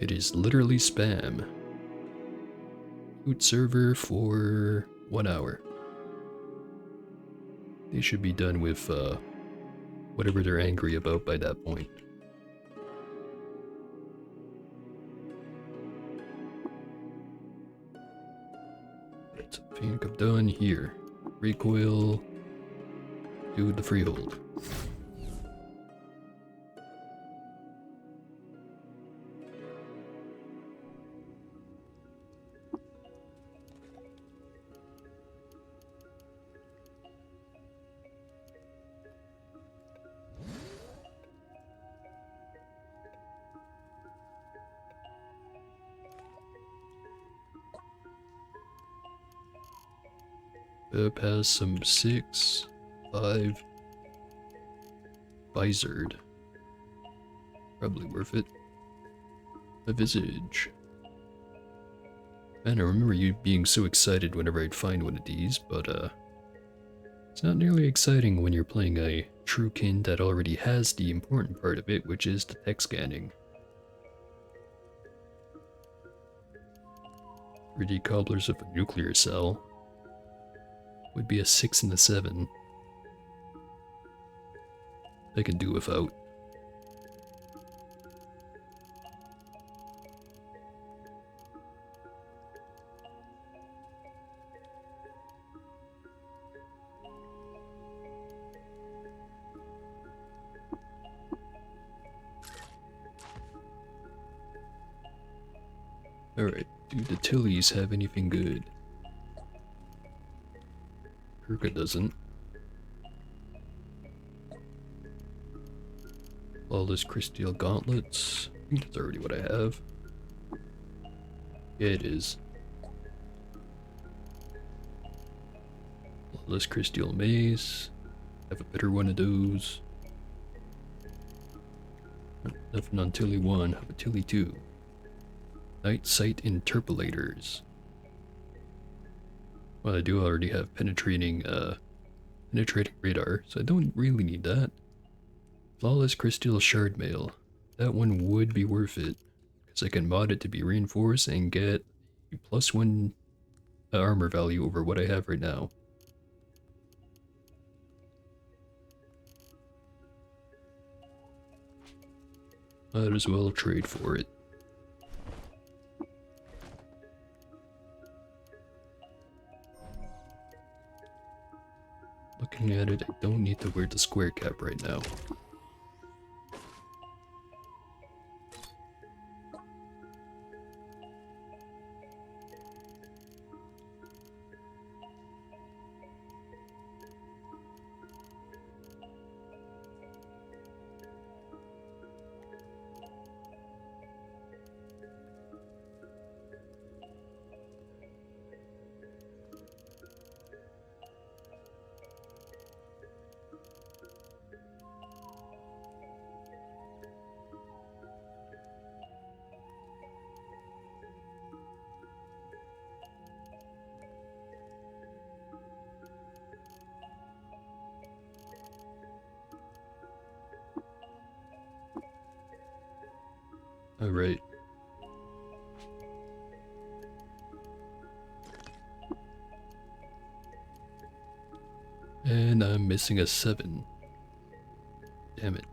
It is literally spam. Boot server for 1 hour. They should be done with whatever they're angry about by that point. Right, I think I'm done here. Recoil. Do the freehold. Up has some 6, 5. Visored. Probably worth it. A visage. Man, I remember you being so excited whenever I'd find one of these, but it's not nearly exciting when you're playing a Truekin that already has the important part of it, which is the tech scanning. 3D cobblers of a nuclear cell would be a 6 and a 7. I can do without. Alright, do the Tillies have anything good? Urka doesn't. Flawless Crystal Gauntlets. I think that's already what I have. Yeah, it is. Flawless Crystal Maze. Have a better one of those. Nothing on Tilly 1, have a Tilly 2. Night Sight Interpolators. Well, I do already have penetrating radar, so I don't really need that. Flawless Crystal Shard Mail. That one would be worth it, because I can mod it to be reinforced and get a +1 armor value over what I have right now. Might as well trade for it. Looking at it, I don't need to wear the square cap right now. Alright. And I'm missing a 7. Damn it.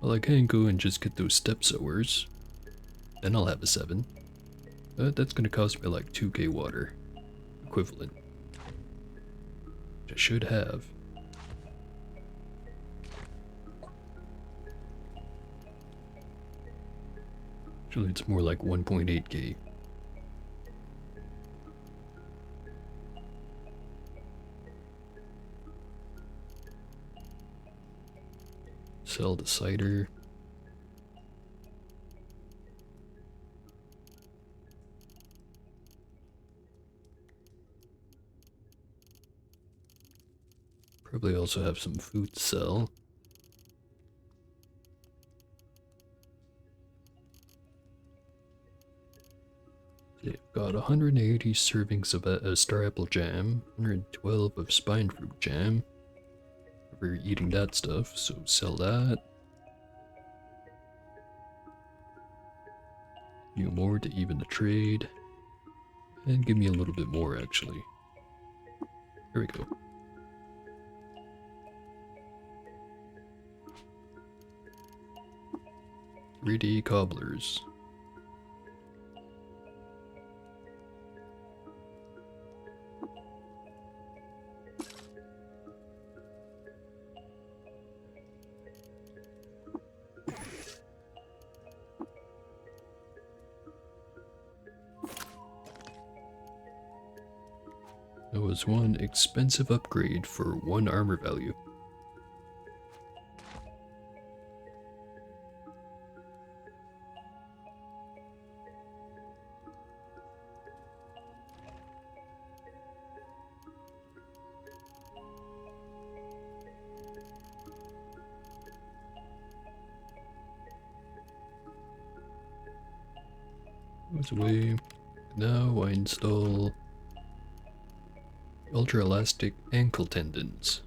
Well, I can go and just get those step sowers. Then I'll have a 7. But that's gonna cost me like 2k water. Equivalent. Which I should have. Actually, it's more like 1.8k. Sell the cider. Probably also have some food to sell. They've got 180 servings of star apple jam, 112 of spine fruit jam. We're eating that stuff, so sell that. Few more to even the trade. And give me a little bit more, actually. There we go. "3D cobblers." That was one expensive upgrade for one armor value. Goes away. Now I install ultra elastic ankle tendons.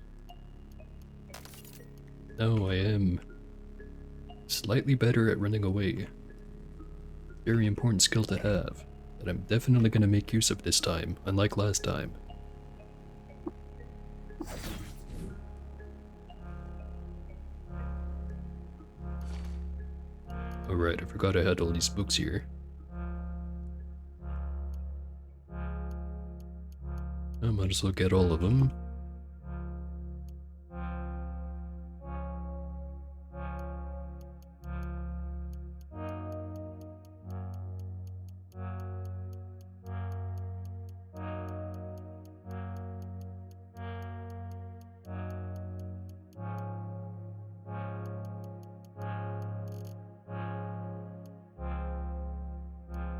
Now I am slightly better at running away. Very important skill to have, that I'm definitely going to make use of this time, unlike last time. Alright, I forgot I had all these books here. I might as well get all of them.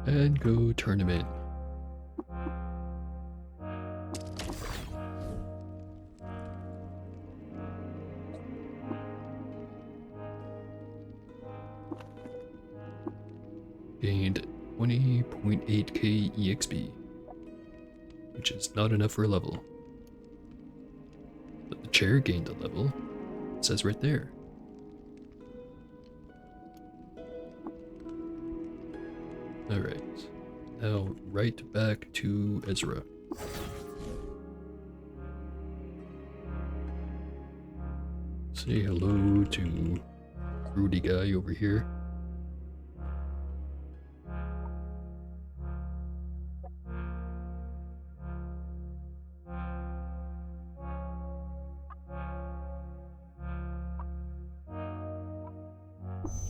And go turn them in. Gained 20.8k EXP, which is not enough for a level. But the chair gained a level, it says right there. Alright, now right back to Ezra. Say hello to Rudy guy over here.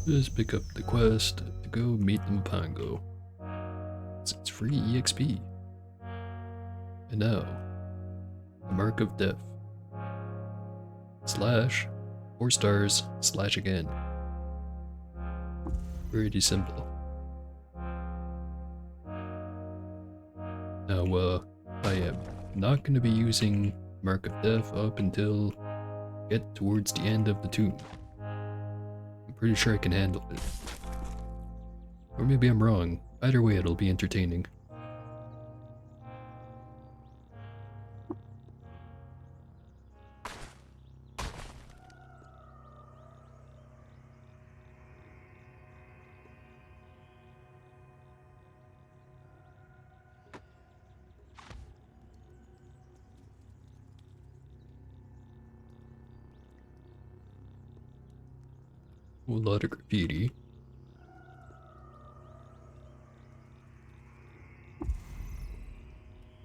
Just pick up the quest to go meet the Mpango. It's free EXP. And now, the Mark of Death. Slash, 4 stars, slash again. Pretty simple. Now, I am not going to be using Mark of Death up until get towards the end of the tomb. Pretty sure I can handle it. Or maybe I'm wrong. Either way, it'll be entertaining. A lot of graffiti.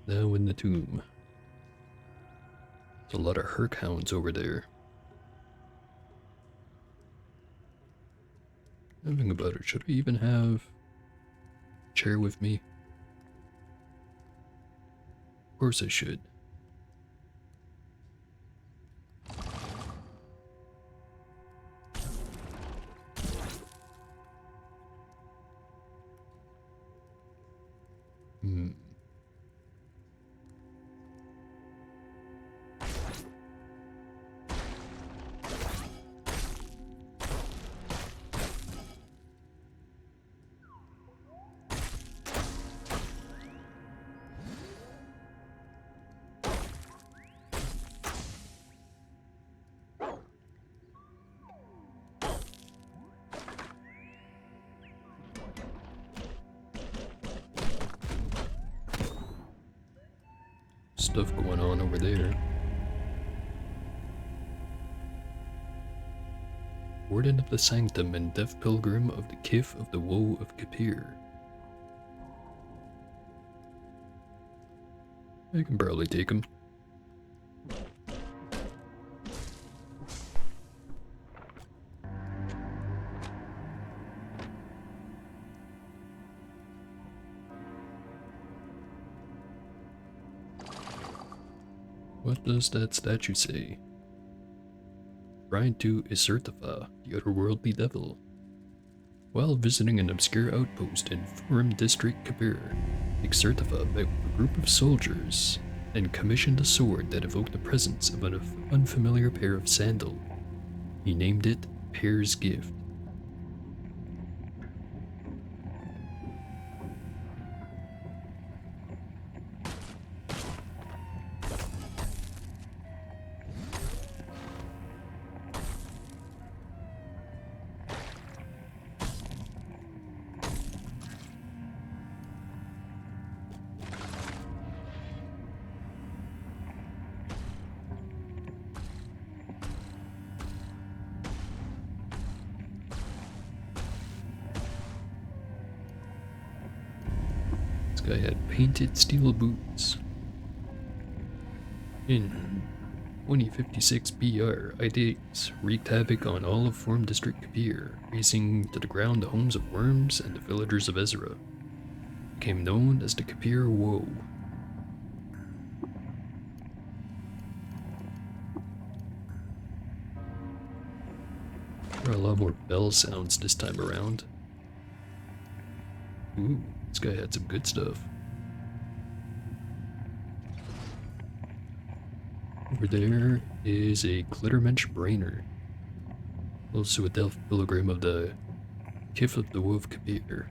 Now in the tomb. There's a lot of Herc hounds over there. Thinking about it, should I even have a chair with me? Of course I should. stuff going on over there. Warden of the Sanctum and Deaf Pilgrim of the Kith of the Woe of Kapir. I can probably take him. What does that statue say? Shrine to Isertifa, the otherworldly devil. While visiting an obscure outpost in Furim District, Kapir, Isertifa met with a group of soldiers and commissioned a sword that evoked the presence of an unfamiliar pair of sandals. He named it Pair's Gift. This guy had painted steel boots. In 2056 BR, IDX wreaked havoc on all of Furim District Kapir, razing to the ground the homes of worms and the villagers of Ezra. Became known as the Kapir Woe. There are a lot more bell sounds this time around. Ooh, this guy had some good stuff. Over there is a Glittermensch Brainer. Also a Delph Pilgrim of the Kith of the Wolf Kapir.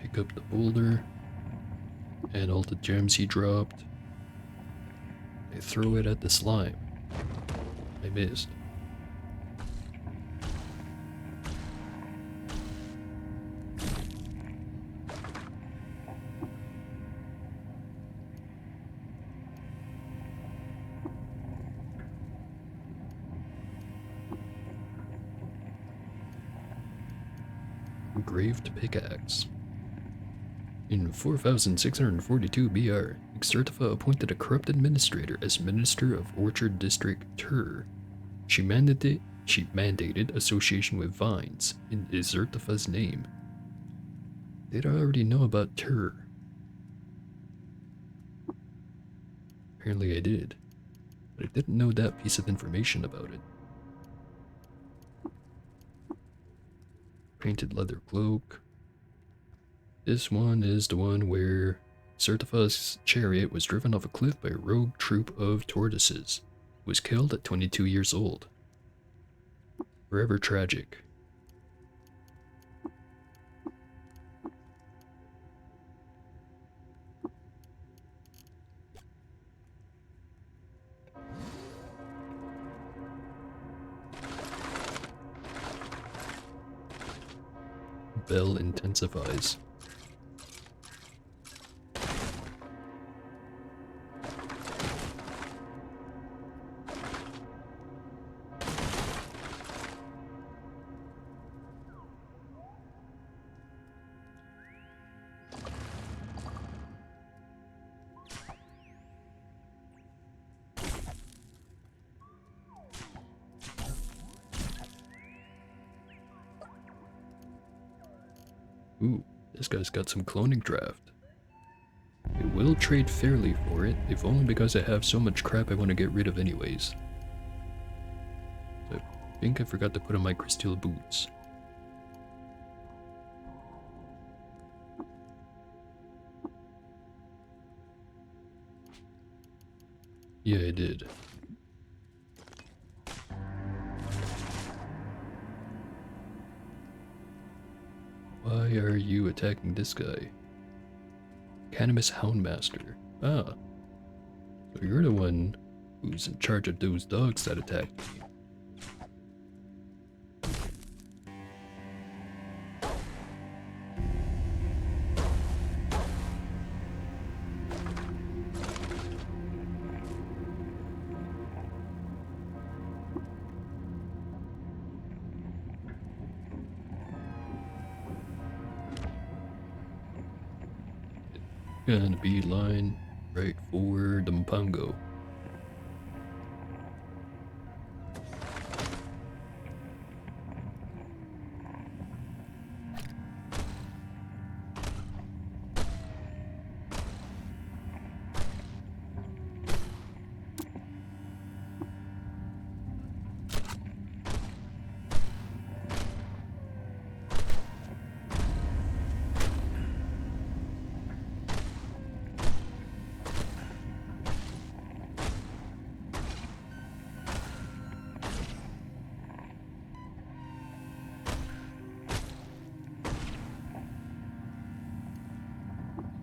Pick up the boulder and all the gems he dropped. I throw it at the slime. I missed. Engraved pickaxe. In 4642 BR, Isertifa appointed a corrupt administrator as Minister of Orchard District Tur. She mandated association with vines in Isertifa's name. Did I already know about Tur? Apparently I did, but I didn't know that piece of information about it. Painted leather cloak. This one is the one where Isertifa's chariot was driven off a cliff by a rogue troop of tortoises. Was killed at 22 years old. Forever tragic. Bell intensifies. Ooh, this guy's got some cloning draft. I will trade fairly for it, if only because I have so much crap I want to get rid of anyways. So I think I forgot to put on my crystal boots. Yeah, I did. Why are you attacking this guy? Cannabis Houndmaster. Ah. So you're the one who's in charge of those dogs that attacked me. Gonna beeline right for the Mpango.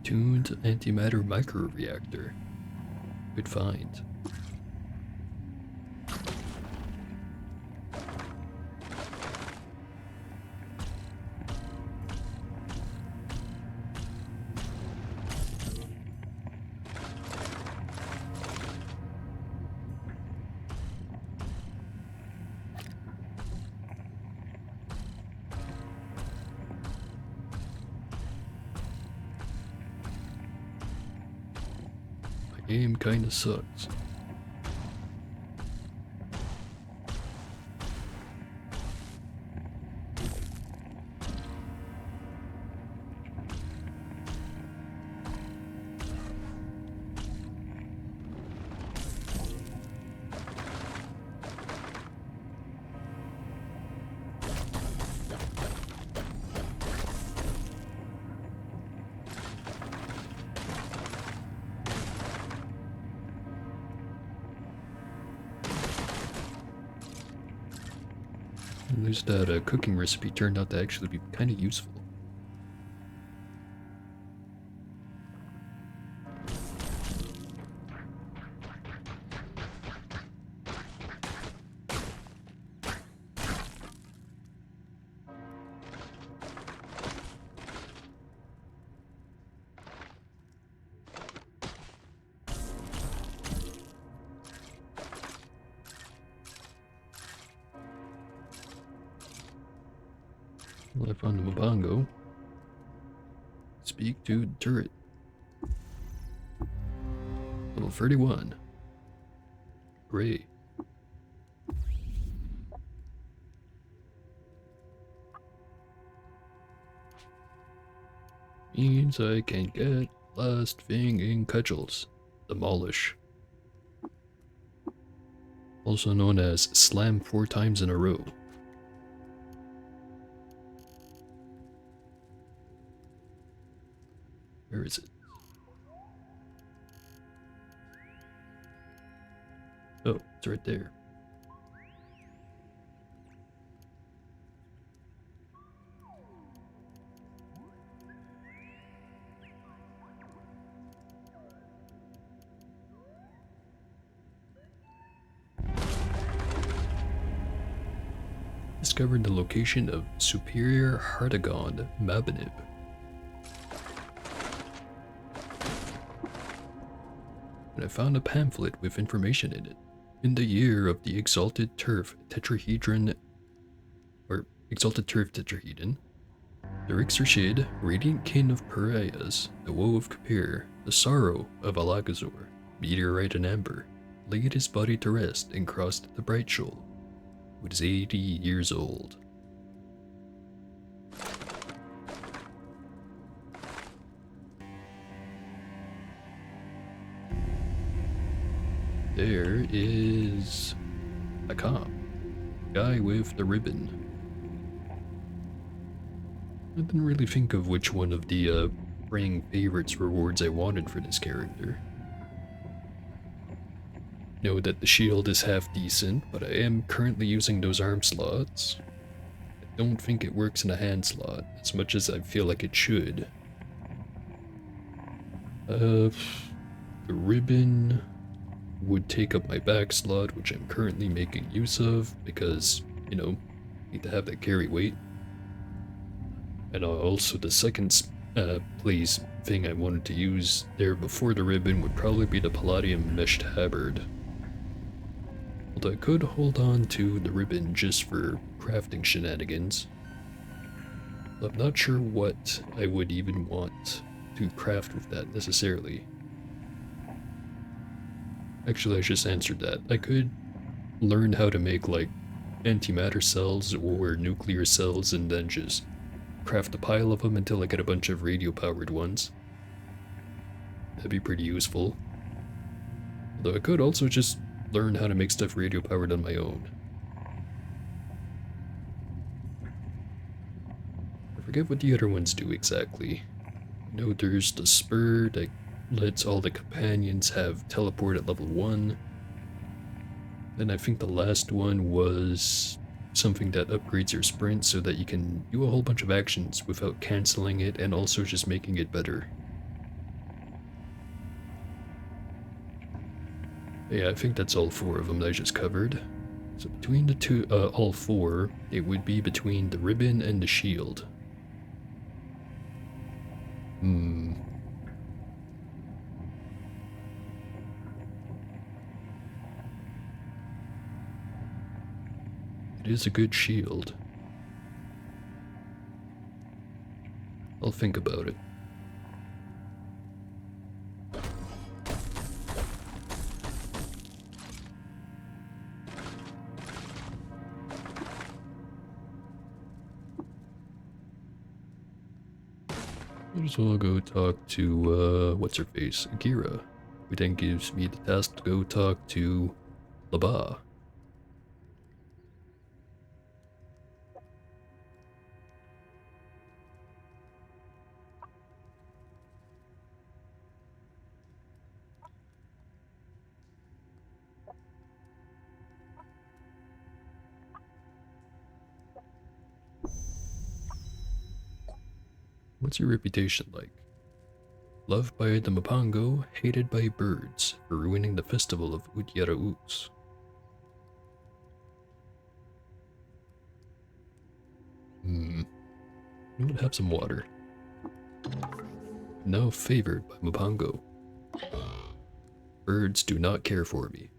Tuned antimatter microreactor. Good find. Game kinda sucks. At least that cooking recipe turned out to actually be kind of useful. Well, I found the Mbango. Speak to the turret. Level 31. Great. Means I can get last thing in cudgels. Demolish. Also known as slam 4 times in a row. Where is it? Oh, it's right there. Discovered the location of Superior Hartagon Mabanib. And I found a pamphlet with information in it. In the year of the Exalted Turf Tetrahedron, or Exalted Turf Tetrahedron, the Rixershid, Radiant King of Pariahs, the Woe of Kapir, the Sorrow of Alakazor, Meteorite and Amber, laid his body to rest and crossed the Bright Shoal. He was 80 years old. There is a cop. Guy with the ribbon. I didn't really think of which one of the bring favorites rewards I wanted for this character. Know that the shield is half decent, but I am currently using those arm slots. I don't think it works in a hand slot as much as I feel like it should. The ribbon would take up my back slot, which I'm currently making use of because, you know, need to have that carry weight. And also the second place thing I wanted to use there before the ribbon would probably be the Palladium Meshed Tabard. Although I could hold on to the ribbon just for crafting shenanigans. I'm not sure what I would even want to craft with that necessarily. Actually, I just answered that. I could learn how to make like antimatter cells or nuclear cells and then just craft a pile of them until I get a bunch of radio-powered ones. That'd be pretty useful. Although I could also just learn how to make stuff radio-powered on my own. I forget what the other ones do exactly. I know there's the spur that lets all the companions have teleport at level 1. Then I think the last one was something that upgrades your sprint so that you can do a whole bunch of actions without cancelling it and also just making it better. Yeah, I think that's all 4 of them that I just covered. So between the two, all 4, it would be between the ribbon and the shield. It is a good shield. I'll think about it. Might as well go talk to, what's her face? Akira. Who then gives me the task to go talk to Laba. What's your reputation like? Loved by the Mapango, hated by birds for ruining the festival of Utyara-Uts. You would have some water. Now favored by Mapango. Birds do not care for me.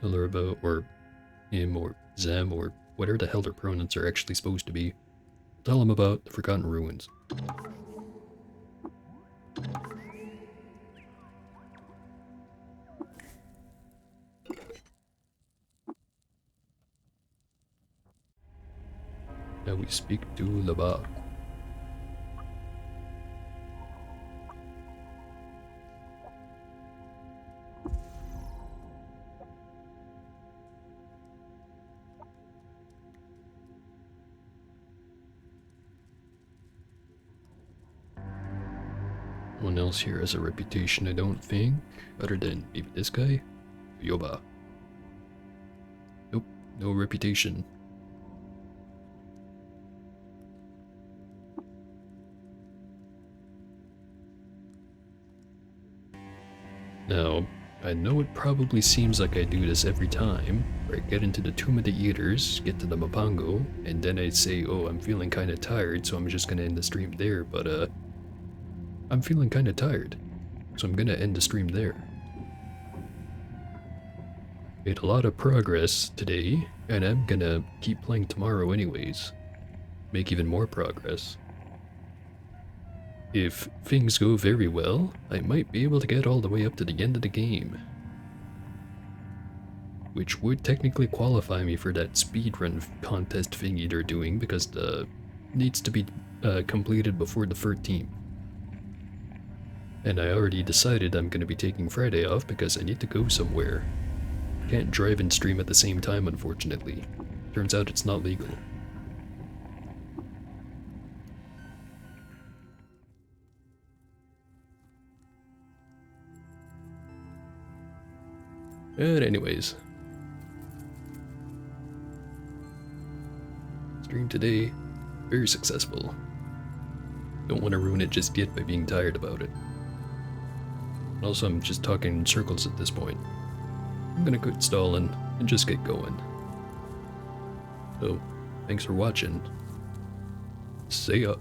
Tell her about, or him, or them, or whatever the hell their pronouns are actually supposed to be. Tell him about the Forgotten Ruins. Now we speak to Laba. No one else here has a reputation, I don't think, other than maybe this guy, Yoba. Nope, no reputation. Now, I know it probably seems like I do this every time, where I get into the Tomb of the Eaters, get to the Mapango, and then I say, oh, I'm feeling kinda tired, so I'm just gonna end the stream there, but I'm feeling kinda tired, so I'm gonna end the stream there. Made a lot of progress today, and I'm gonna keep playing tomorrow anyways. Make even more progress. If things go very well, I might be able to get all the way up to the end of the game. Which would technically qualify me for that speedrun contest thingy they're doing, because the needs to be completed before the 13th. And I already decided I'm going to be taking Friday off because I need to go somewhere. Can't drive and stream at the same time, unfortunately. Turns out it's not legal. But anyways. Stream today, very successful. Don't want to ruin it just yet by being tired about it. Also, I'm just talking in circles at this point. I'm gonna quit stalling and just get going. So, thanks for watching. See ya.